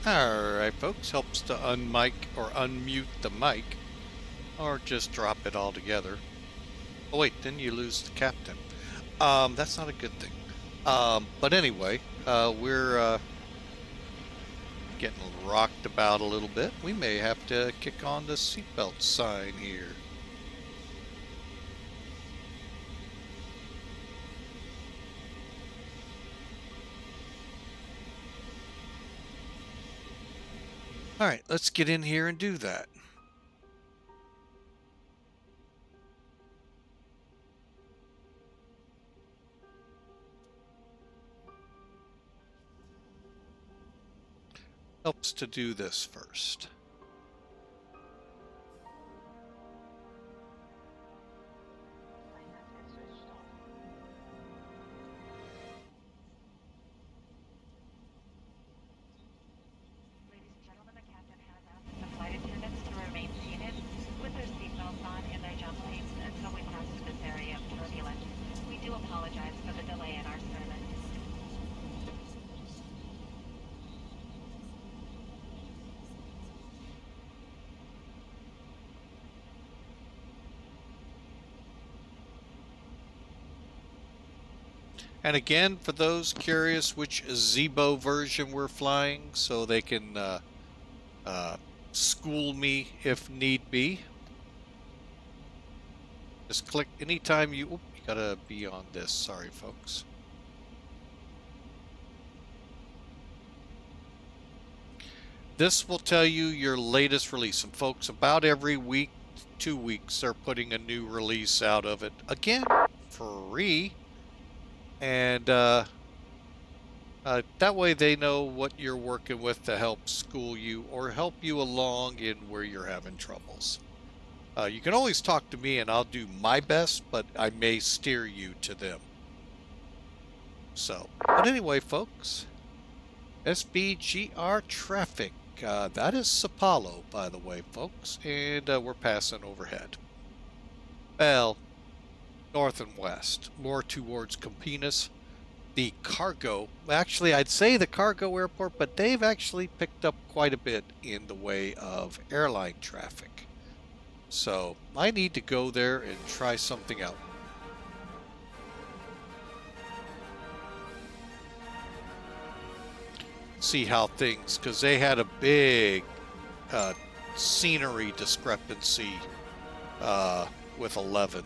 Alright folks, helps to unmic or unmute the mic, or just drop it all together. Oh wait, then you lose the captain. That's not a good thing. But anyway, we're getting rocked about a little bit. We may have to kick on the seatbelt sign here. Alright, let's get in here and do that. Helps to do this first. And again, for those curious which ZIBO version we're flying, so they can school me if need be. Just click anytime you gotta be on this. Sorry, folks. This will tell you your latest release. And folks, about every week, 2 weeks, they're putting a new release out of it. Again, free. And that way they know what you're working with to help school you or help you along in where you're having troubles. You can always talk to me and I'll do my best, but I may steer you to them. So, but anyway, folks, SBGR traffic. That is Sapalo, by the way, folks, and we're passing overhead. Well, north and west, more towards Campinas. The cargo, actually I'd say the cargo airport, but they've actually picked up quite a bit in the way of airline traffic. So I need to go there and try something out. see how things, because they had a big scenery discrepancy with 11.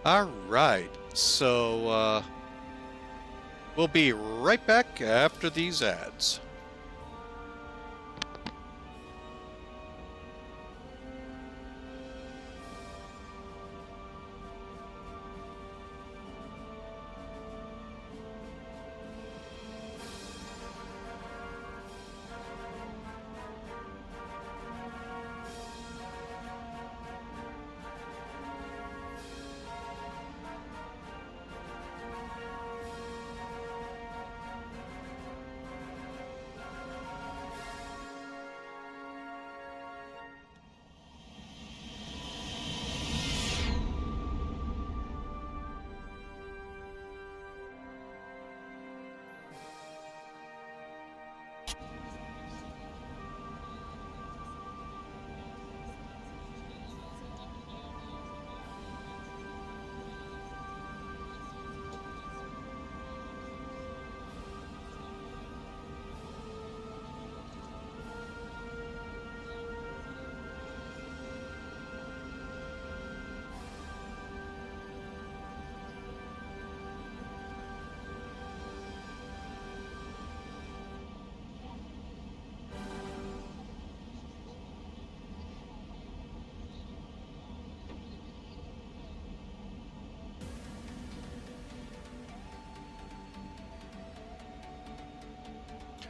All right, so we'll be right back after these ads.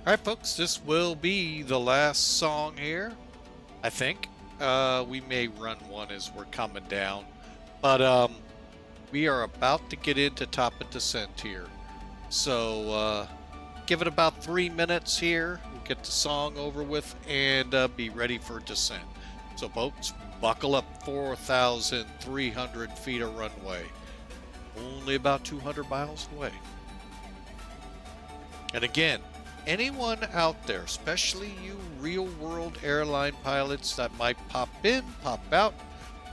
Alright folks, this will be the last song here, I think. We may run one as we're coming down, but we are about to get into top of descent here. So give it about 3 minutes here, we'll get the song over with and be ready for descent. So folks, buckle up. 4,300 feet of runway, only about 200 miles away. And again, anyone out there, especially you real-world airline pilots that might pop in, pop out,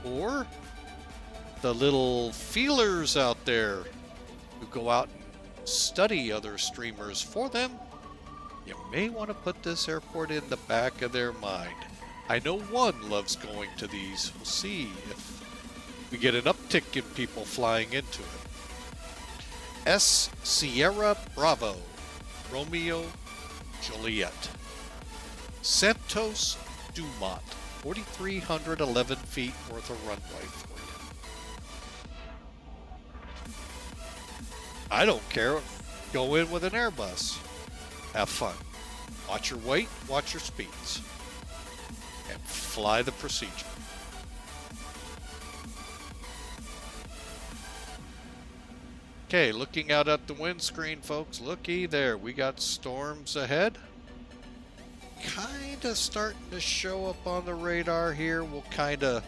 or the little feelers out there who go out and study other streamers for them, you may want to put this airport in the back of their mind. I know one loves going to these. We'll see if we get an uptick in people flying into it. S. Sierra Bravo, Romeo Juliet, Santos, Dumont, 4,311 feet worth of runway for you. I don't care. Go in with an Airbus. Have fun. Watch your weight, watch your speeds, and fly the procedure. Okay, looking out at the windscreen, folks, looky there. We got storms ahead. Kind of starting to show up on the radar here. We'll kind of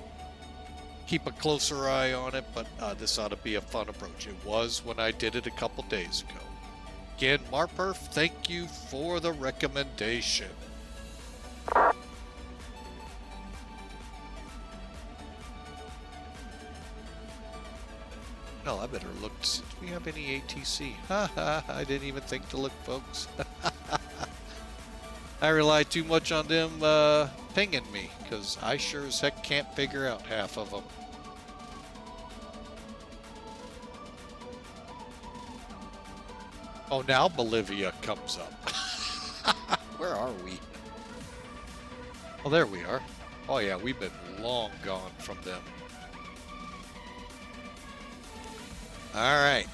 keep a closer eye on it, but this ought to be a fun approach. It was when I did it a couple days ago. Again, Marperf, thank you for the recommendation. Well, I better look. Do we have any ATC? I didn't even think to look, folks. I rely too much on them pinging me, because I sure as heck can't figure out half of them. Oh, now Bolivia comes up. Where are we? Oh, there we are. Oh yeah, we've been long gone from them. Alright.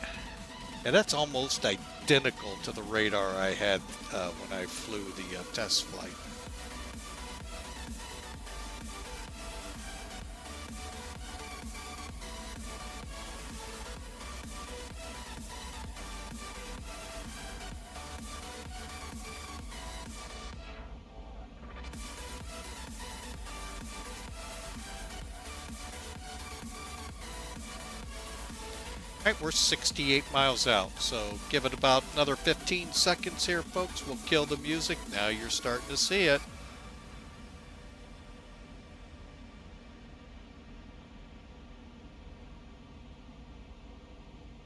And that's almost identical to the radar I had when I flew the test flight. Alright, we're 68 miles out, so give it about another 15 seconds here, folks. We'll kill the music. Now you're starting to see it.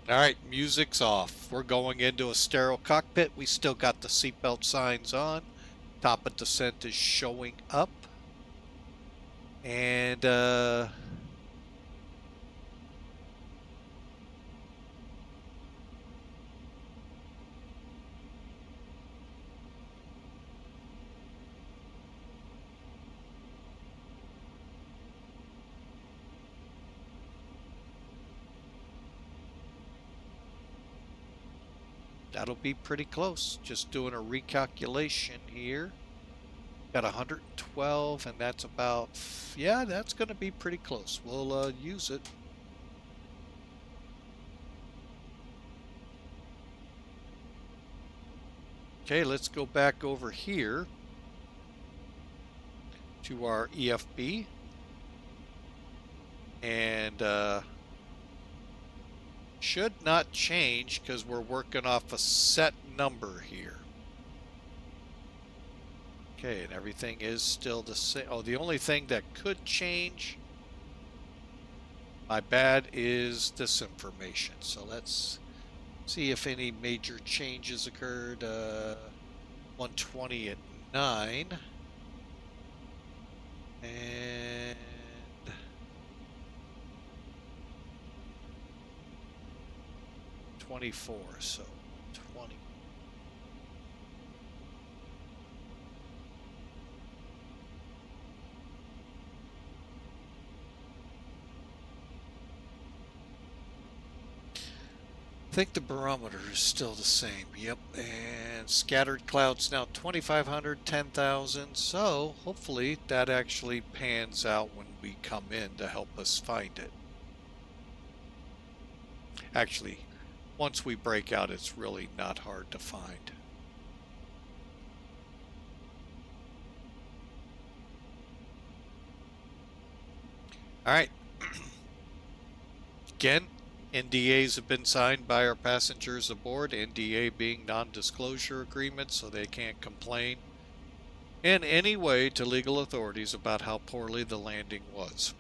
Alright, music's off. We're going into a sterile cockpit. We still got the seatbelt signs on. Top of descent is showing up. And, that'll be pretty close. Just doing a recalculation here. Got 112, and that's about, yeah, that's going to be pretty close. We'll use it. Okay, let's go back over here to our EFB. And should not change because we're working off a set number here. Okay, and everything is still the same. Oh, the only thing that could change, my bad, is this information. So let's see if any major changes occurred. 120 at 9. And 24, so 20. I think the barometer is still the same. Yep, and scattered clouds now 2,500, 10,000. So hopefully that actually pans out when we come in to help us find it. Actually, once we break out, it's really not hard to find. All right. Again, NDAs have been signed by our passengers aboard, NDA being non-disclosure agreements, so they can't complain in any way to legal authorities about how poorly the landing was.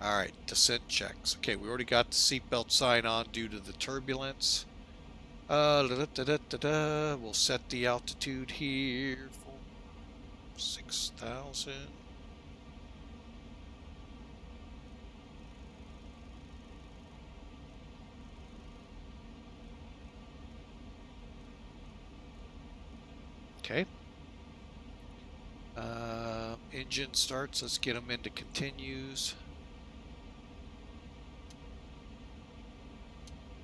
All right, descent checks. Okay, we already got the seatbelt sign on due to the turbulence. We'll set the altitude here for 6,000. Okay. Engine starts. Let's get them into continues.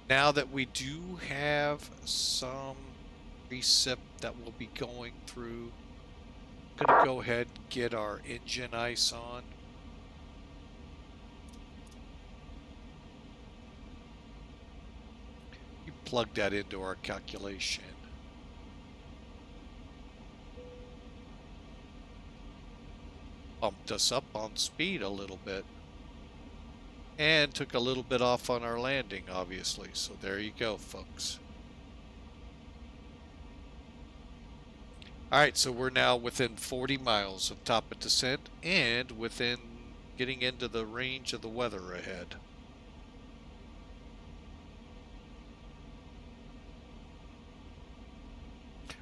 Now that we do have some precip that we'll be going through, I'm going to go ahead and get our engine ice on. You plug that into our calculation. Bumped us up on speed a little bit. And took a little bit off on our landing, obviously. So there you go, folks. Alright, so we're now within 40 miles of top of descent and within getting into the range of the weather ahead.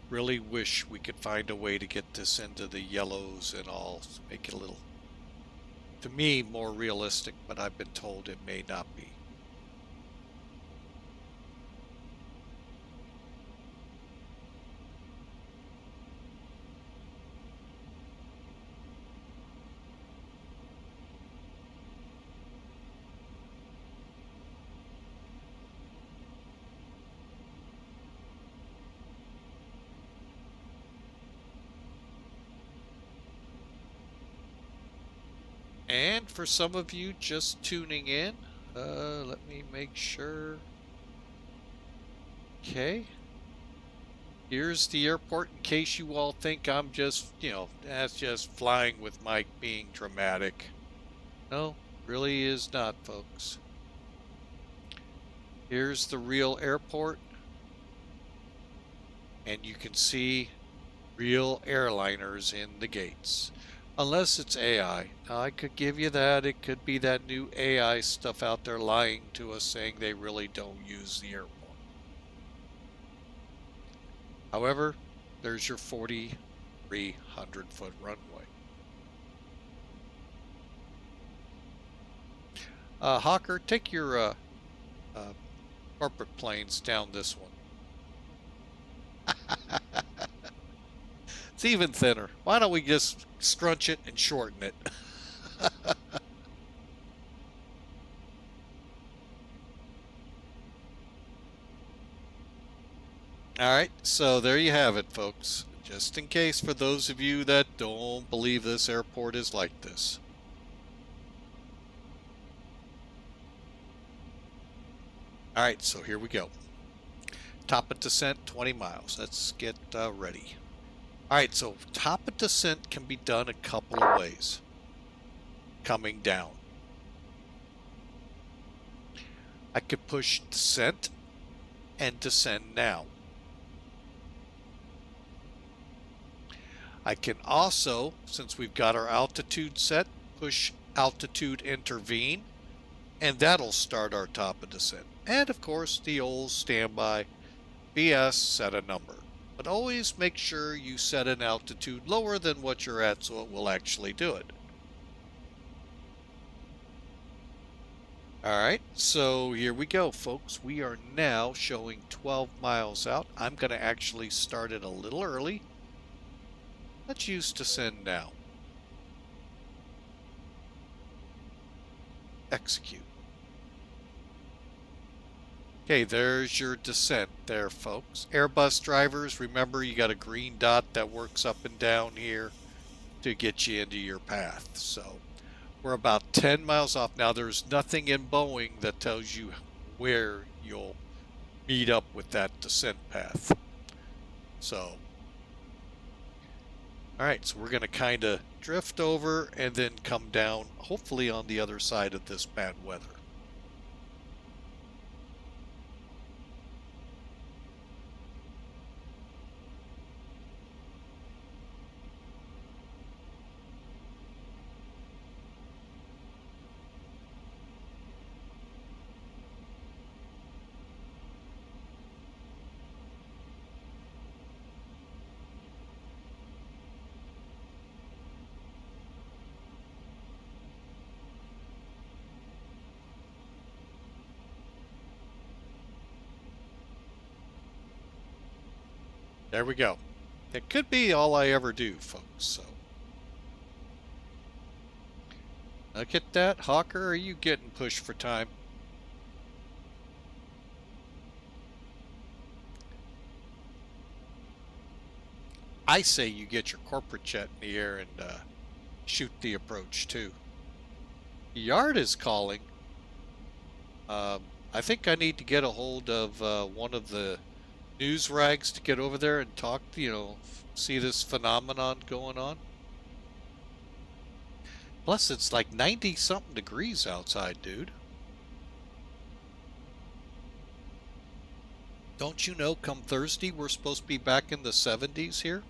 Really wish we could find a way to get this into the yellows and all, make it a little, to me, more realistic, but I've been told it may not be. And for some of you just tuning in, let me make sure. Okay. Here's the airport in case you all think I'm just, that's just flying with Mike being dramatic. No, really is not, folks. Here's the real airport. And you can see real airliners in the gates. Unless it's AI. Now, I could give you that. It could be that new AI stuff out there lying to us saying they really don't use the airport. However, there's your 4,300-foot runway. Hawker, take your corporate planes down this one. It's even thinner. Why don't we just scrunch it and shorten it? Alright, so there you have it, folks. Just in case for those of you that don't believe this airport is like this. Alright, so here we go. Top of descent, 20 miles. Let's get ready. Alright, so top of descent can be done a couple of ways. Coming down. I could push descent and descend now. I can also, since we've got our altitude set, push altitude intervene, and that'll start our top of descent. And of course, the old standby BS, set a number. But always make sure you set an altitude lower than what you're at so it will actually do it. Alright, so here we go, folks. We are now showing 12 miles out. I'm going to actually start it a little early. Let's use descend now. Execute. Okay, there's your descent there, folks. Airbus drivers, remember you got a green dot that works up and down here to get you into your path. So we're about 10 miles off. Now there's nothing in Boeing that tells you where you'll meet up with that descent path. So, alright, so we're going to kind of drift over and then come down, hopefully on the other side of this bad weather. There we go. That could be all I ever do, folks. So, look at that. Hawker, are you getting pushed for time? I say you get your corporate jet in the air and shoot the approach too. Yard is calling. I think I need to get a hold of one of the news rags to get over there and talk, see this phenomenon going on. Plus, it's like 90-something degrees outside, dude. Don't you know, come Thursday, we're supposed to be back in the 70s here?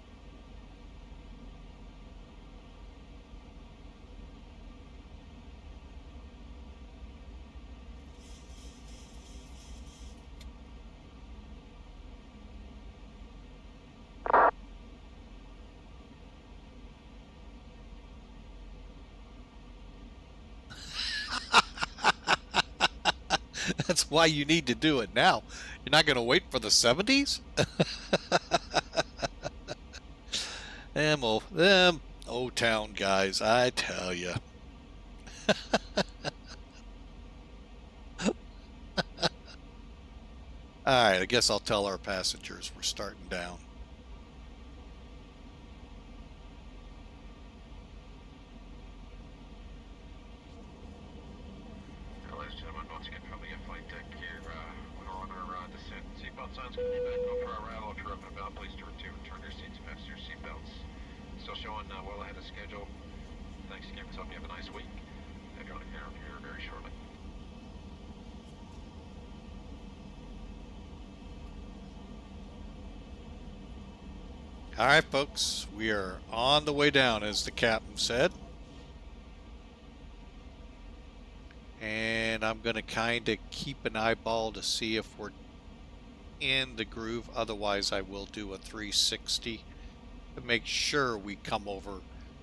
That's why you need to do it now. You're not going to wait for the 70s? Them O-Town guys, I tell you. Alright, I guess I'll tell our passengers we're starting down.
Ladies and gentlemen, once again, coming in flight deck here. We're on our descent. Seatbelt signs going to be back. Go for our rattle if you're up and about.
please turn your seats, fasten your seatbelts. Still showing well ahead of schedule. Thanks again. Hope you have a nice week. Have you on the ground here very shortly.
All right, folks, we are on the way down, as the captain said. And I'm going to kind of keep an eyeball to see if we're in the groove. Otherwise, I will do a 360 to make sure we come over,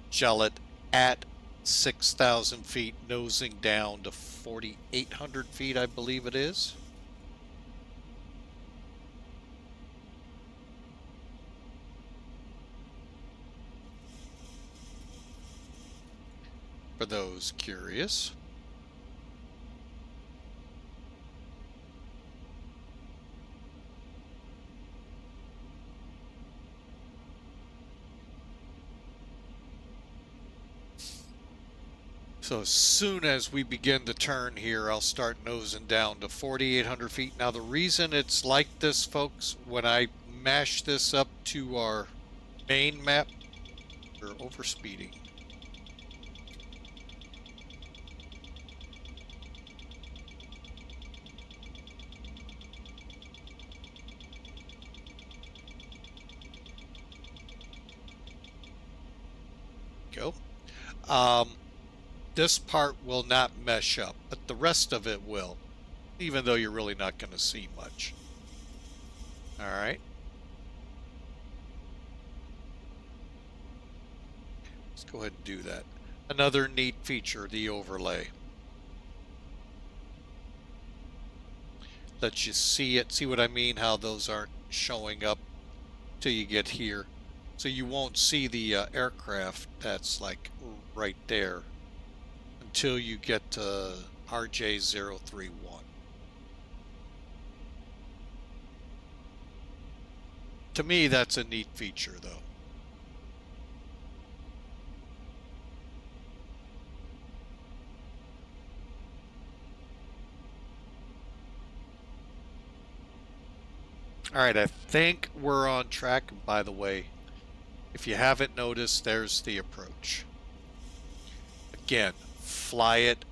gel it at 6,000 feet, nosing down to 4,800 feet, I believe it is. For those curious. So as soon as we begin to turn here, I'll start nosing down to 4,800 feet. Now the reason it's like this, folks, when I mash this up to our main map, we're overspeeding. Go. This part will not mesh up, but the rest of it will, even though you're really not going to see much. All right. Let's go ahead and do that. Another neat feature, the overlay. Lets you see it. See what I mean? How those aren't showing up till you get here. So you won't see the aircraft that's like right there until you get to RJ031. To me, that's a neat feature, though. All right, I think we're on track. By the way, if you haven't noticed, there's the approach. Again, fly it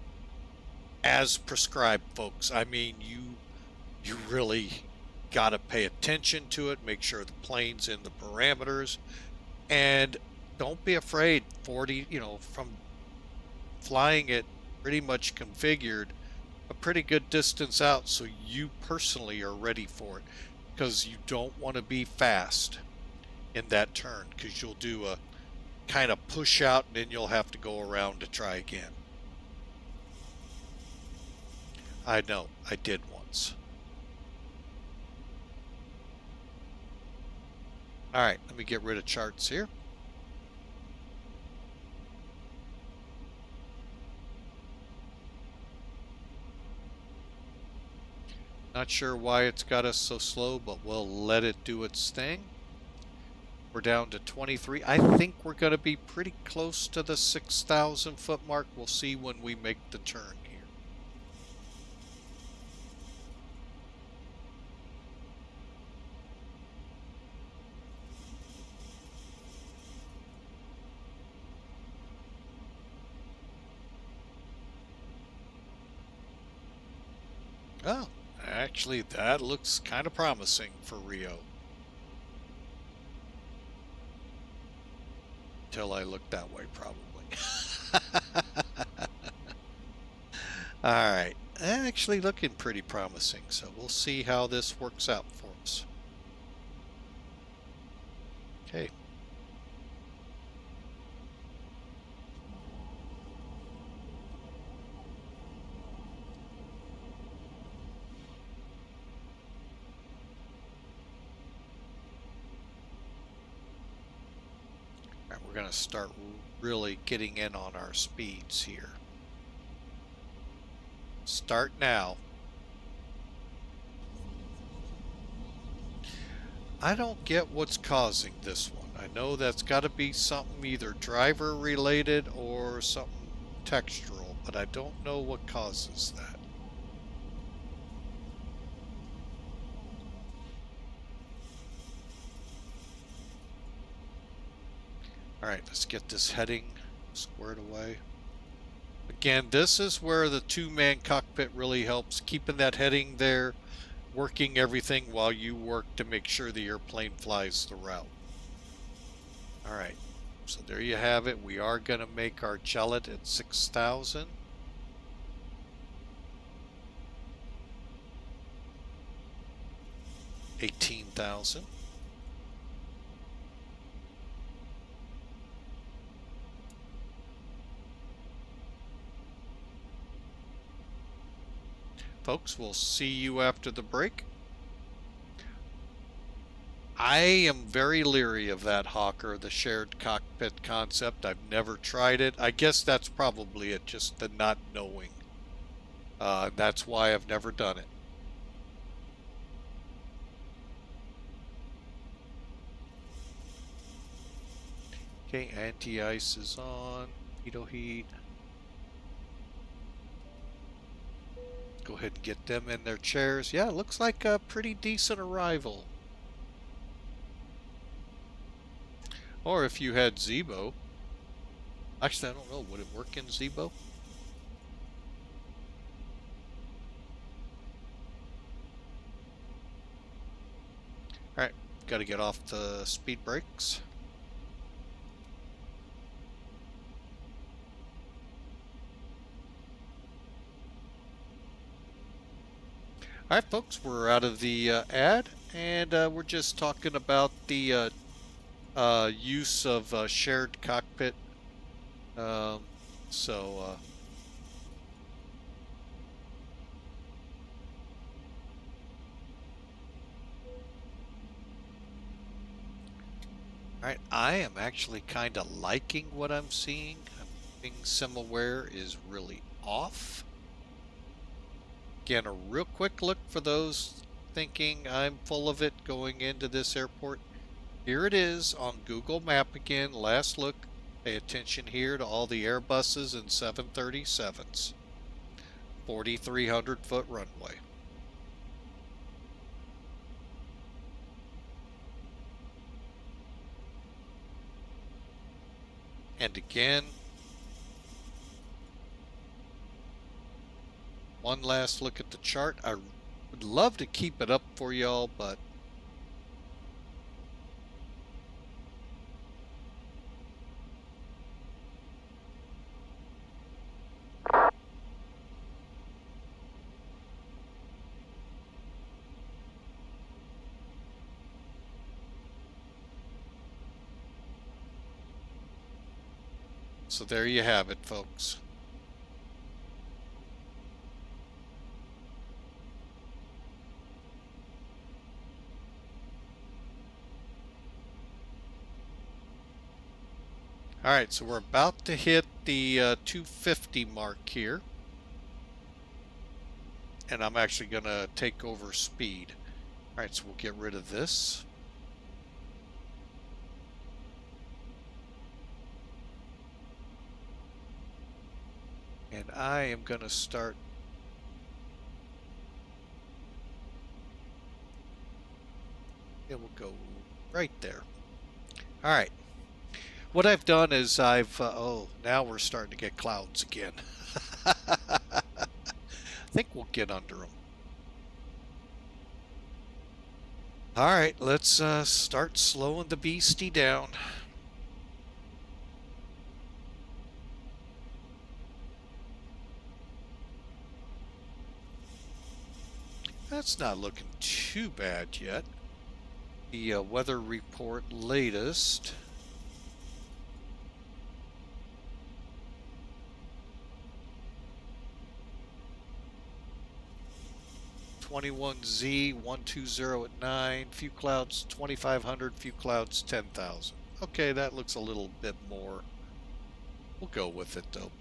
as prescribed, folks. I mean, you really got to pay attention to it, make sure the plane's in the parameters, and don't be afraid. 40, from flying it pretty much configured a pretty good distance out, so you personally are ready for it, because you don't want to be fast in that turn, because you'll do a kind of push out and then you'll have to go around to try again. I know, I did once. All right, let me get rid of charts here. Not sure why it's got us so slow, but we'll let it do its thing. We're down to 23. I think we're going to be pretty close to the 6,000 foot mark. We'll see when we make the turn here. Oh, actually, that looks kind of promising for Rio. Until I look that way, probably. Alright, actually looking pretty promising, so we'll see how this works out for us. Okay. We're going to start really getting in on our speeds here. Start now. I don't get what's causing this one. I know that's got to be something either driver related or something textural, but I don't know what causes that. Alright, let's get this heading squared away. Again, this is where the two-man cockpit really helps, keeping that heading there, working everything while you work to make sure the airplane flies the route. Alright, so there you have it. We are going to make our jellet at 6,000. $18,000. Folks, we'll see you after the break. I am very leery of that Hawker, the shared cockpit concept. I've never tried it. I guess that's probably it, just the not knowing. That's why I've never done it. Okay, anti-ice is on. Veto heat. Go ahead and get them in their chairs. Yeah, it looks like a pretty decent arrival. Or if you had Zibo. Actually, I don't know. Would it work in Zibo? Alright, got to get off the speed brakes. Alright folks, we're out of the ad, and we're just talking about the use of shared cockpit. Alright, I am actually kind of liking what I'm seeing. I'm thinking SimAware is really off. Again, a real quick look for those thinking I'm full of it going into this airport. Here it is on Google Map again. Last look. Pay attention here to all the Airbuses and 737s. 4,300 foot runway. And again, one last look at the chart. I would love to keep it up for y'all, but so there you have it, folks. Alright, so we're about to hit the 250 mark here. And I'm actually going to take over speed. Alright, so we'll get rid of this. And I am going to start. It will go right there. Alright. What I've done is oh, now we're starting to get clouds again. I think we'll get under them. Alright, let's start slowing the beastie down. That's not looking too bad yet. The weather report latest. Z120 at 9, few clouds 2,500, few clouds 10,000. Okay, that looks a little bit more. We'll go with it though.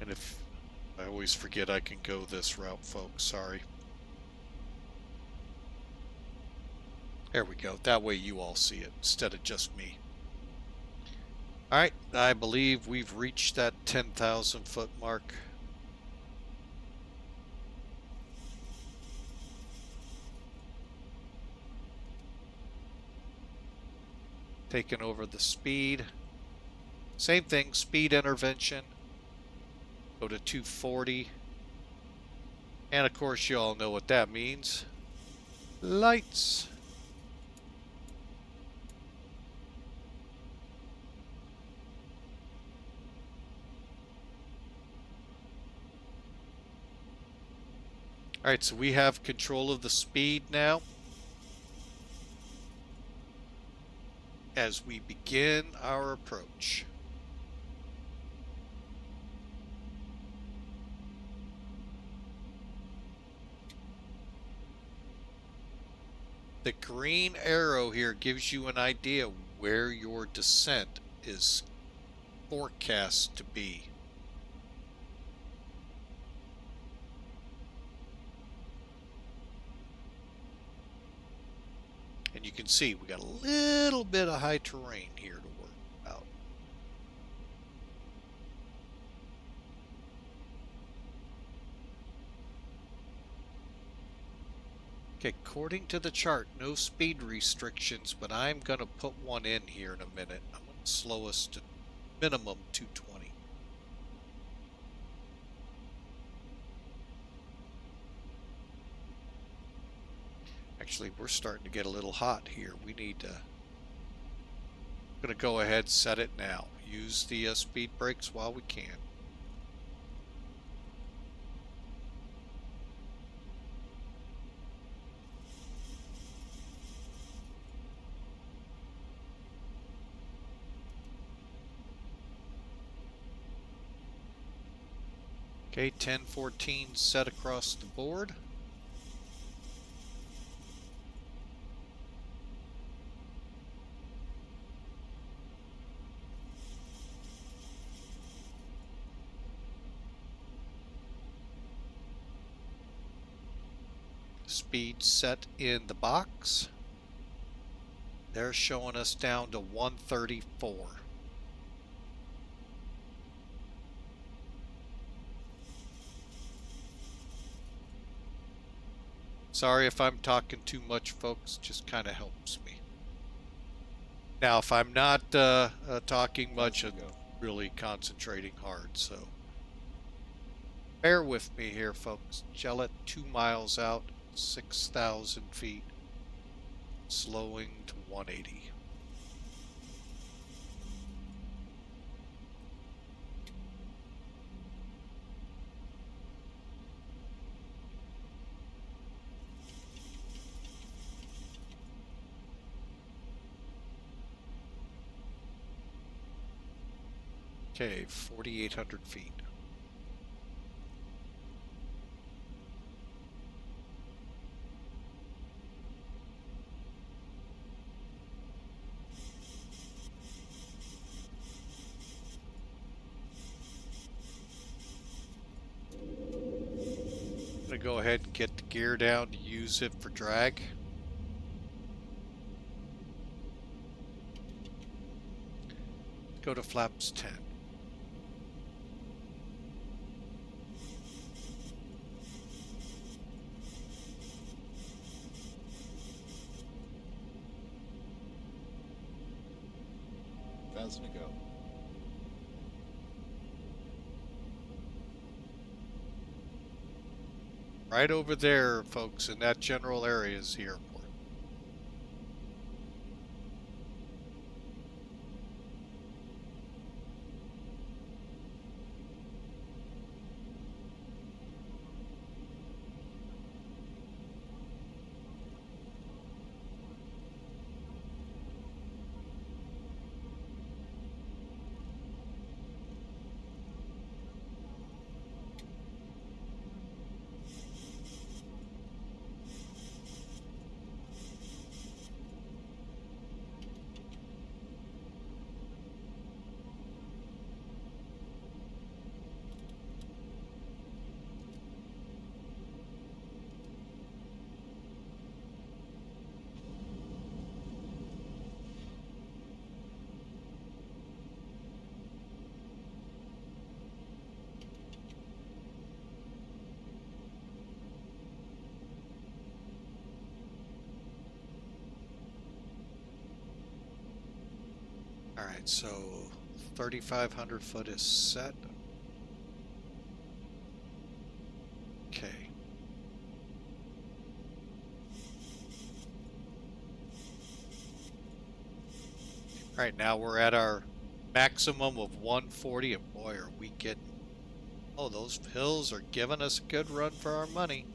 And if I always forget I can go this route, folks, sorry. There we go. That way you all see it instead of just me. Alright, I believe we've reached that 10,000 foot mark. taking over the speed. Same thing, speed intervention. Go to 240. And of course you all know what that means. Lights. Alright, so we have control of the speed now. As we begin our approach. The green arrow here gives you an idea where your descent is forecast to be. And you can see we got a little bit of high terrain here to work about. Okay, according to the chart, no speed restrictions, but I'm going to put one in here in a minute. I'm going to slow us to minimum 220. Actually, we're starting to get a little hot here. We need to... I'm going to go ahead and set it now. Use the speed brakes while we can. Okay, 1014 set across the board. Speed set in the box. They're showing us down to 134. Sorry if I'm talking too much, folks. Just kind of helps me. Now, if I'm not talking much, I'm really concentrating hard, so bear with me here, folks. Gillette 2 miles out, 6,000 feet, slowing to 180. Okay, 4,800 feet. I'm gonna go ahead and get the gear down to use it for drag. Go to flaps 10.
Fast to go.
Right over there, folks, in that general area is the airport. Alright, so 3,500 foot is set. Okay. Alright, now we're at our maximum of 140, and boy, are we getting... Oh, those hills are giving us a good run for our money.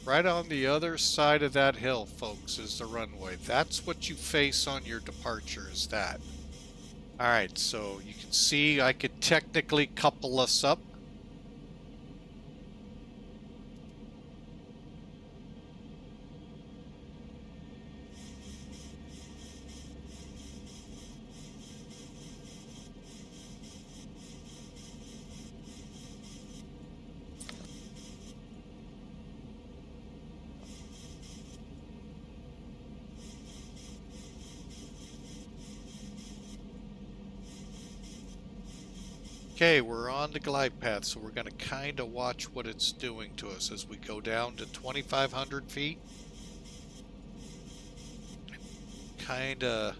Right on the other side of that hill, folks, is the runway. That's what you face on your departure, is that. Alright, so you can see I could technically couple us up. Okay, we're on the glide path, so we're going to kind of watch what it's doing to us as we go down to 2,500 feet. Kind of...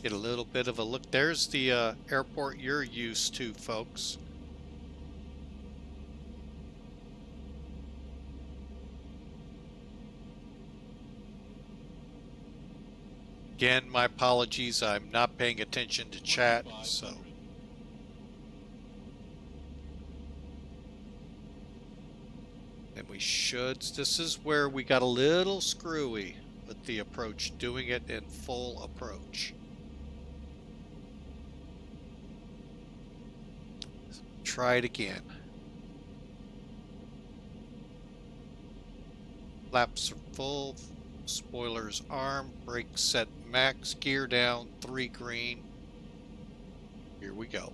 Get a little bit of a look. There's the airport you're used to, folks. Again, my apologies. I'm not paying attention to chat, so. And we should. This is where we got a little screwy with the approach, doing it in full approach. Try it again. Flaps are full, spoilers armed, brakes set max, gear down, 3 green. Here we go.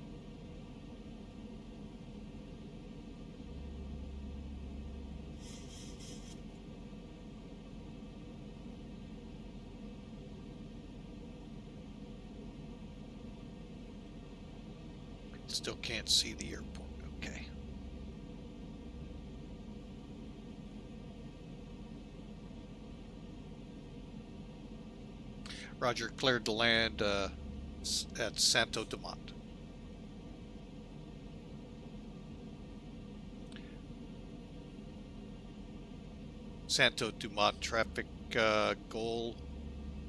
Still can't see the airport. Okay. Roger, cleared to land at Santo Dumont. Santo Dumont traffic goal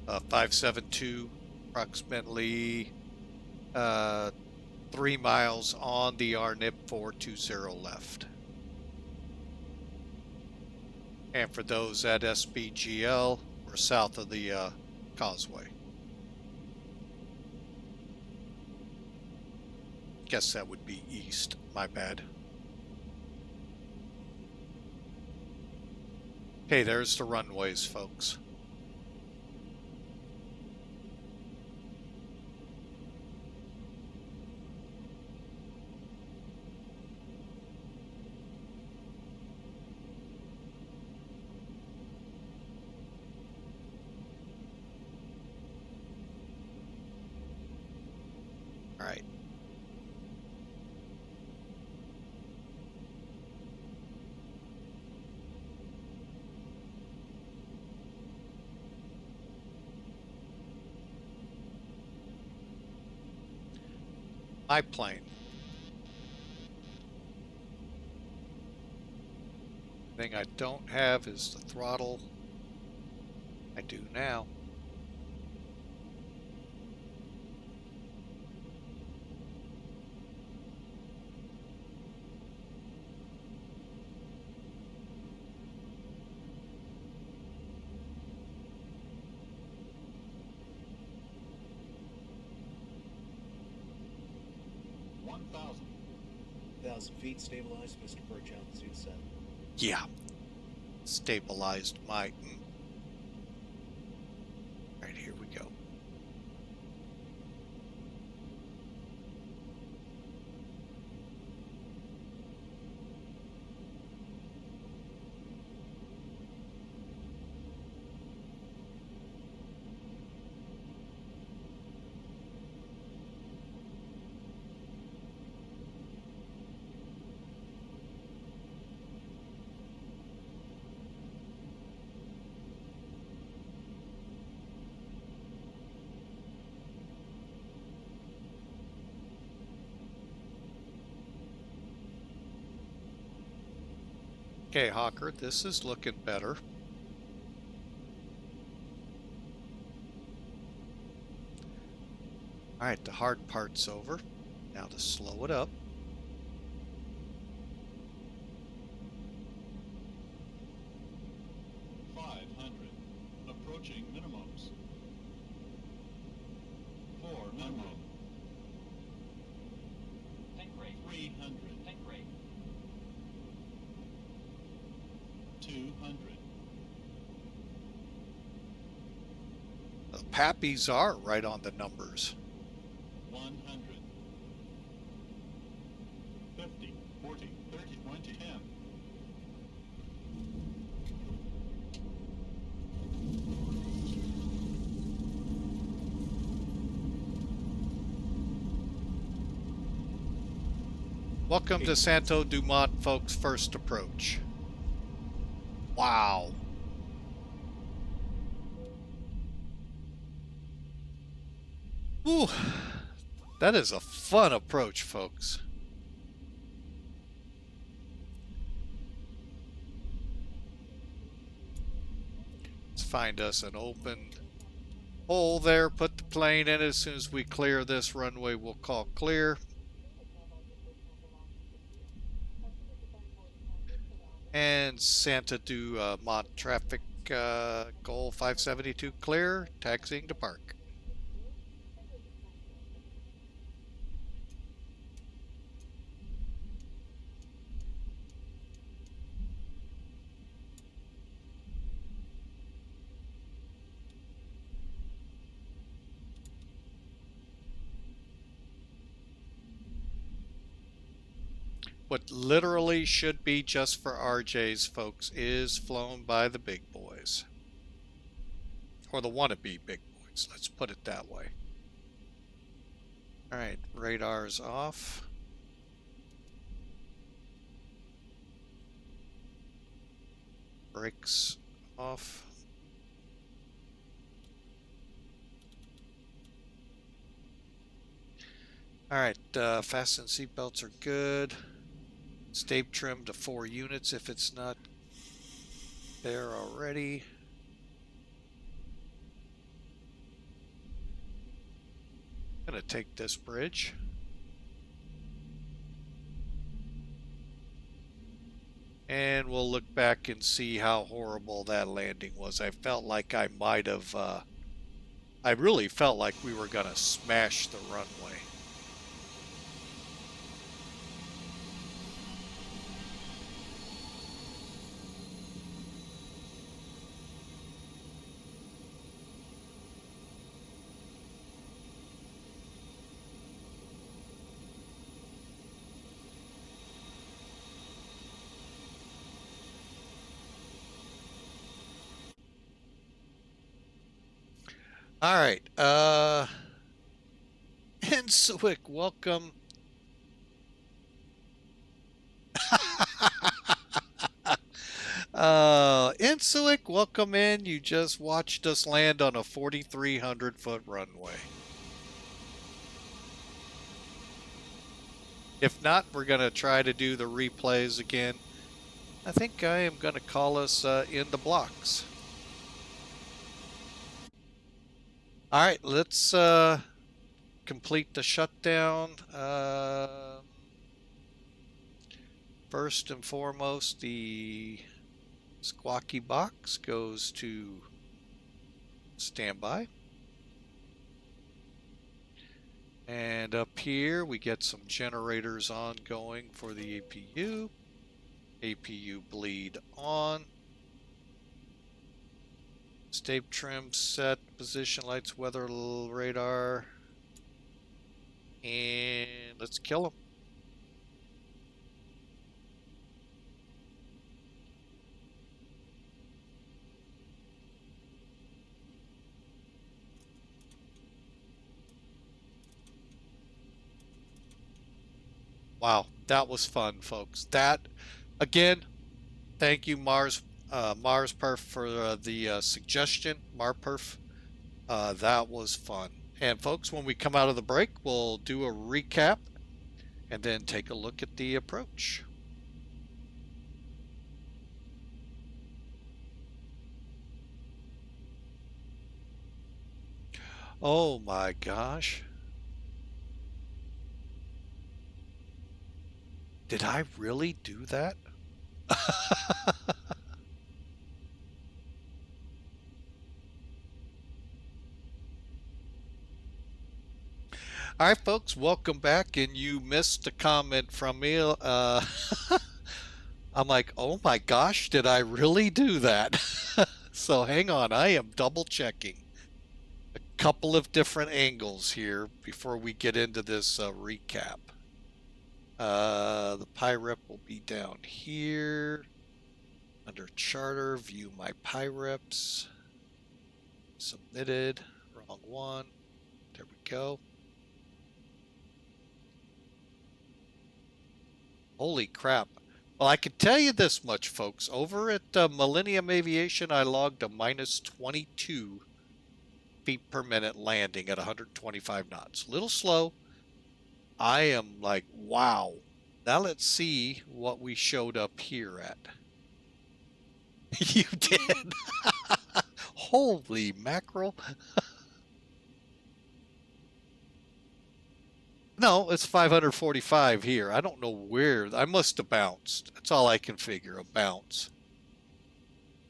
572, approximately 3 miles on the RNIP 420 left. And for those at SBGL, we're south of the causeway. Guess that would be east, my bad. Okay, there's the runways, folks. All right. My plane. Thing I don't have is the throttle. I do now.
1,000. 1,000 feet stabilized, Mr. Perch, altitude set.
Yeah. Stabilized my... Alright, here we go. Okay, Hawker, this is looking better. Alright, the hard part's over. Now to slow it up.
Approaching minimums. 400.
Think rate.
300.
Think rate.
200.
The Pappies are right on the numbers.
100. 50, 40, 30, 20, 10.
Welcome to Santo Dumont, folks' first approach. Wow. Ooh, that is a fun approach, folks. Let's find us an open hole there, put the plane in. As soon as we clear this runway, we'll call clear. And Santa Dumont traffic goal 572 clear, taxiing to park. What literally should be just for RJs, folks, is flown by the big boys. Or the wannabe big boys, let's put it that way. Alright, radar's off. Brakes off. Alright, fasten seatbelts are good. Stay trim to 4 units if it's not there already. I'm gonna take this bridge. And we'll look back and see how horrible that landing was. I felt like I might have, I really felt like we were gonna smash the runway. All right, Insuik, welcome. Insuik, welcome in. You just watched us land on a 4,300-foot runway. If not, we're going to try to do the replays again. I think I am going to call us in the blocks. All right, let's complete the shutdown. First and foremost, the squawky box goes to standby. And up here we get some generators ongoing for the APU. APU bleed on. State trim set, position lights, weather radar. And let's kill them. Wow, that was fun, folks. That, again, thank you, MarsPerf, for the suggestion, MarPerf. That was fun. And folks, when we come out of the break, we'll do a recap and then take a look at the approach. Oh my gosh. Did I really do that? All right, folks, welcome back. And you missed a comment from me. I'm like, oh my gosh, did I really do that? So hang on, I am double checking a couple of different angles here before we get into this recap. The PIREP will be down here under charter. View my PIREPs. Submitted. Wrong one. There we go. Holy crap. Well, I can tell you this much, folks. Over at Millennium Aviation, I logged a minus 22 feet per minute landing at 125 knots. A little slow. I am like, wow. Now let's see what we showed up here at. You did. Holy mackerel. No, it's 545 here. I don't know where. I must have bounced. That's all I can figure, a bounce.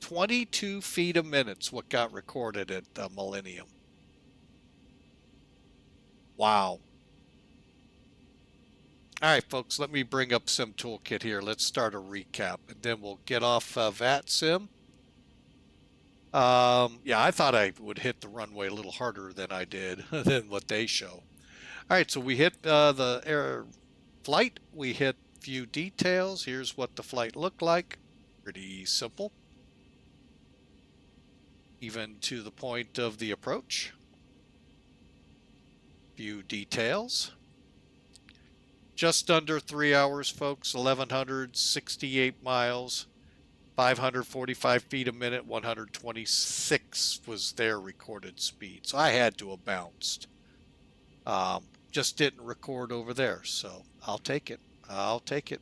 22 feet a minute's what got recorded at the Millennium. Wow. All right, folks, let me bring up Sim Toolkit here. Let's start a recap, and then we'll get off VATSIM. Yeah, I thought I would hit the runway a little harder than I did, than what they show. All right, so we hit the air flight. We hit view details. Here's what the flight looked like. Pretty simple. Even to the point of the approach. View details. Just under 3 hours, folks. 1,168 miles. 545 feet a minute. 126 was their recorded speed. So I had to have bounced. Just didn't record over there, so I'll take it. I'll take it.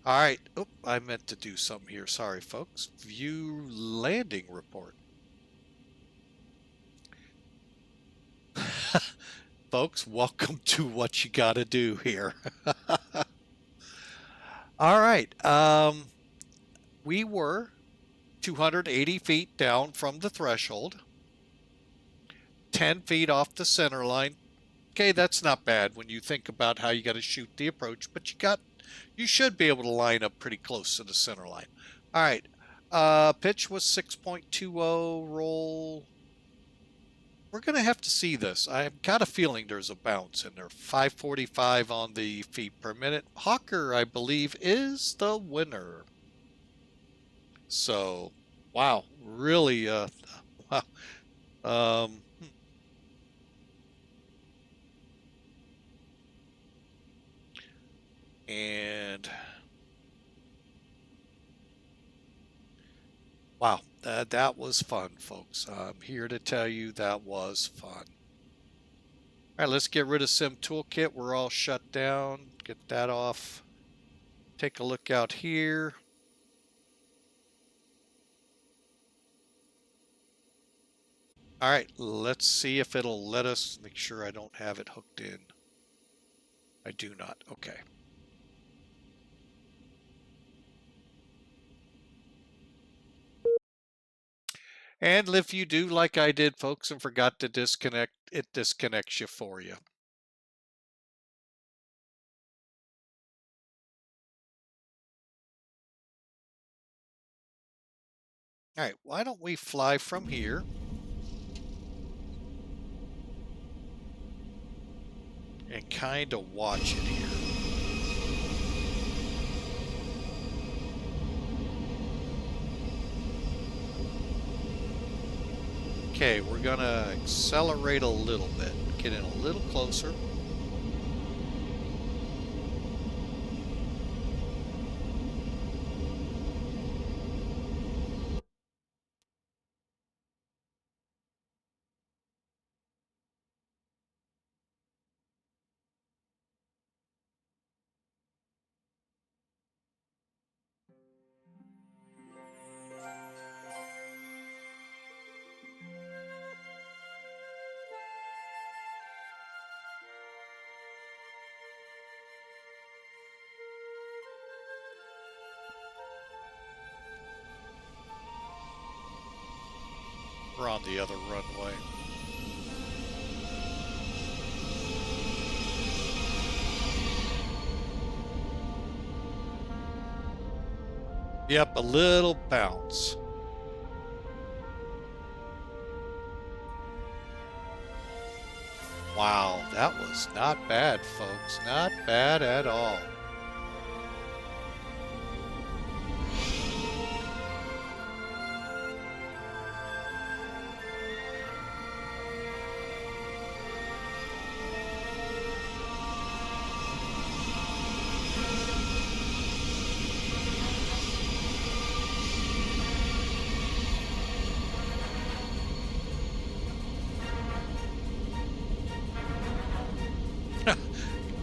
All right. Oop, I meant to do something here. Sorry, folks. View landing report. Folks, welcome to what you got to do here. All right. We were 280 feet down from the threshold. 10 feet off the center line. Okay, that's not bad when you think about how you got to shoot the approach, but you should be able to line up pretty close to the center line. All right, pitch was 6.20, roll. We're going to have to see this. I've got a feeling there's a bounce in there. 545 on the feet per minute. Hawker, I believe, is the winner. So, wow, really, wow. And wow, that was fun, folks. I'm here to tell you that was fun. All right, let's get rid of Sim Toolkit. We're all shut down. Get that off. Take a look out here. All right, let's see if it'll let us. Make sure I don't have it hooked in. I do not. Okay. And if you do like I did, folks, and forgot to disconnect, it disconnects you for you. All right, why don't we fly from here? And kind of watch it here. Okay, we're gonna accelerate a little bit, get in a little closer. We're on the other runway. Yep, a little bounce. Wow, that was not bad, folks. Not bad at all.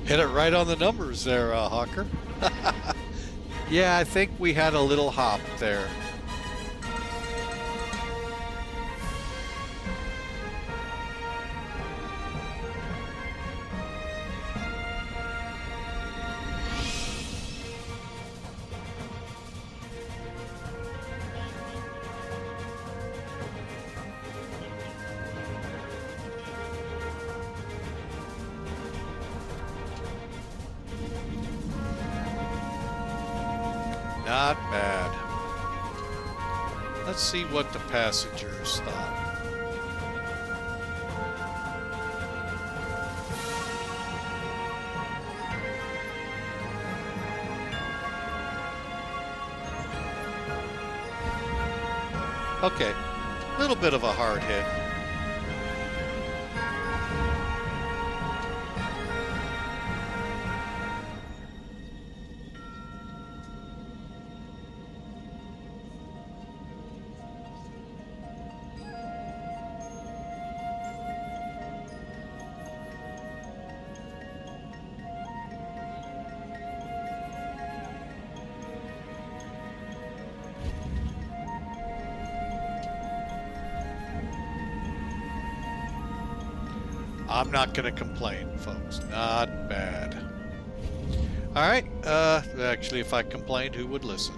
Hit it right on the numbers there, Hawker. Yeah, I think we had a little hop there. Not bad. Let's see what the passengers thought. Okay, a little bit of a hard hit. I'm not going to complain, folks. Not bad. All right. Actually, if I complained, who would listen?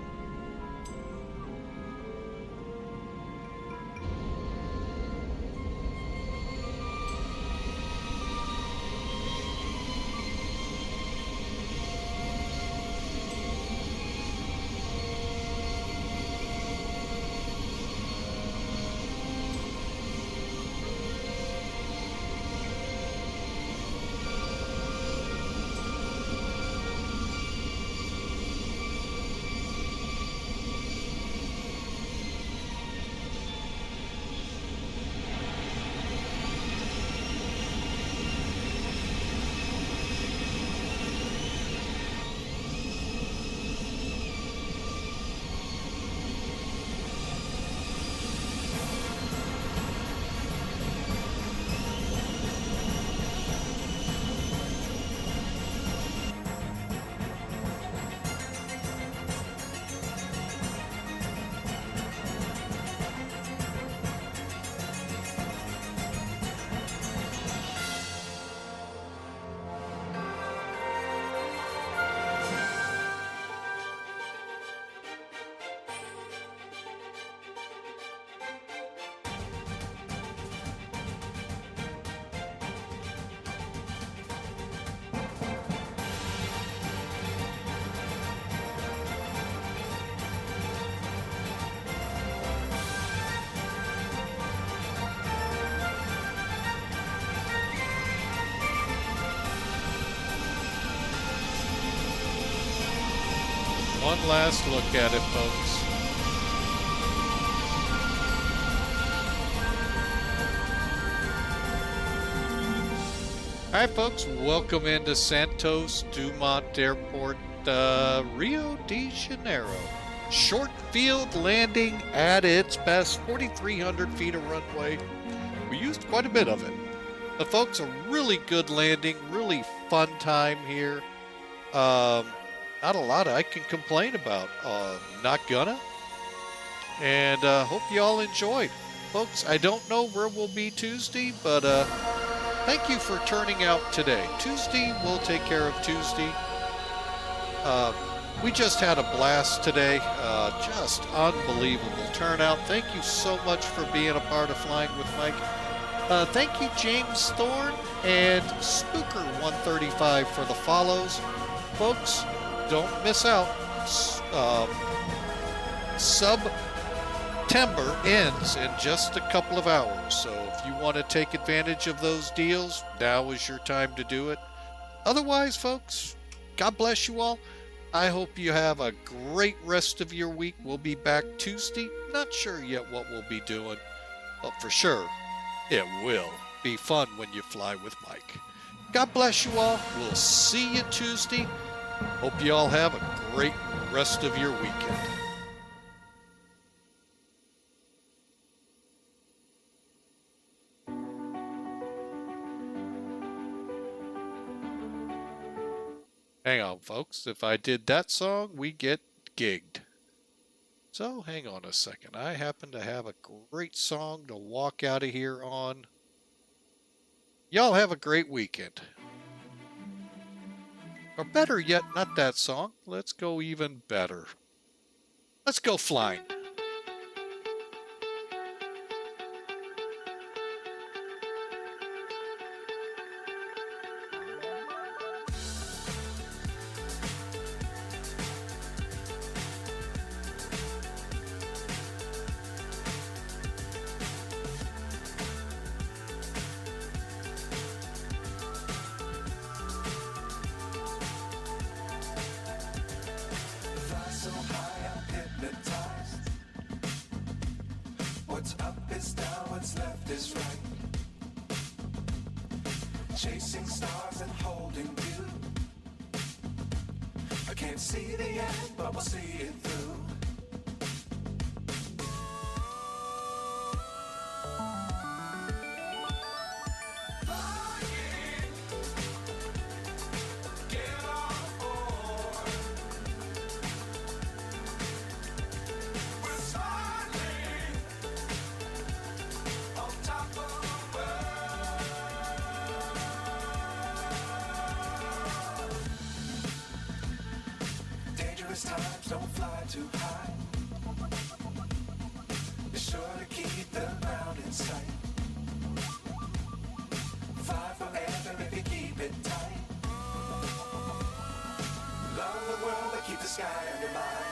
One last look at it, folks. All right, folks, welcome into Santos Dumont Airport, Rio de Janeiro. Short field landing at its best, 4,300 feet of runway. We used quite a bit of it. But folks, a really good landing, really fun time here. Not a lot I can complain about. Not gonna. And hope you all enjoyed. Folks, I don't know where we'll be Tuesday, but thank you for turning out today. Tuesday, we'll take care of Tuesday. We just had a blast today. Just unbelievable turnout. Thank you so much for being a part of Flying with Mike. Thank you, James Thorne and Spooker135 for the follows. Folks, don't miss out. September ends in just a couple of hours. So if you want to take advantage of those deals, now is your time to do it. Otherwise, folks, God bless you all. I hope you have a great rest of your week. We'll be back Tuesday. Not sure yet what we'll be doing, but for sure, it will be fun when you fly with Mike. God bless you all. We'll see you Tuesday. Hope you all have a great rest of your weekend. Hang on, folks. If I did that song, we get gigged. So, hang on a second. I happen to have a great song to walk out of here on. Y'all have a great weekend. Or better yet, not that song. Let's go even better. Let's go flying.
Chasing stars and holding you. I can't see the end, but we'll see it through. Flying, get on board. We're soaring on top of the world. Dangerous times, don't fly too high. Be sure to keep the ground in sight. Fly forever if you keep it tight. Love the world, but keep the sky on your mind.